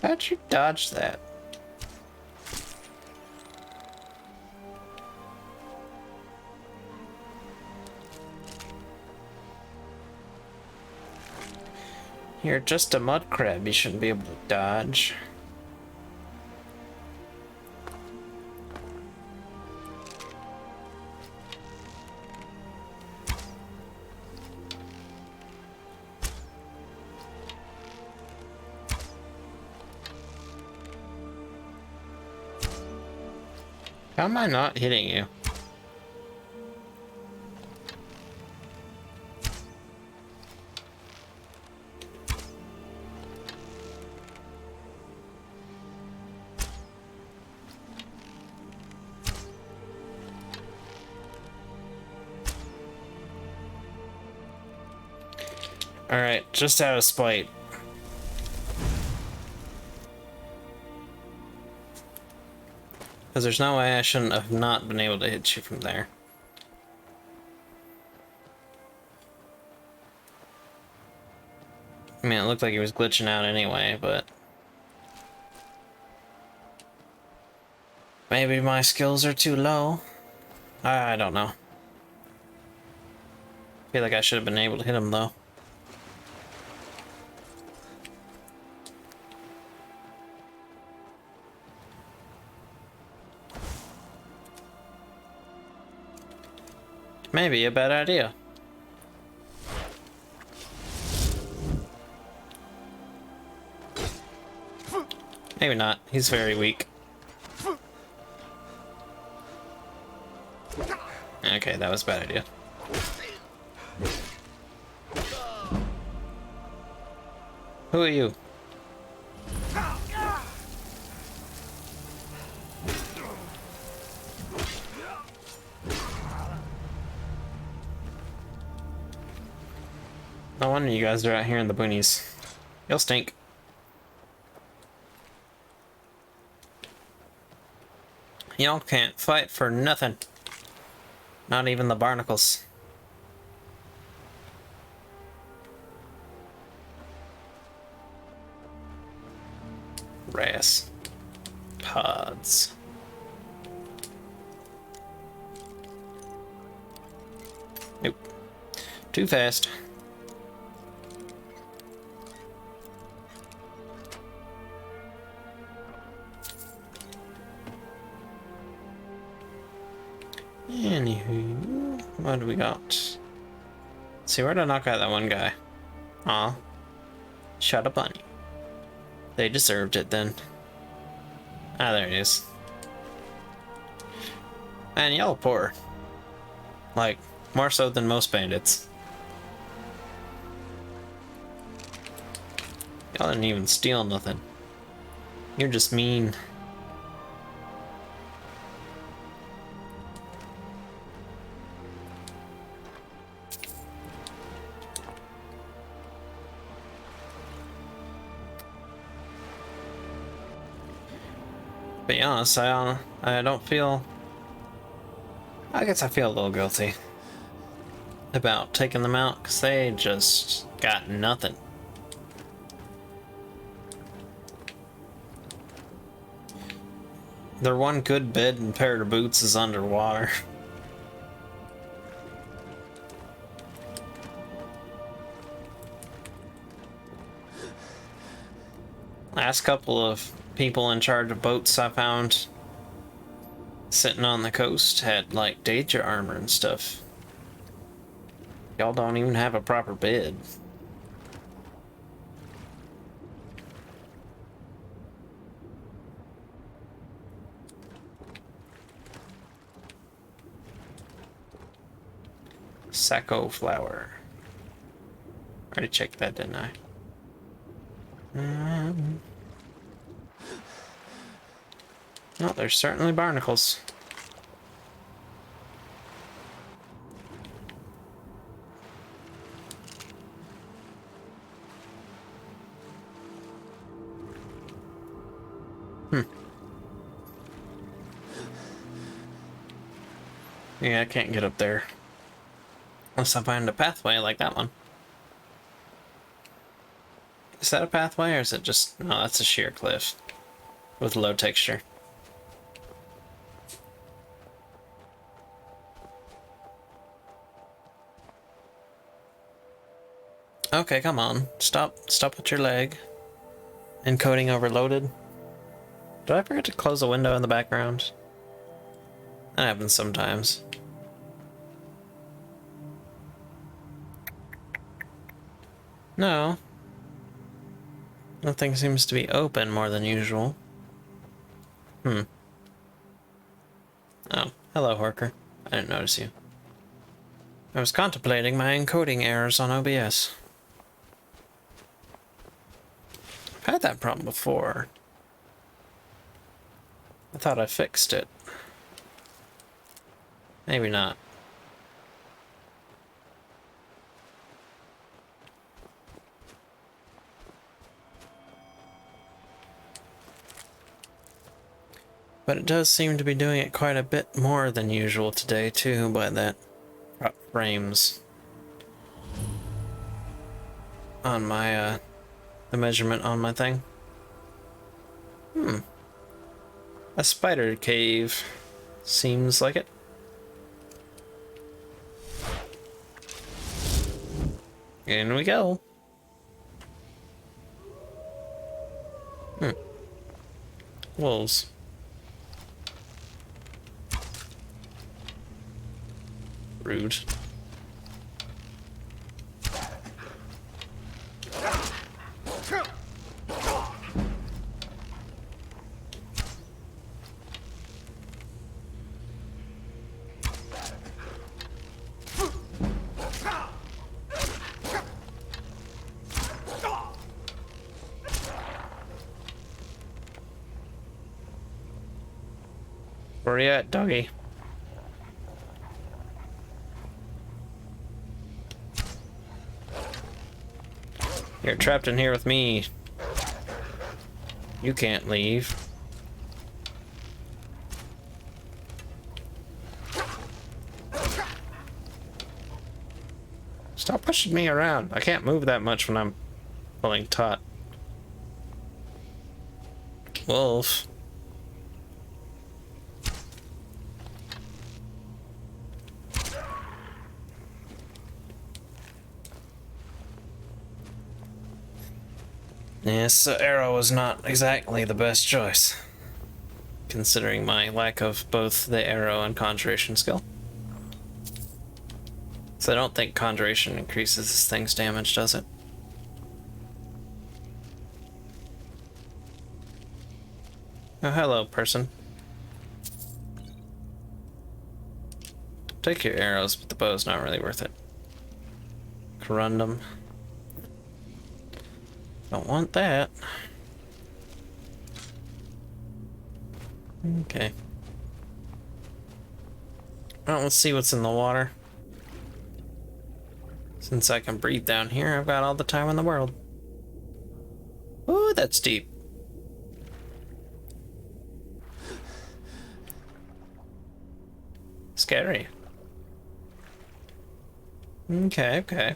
How'd you dodge that? You're just a mud crab, you shouldn't be able to dodge. How am I not hitting you? Alright, just out of spite. Because there's no way I shouldn't have not been able to hit you from there. I mean, it looked like he was glitching out anyway, but... maybe my skills are too low. I don't know. I feel like I should have been able to hit him, though. Maybe a bad idea. Maybe not. He's very weak. Okay, that was a bad idea. Who are you? No wonder you guys are out here in the boonies. You'll stink. Y'all can't fight for nothing. Not even the barnacles. Ras. Pods. Nope. Too fast. Anywho, what do we got? Let's see, where did I knock out that one guy? Aw. Shot a bunny. They deserved it then. Ah, there it is. Man, y'all poor. Like, more so than most bandits. Y'all didn't even steal nothing. You're just mean. To be honest, I don't feel... I guess I feel a little guilty about taking them out, because they just got nothing. Their one good bed and pair of boots is underwater. Last couple of people in charge of boats I found sitting on the coast had like danger armor and stuff. Y'all don't even have a proper bed. Sacco flower. Already checked that, didn't I? Oh, there's certainly barnacles. Yeah, I can't get up there. Unless I find a pathway like that one. Is that a pathway or is it just... No, that's a sheer cliff. With low texture. Okay, come on. Stop with your leg. Encoding overloaded. Did I forget to close a window in the background? That happens sometimes. No. Nothing seems to be open more than usual. Oh, hello, Horker. I didn't notice you. I was contemplating my encoding errors on OBS. I've had that problem before. I thought I fixed it. Maybe not. But it does seem to be doing it quite a bit more than usual today, too, by that frames on my, the measurement on my thing. A spider cave. Seems like it. In we go. Wolves. Rude. Where you at, doggy? You're trapped in here with me. You can't leave. Stop pushing me around. I can't move that much when I'm pulling taut. Wolf. Yes, the arrow was not exactly the best choice, considering my lack of both the arrow and conjuration skill. So I don't think conjuration increases this thing's damage, does it? Oh, hello, person. Take your arrows, but the bow's not really worth it. Corundum. Don't want that. Okay. Well, let's see what's in the water. Since I can breathe down here, I've got all the time in the world. Ooh, that's deep. Scary. Okay, okay.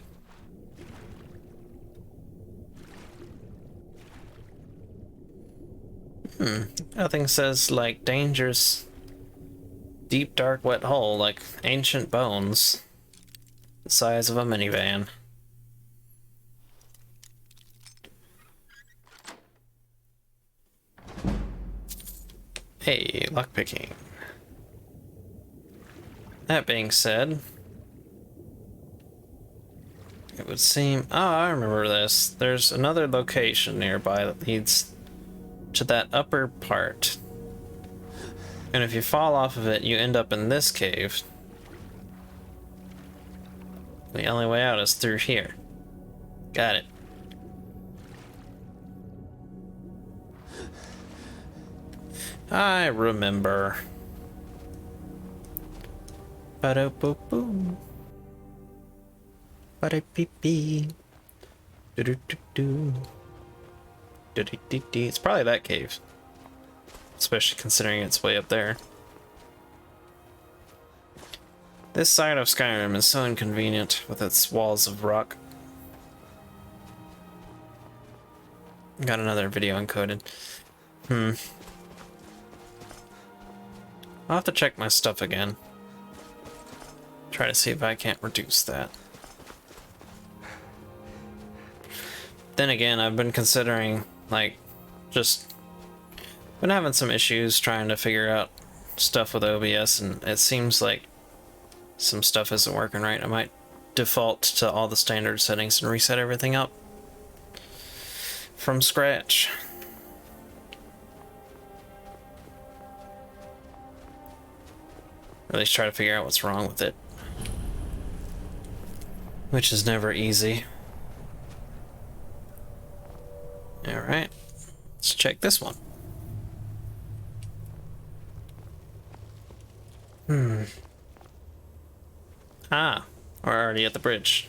Nothing says, like, dangerous, deep, dark, wet hole, like ancient bones. The size of a minivan. Hey, lockpicking. That being said, it would seem... Oh, I remember this. There's another location nearby that leads to that upper part. And if you fall off of it, you end up in this cave. The only way out is through here. Got it. I remember. Ba-da-boop-boom. Ba-da-beep-bee. Do-do-do-do. Do-do-do-do. It's probably that cave. Especially considering it's way up there. This side of Skyrim is so inconvenient with its walls of rock. Got another video encoded. I'll have to check my stuff again. Try to see if I can't reduce that. Then again, I've been considering, like, just been having some issues trying to figure out stuff with OBS, and it seems like some stuff isn't working right. I might default to all the standard settings and reset everything up from scratch. Or at least try to figure out what's wrong with it. Which is never easy. Alright, let's check this one. Ah, we're already at the bridge.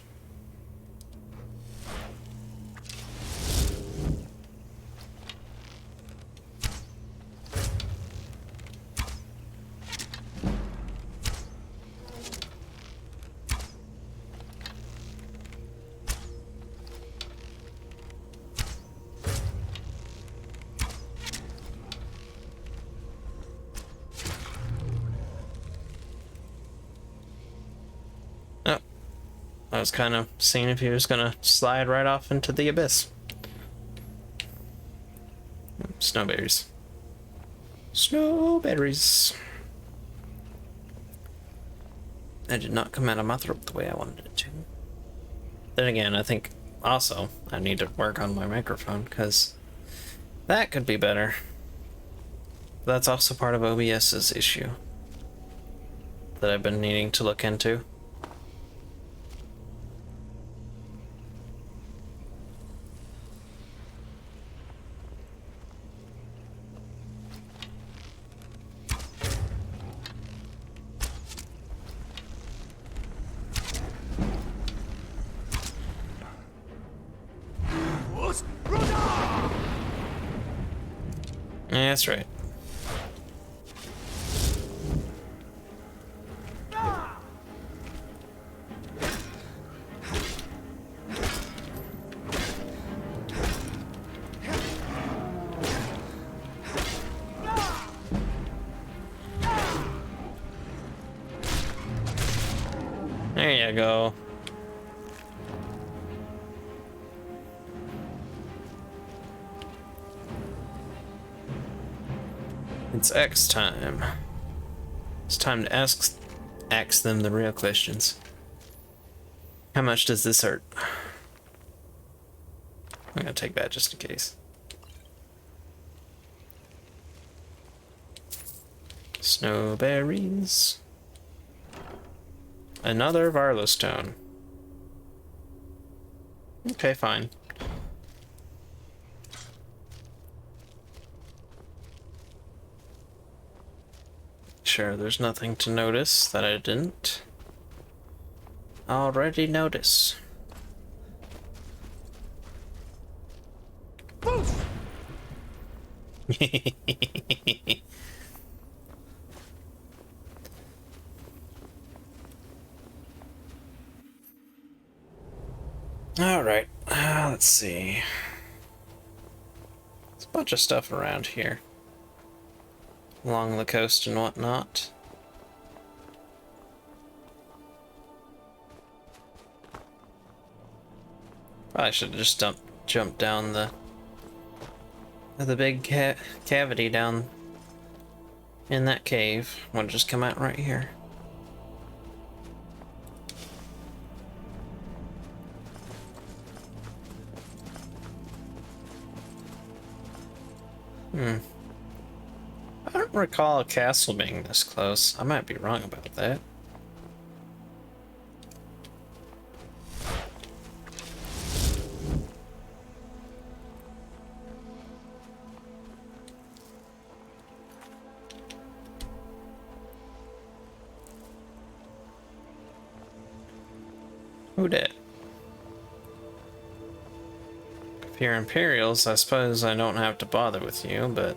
I was kind of seeing if he was gonna slide right off into the abyss. Snowberries. Snowberries. That did not come out of my throat the way I wanted it to. Then again, I think also I need to work on my microphone, because that could be better. That's also part of OBS's issue that I've been needing to look into. Yeah, that's right. There you go. It's X time. It's time to ask them the real questions. How much does this hurt? I'm gonna take that just in case. Snowberries. Another Varlo stone. Okay, fine. Sure, there's nothing to notice that I didn't already notice. Alright, let's see. There's a bunch of stuff around here. along the coast and whatnot. Probably should have just jumped down the big cavity down in that cave. Would just come out right here. I don't recall a castle being this close. I might be wrong about that. Who did? If you're Imperials, I suppose I don't have to bother with you, but...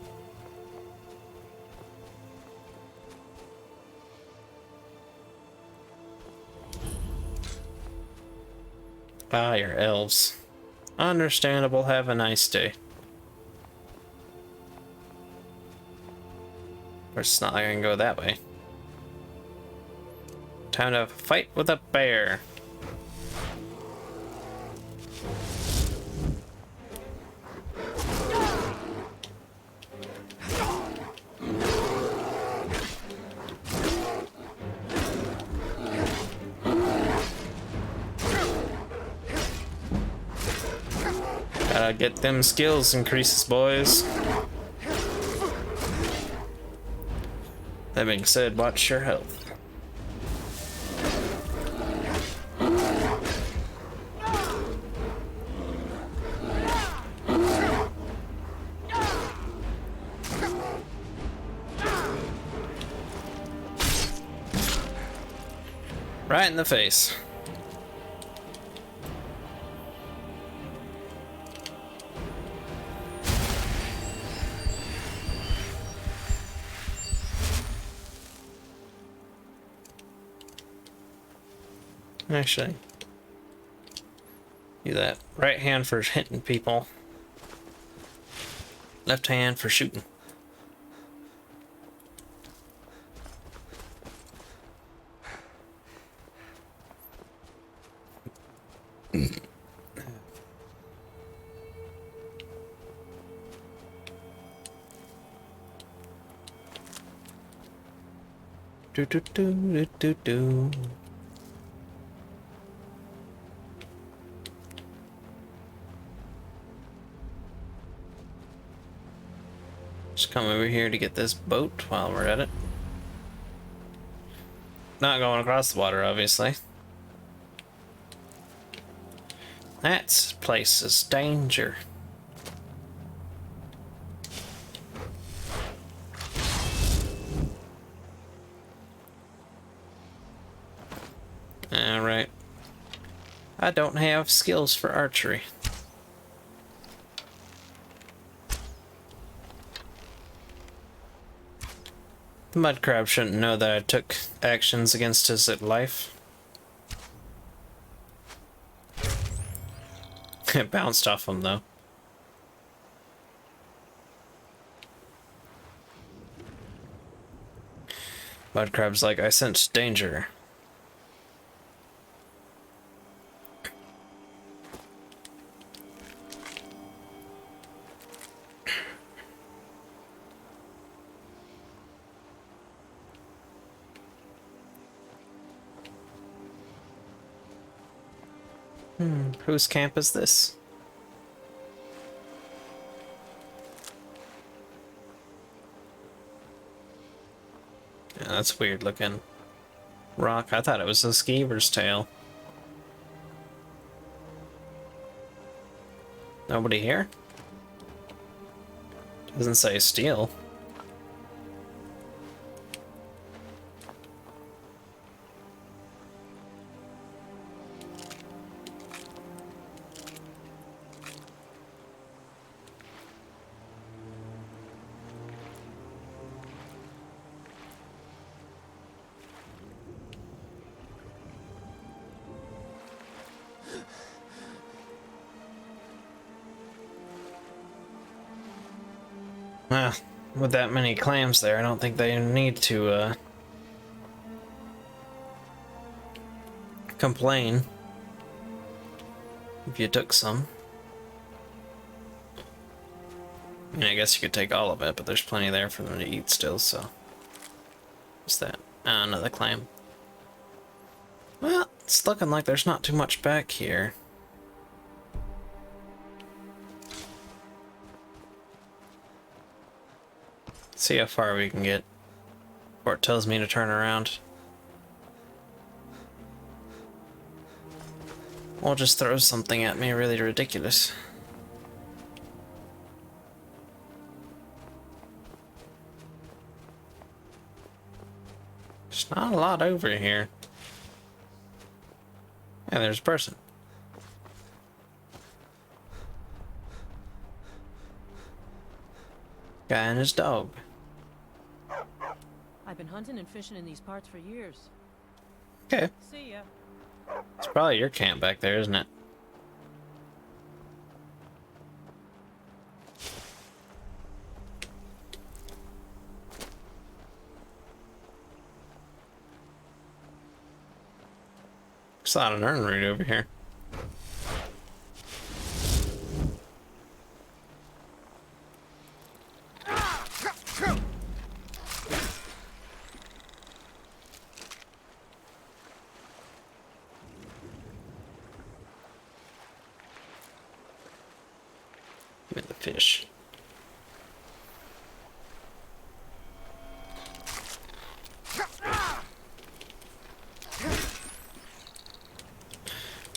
Ah, you're elves. Understandable, have a nice day. Of course, it's not like I can go that way. Time to fight with a bear. Gotta get them skills increases, boys. That being said, watch your health. Right in the face. Actually, do that. Right hand for hitting people. Left hand for shooting. Do do do do do do. Just come over here to get this boat while we're at it. Not going across the water, obviously. That place is danger. Alright. I don't have skills for archery. The mud crab shouldn't know that I took actions against his life. It bounced off him, though. Mud crab's like, I sense danger. Whose camp is this? Yeah, that's weird looking rock. I thought it was a skeever's tail. Nobody here? Doesn't say steel. Ah, With that many clams there, I don't think they need to complain if you took some. I mean, I guess you could take all of it, but there's plenty there for them to eat still, so. What's that? Another clam. Well, it's looking like there's not too much back here. See how far we can get before it tells me to turn around. Or just throw something at me really ridiculous. There's not a lot over here. Yeah, there's a person. Guy and his dog. I've been hunting and fishing in these parts for years. Okay. See ya. It's probably your camp back there, isn't it? There's a lot of nern root over here. Give me the fish.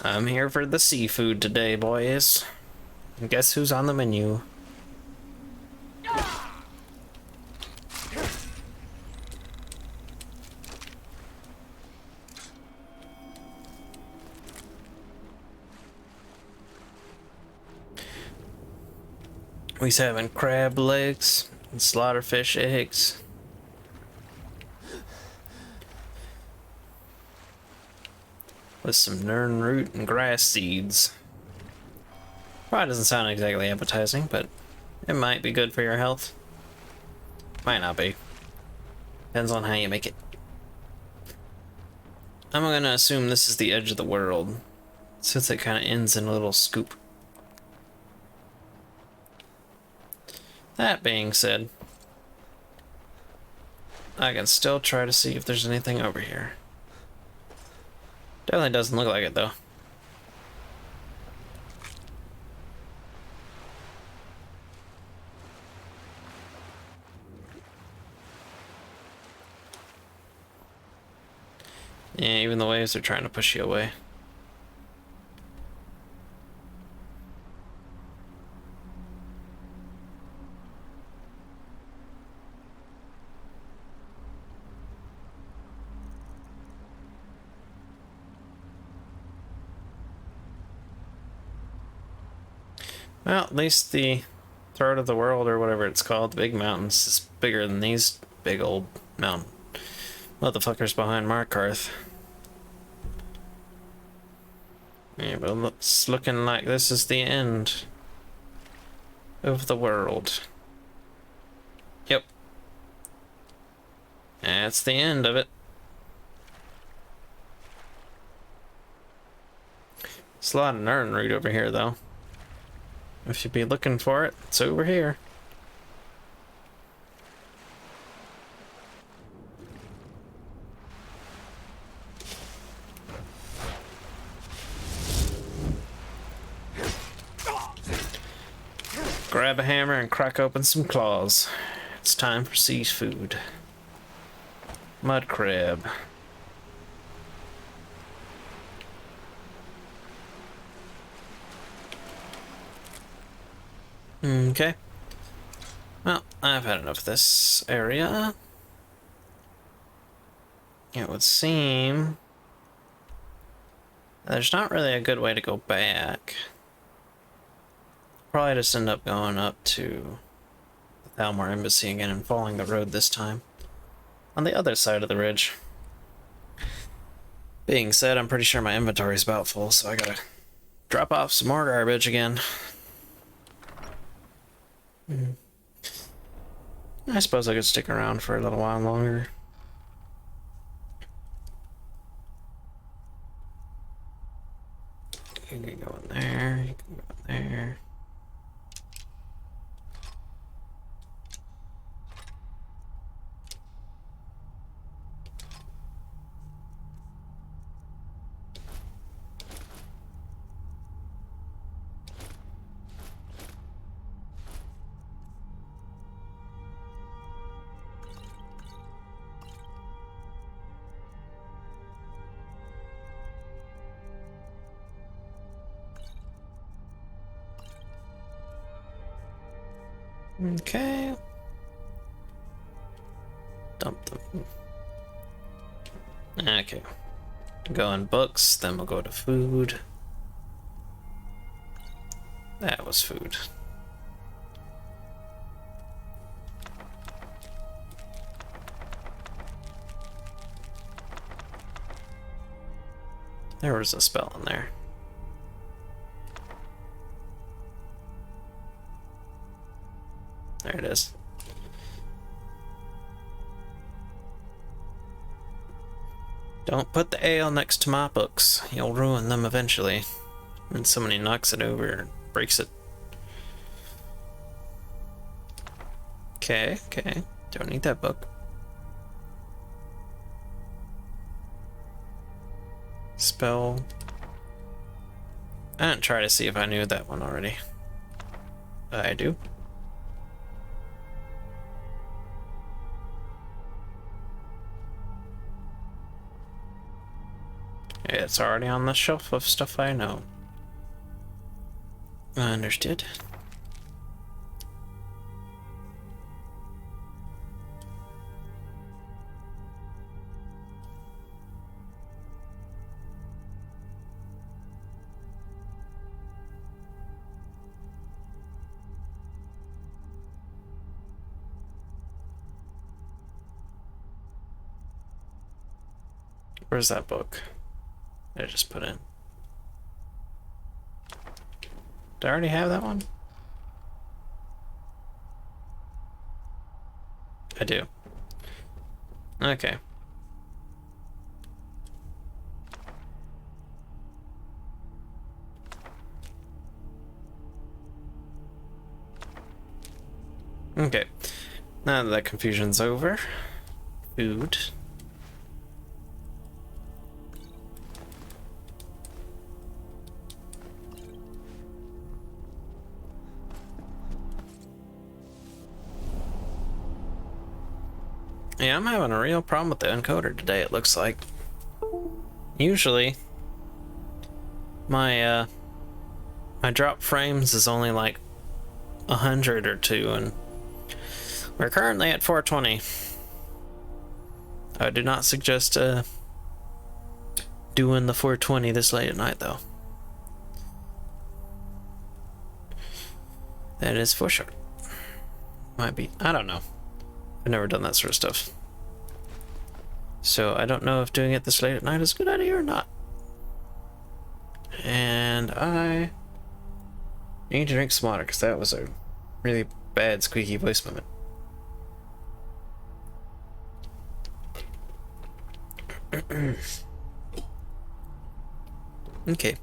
I'm here for the seafood today, boys. And guess who's on the menu? We's having crab legs and slaughterfish eggs. With some nern root and grass seeds. Probably doesn't sound exactly appetizing, but it might be good for your health. Might not be. Depends on how you make it. I'm gonna assume this is the edge of the world, since it kind of ends in a little scoop. That being said, I can still try to see if there's anything over here. Definitely doesn't look like it, though. Yeah, even the waves are trying to push you away. Well, at least the throat of the world, or whatever it's called, the big mountains, is bigger than these big old mountain motherfuckers behind Markarth. Yeah, but it's looking like this is the end of the world. Yep. That's the end of it. It's a lot of nern root over here, though. If you'd be looking for it, it's over here. Grab a hammer and crack open some claws. It's time for seafood. Mud crab. Okay. Well, I've had enough of this area. It would seem there's not really a good way to go back. Probably just end up going up to the Thalmor Embassy again and following the road this time. On the other side of the ridge. Being said, I'm pretty sure my inventory's about full, so I gotta drop off some more garbage again. I suppose I could stick around for a little while longer. You can go in there, you can go in there. Okay. Dump them. Okay. Go in books, then we'll go to food. That was food. There was a spell in there. There it is. Don't put the ale next to my books. You'll ruin them eventually. When somebody knocks it over and breaks it. Okay, okay. Don't need that book. Spell. I didn't try to see if I knew that one already. I do. It's already on the shelf of stuff I know. Understood. Where's that book? I just put in. Do I already have that one? I do. Okay. Okay. Now that confusion's over. Food. Yeah, I'm having a real problem with the encoder today, it looks like. Usually, my drop frames is only like 100 or 2, and we're currently at 420. I do not suggest doing the 420 this late at night, though. That is for sure. Might be, I don't know. I've never done that sort of stuff. So I don't know if doing it this late at night is a good idea or not. And I need to drink some water because that was a really bad squeaky voice moment. Okay.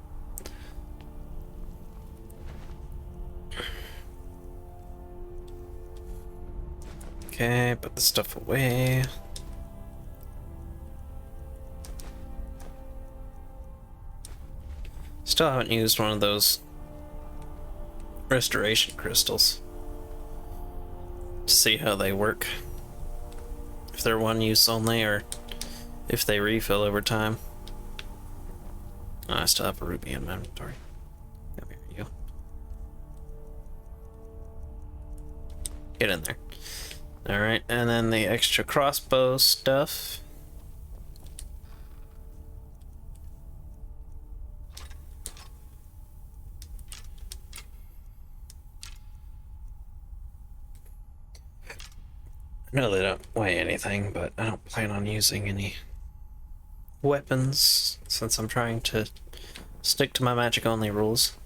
Okay, put the stuff away. Still haven't used one of those restoration crystals to see how they work. If they're one use only or if they refill over time. Oh, I still have a ruby in my inventory. Come here, you. Get in there. Alright, and then the extra crossbow stuff. I know they don't weigh anything, but I don't plan on using any weapons since I'm trying to stick to my magic only rules.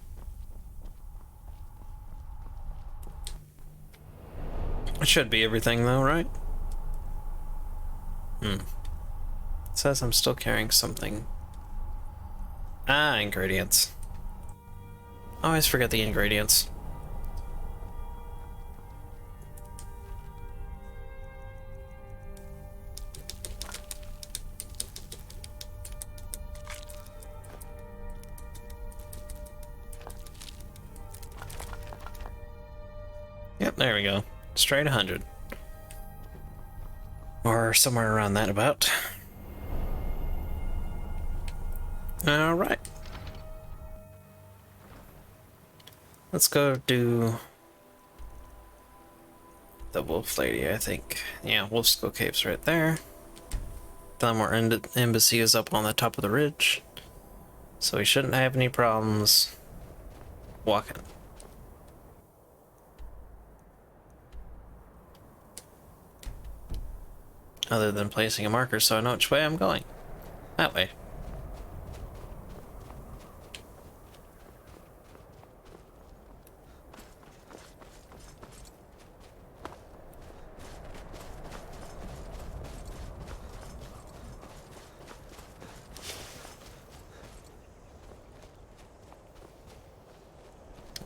It should be everything though, right? It says I'm still carrying something. Ah, ingredients. I always forget the ingredients. Yep, there we go. Straight 100. Or somewhere around that about. Alright. Let's go do the wolf lady, I think. Yeah, Wolf Skull Cave's right there. Thelmore Embassy is up on the top of the ridge. So we shouldn't have any problems walking. Other than placing a marker so I know which way I'm going. That way.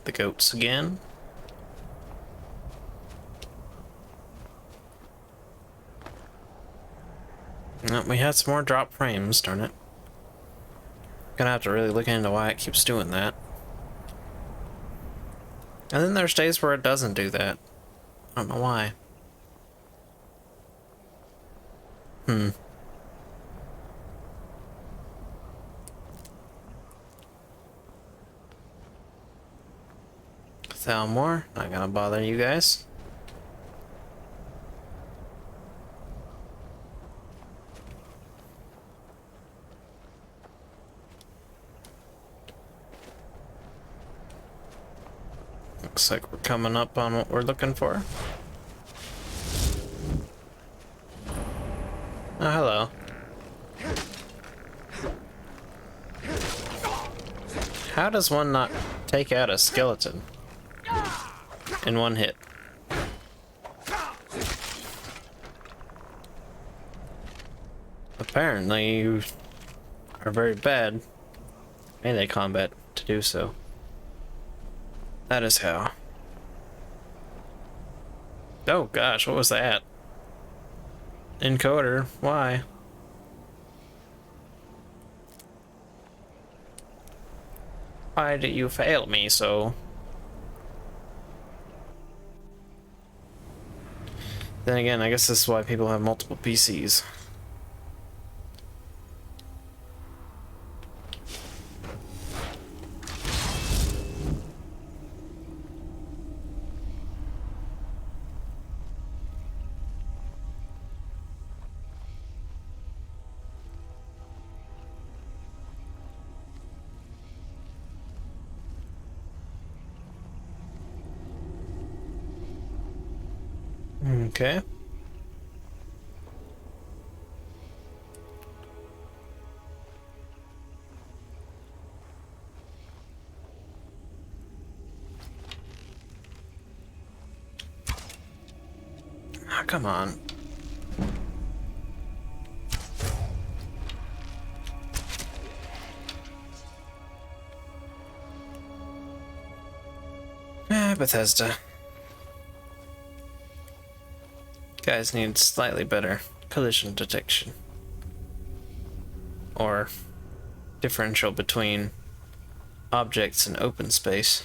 The goats again. No, we had some more drop frames, darn it. Gonna have to really look into why it keeps doing that. And then there's days where it doesn't do that. I don't know why. Thelmore, not gonna bother you guys. Looks like we're coming up on what we're looking for. Oh, hello. How does one not take out a skeleton in one hit? Apparently you are very bad melee combat to do so. That is how. Oh gosh, what was that? Encoder, why? Why did you fail me so? Then again, I guess this is why people have multiple PCs. Okay. Ah, come on. Bethesda. Guys need slightly better collision detection. Or differential between objects in open space.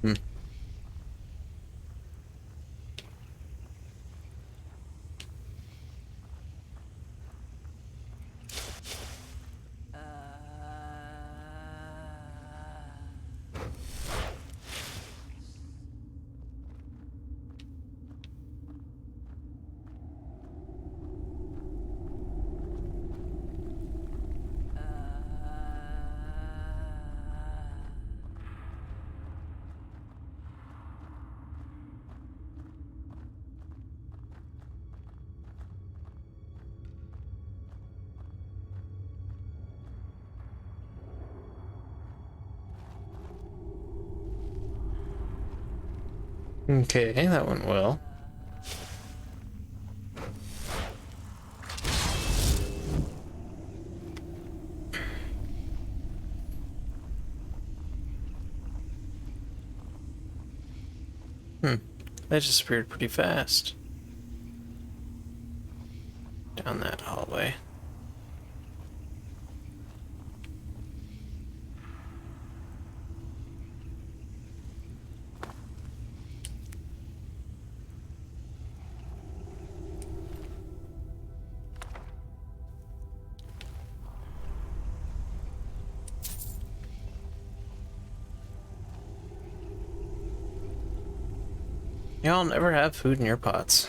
Hmm. Okay, that went well. They disappeared pretty fast. Down that hallway. Y'all never have food in your pots.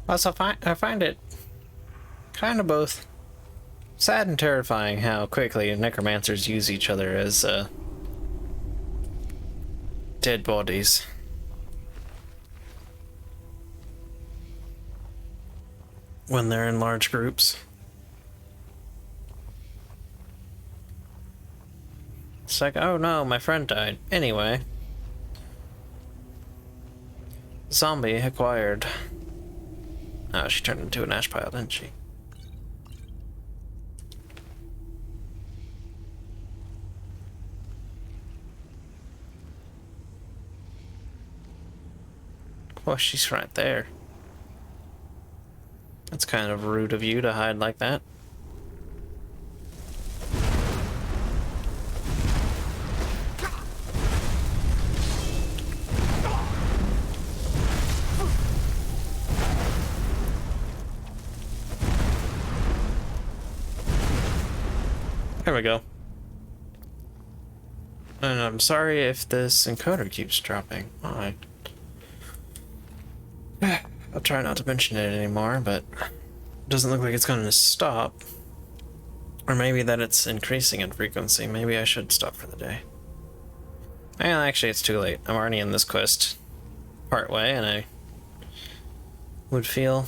Plus, I find it kind of both sad and terrifying how quickly necromancers use each other as dead bodies. When they're in large groups. It's like, oh no, my friend died. Anyway. Zombie acquired. Oh, she turned into an ash pile, didn't she? Oh, she's right there. That's kind of rude of you to hide like that. There we go. And I'm sorry if this encoder keeps dropping. Alright. I'll try not to mention it anymore, but it doesn't look like it's going to stop. Or maybe that it's increasing in frequency. Maybe I should stop for the day. Well, actually, it's too late. I'm already in this quest part way, and I would feel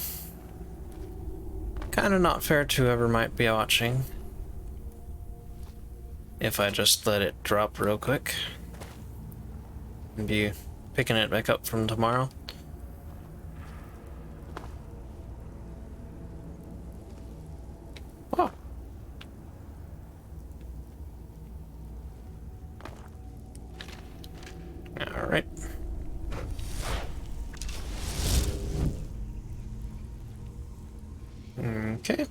kind of not fair to whoever might be watching if I just let it drop real quick and be picking it back up from tomorrow. Oh. All right. Okay.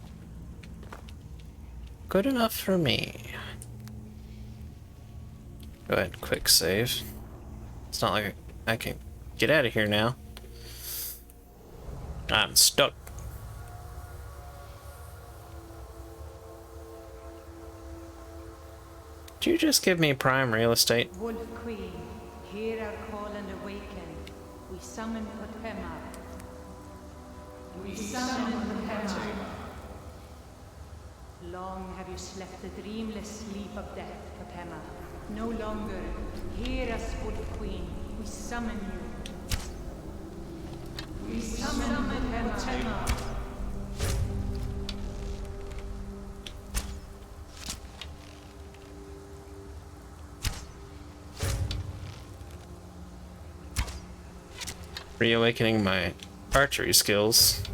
Good enough for me. Go ahead, quick save. It's not like I can get out of here now. I'm stuck. Did you just give me prime real estate? Wolf Queen, hear our call and awaken. We summon Potema. We summon Potema. Long have you slept the dreamless sleep of death, Potema. No longer. Hear us, Wolf Queen. We summon you. We summon Potema. Reawakening my archery skills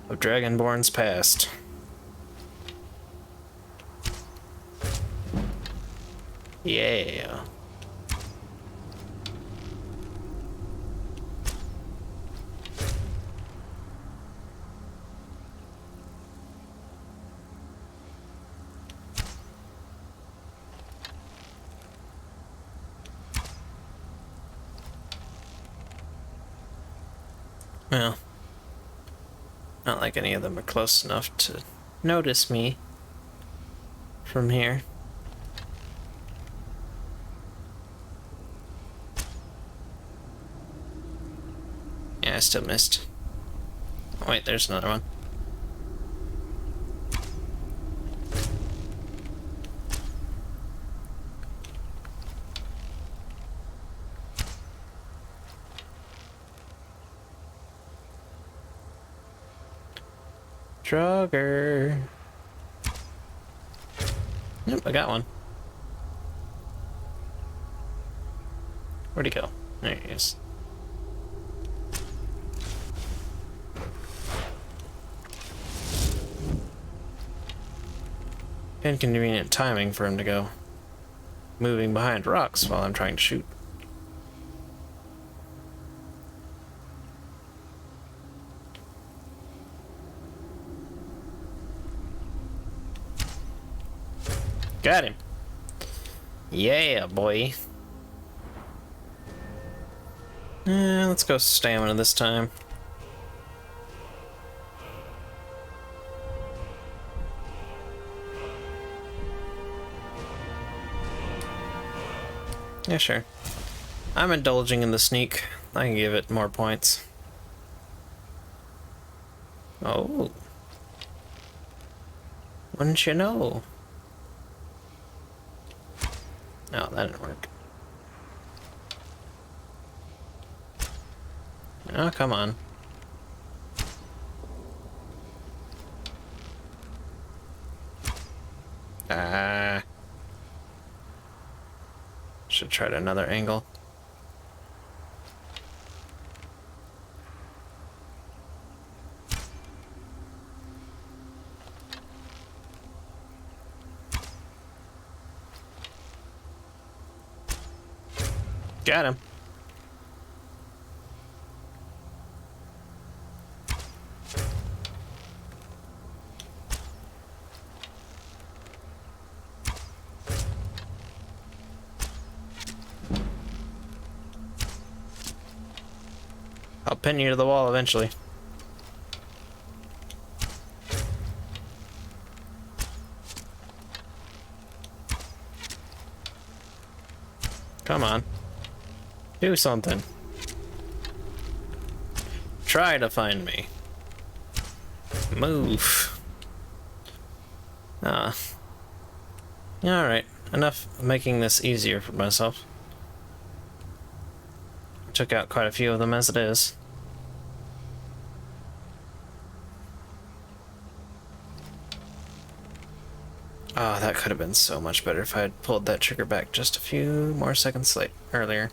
of Dragonborn's past. Yeah. Well, not like any of them are close enough to notice me from here. Yeah, I still missed. Oh, wait, there's another one. Drugger. Nope, I got one. Where'd he go? There he is. Inconvenient timing for him to go moving behind rocks while I'm trying to shoot. Got him. Yeah, boy. Let's go stamina this time. Yeah, sure. I'm indulging in the sneak. I can give it more points. Oh. Wouldn't you know? No, that didn't work. Oh, come on. Ah. Should try another angle. Got him. I'll pin you to the wall eventually. Come on. Do something. Try to find me. Move. Ah. Alright. Enough of making this easier for myself. Took out quite a few of them as it is. Oh, that could have been so much better if I had pulled that trigger back just a few more seconds earlier.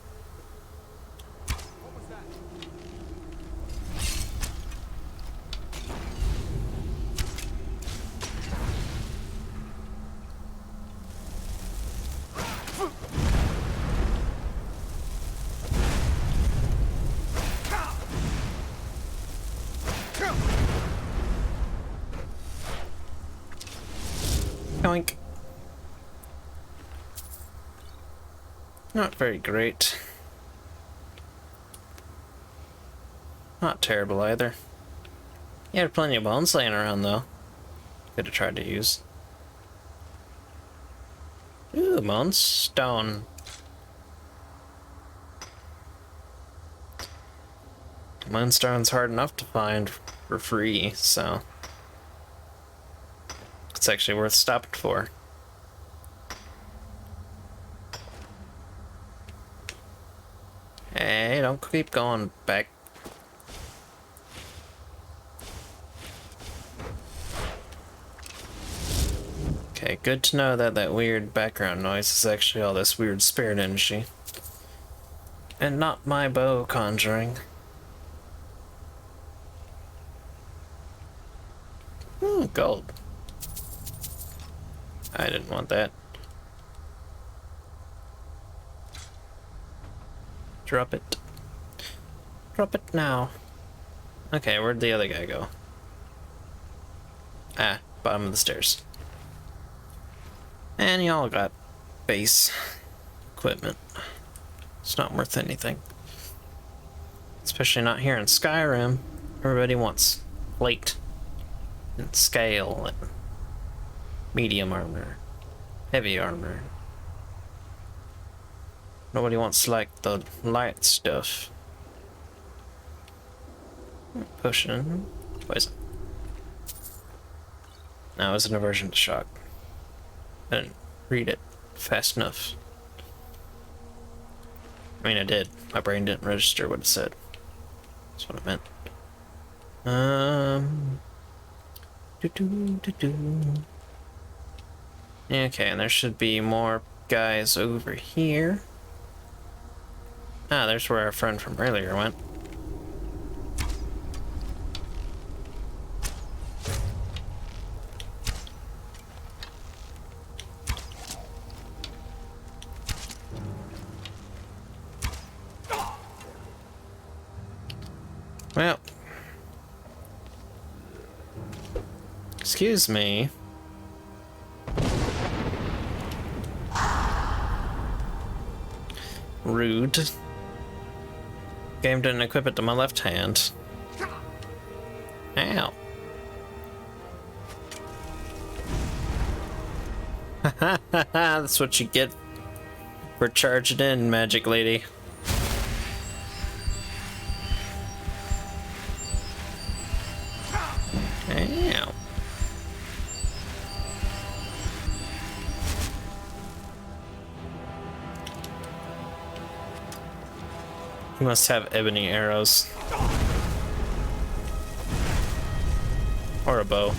Yoink. Not very great. Not terrible either. You had plenty of bones laying around though. Could have tried to use. Ooh, moonstone. Moonstone's hard enough to find for free, so it's actually worth stopping for. Hey, don't keep going back. Okay, good to know that that weird background noise is actually all this weird spirit energy. And not my bow conjuring. Ooh, gold. I didn't want that. Drop it. Drop it now. Okay, where'd the other guy go? Ah, bottom of the stairs. And y'all got base equipment. It's not worth anything. Especially not here in Skyrim. Everybody wants plate and scale and medium armor, heavy armor. Nobody wants like the light stuff. Potion. Poison. Now it's an aversion to shock. I didn't read it fast enough. I mean, I did. My brain didn't register what it said. That's what I meant. Okay, and there should be more guys over here. Ah, there's where our friend from earlier went. Well, excuse me. Rude. Game didn't equip it to my left hand. Ow. That's what you get for charging in, Magic Lady. Ow. He must have ebony arrows. Or a bow.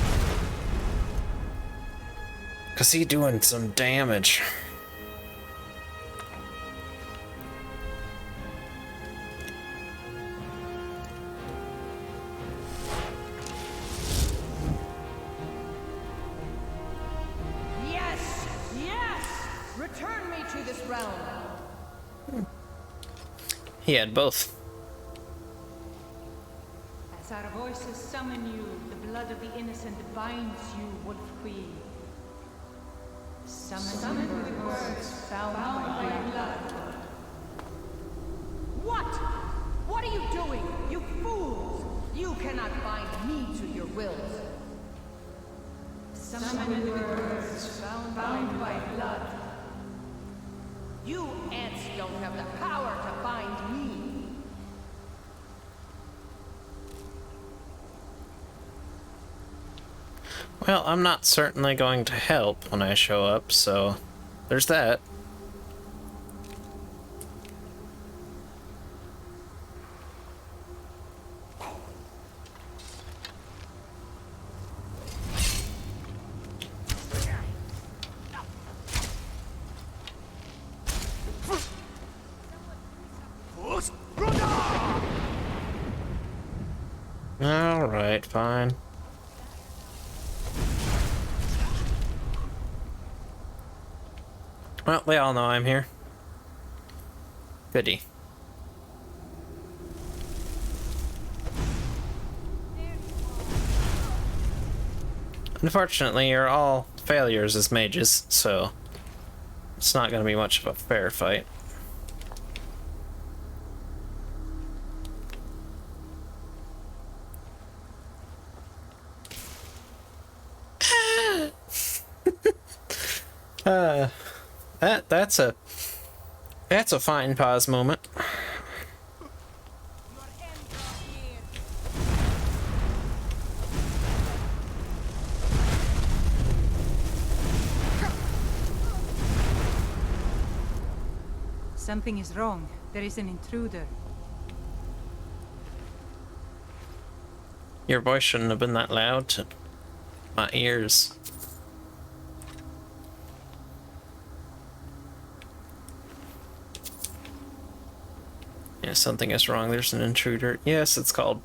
'Cause he doing some damage. Yes! Yes! Return me to this realm! He had both. As our voices summon you, the blood of the innocent binds you, Wolf Queen. Summon with words bound by blood. What? What are you doing? You fools! You cannot bind me to your wills. Summon with words bound by blood. You ants don't have the power to bind me. Well, I'm not certainly going to help when I show up, so there's that. Alright, fine. Well, they all know I'm here. Goody. Unfortunately, you're all failures as mages, so it's not going to be much of a fair fight. That's a fine pause moment. Something is wrong. There is an intruder. Your voice shouldn't have been that loud to my ears. Yeah, something is wrong. There's an intruder. Yes, it's called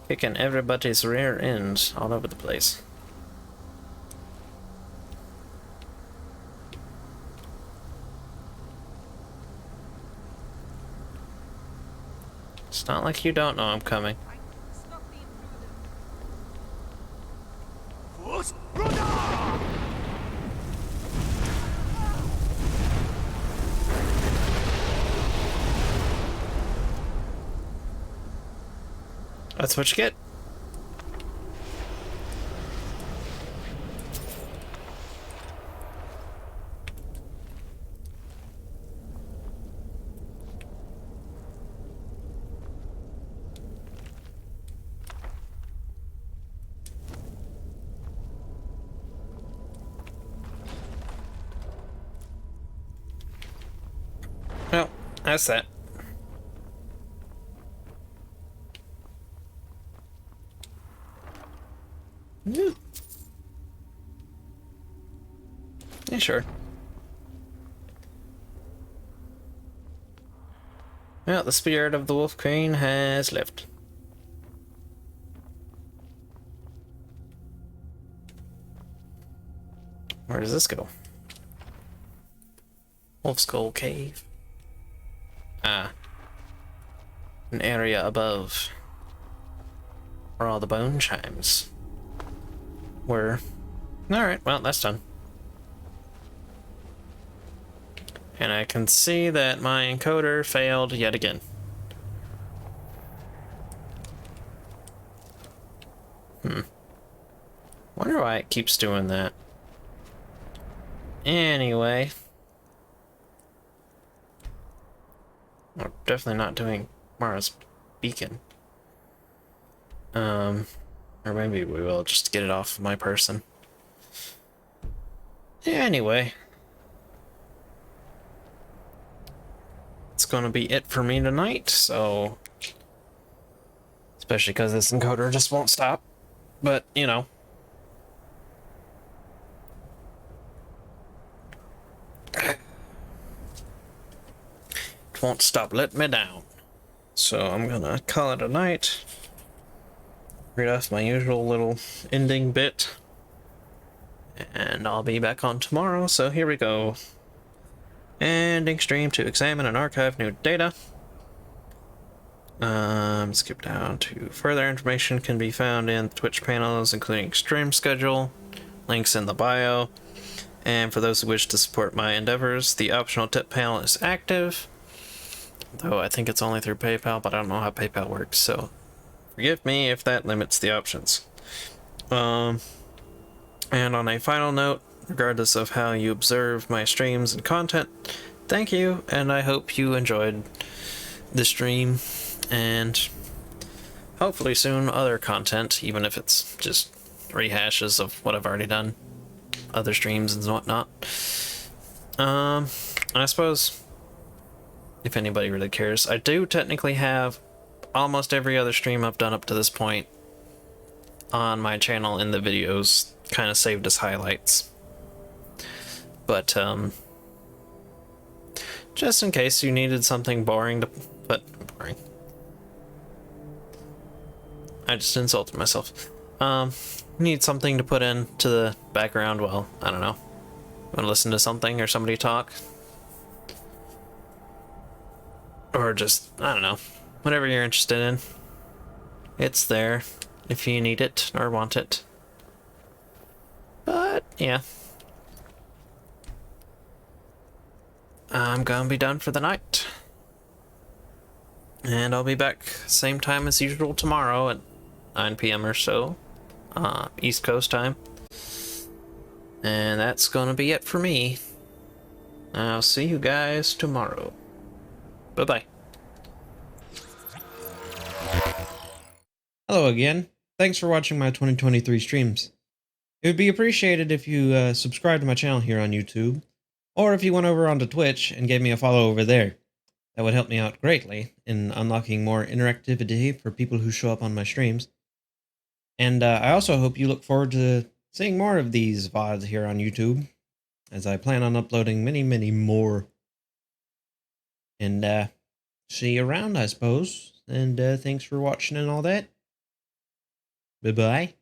kicking everybody's rear ends all over the place. It's not like you don't know I'm coming. That's what you get. Well, that's that. Yeah, sure. Well, the spirit of the Wolf Queen has left. Where does this go? Wolf Skull Cave. Ah. An area above where all the bone chimes were. Alright, well, that's done. And I can see that my encoder failed yet again. Wonder why it keeps doing that. Anyway. We're definitely not doing Mara's beacon. Or maybe we will just get it off my person. Anyway. It's gonna be it for me tonight, so... Especially because this encoder just won't stop. But, you know. It won't stop letting me down. So I'm gonna call it a night. Read off my usual little ending bit. And I'll be back on tomorrow, so here we go. Ending stream to examine and archive new data. Skip down to further information can be found in the Twitch panels, including stream schedule, links in the bio. And for those who wish to support my endeavors, the optional tip panel is active. Though I think it's only through PayPal, but I don't know how PayPal works, so forgive me if that limits the options. And on a final note, regardless of how you observe my streams and content, thank you, and I hope you enjoyed the stream, and hopefully soon other content, even if it's just rehashes of what I've already done, other streams and whatnot. I suppose, if anybody really cares, I do technically have almost every other stream I've done up to this point on my channel in the videos, kind of saved as highlights. But, just in case you needed something boring to... But, boring. I just insulted myself. Need something to put into the background while, I don't know, want to listen to something or somebody talk? Or just, I don't know, whatever you're interested in. It's there if you need it or want it. But, yeah. I'm gonna be done for the night. And I'll be back same time as usual tomorrow at 9 p.m. or so. East Coast time. And that's gonna be it for me. I'll see you guys tomorrow. Bye-bye. Hello again. Thanks for watching my 2023 streams. It would be appreciated if you subscribed to my channel here on YouTube, or if you went over onto Twitch and gave me a follow over there. That would help me out greatly in unlocking more interactivity for people who show up on my streams. And I also hope you look forward to seeing more of these VODs here on YouTube, as I plan on uploading many, many more. And see you around, I suppose. And thanks for watching and all that. Bye-bye.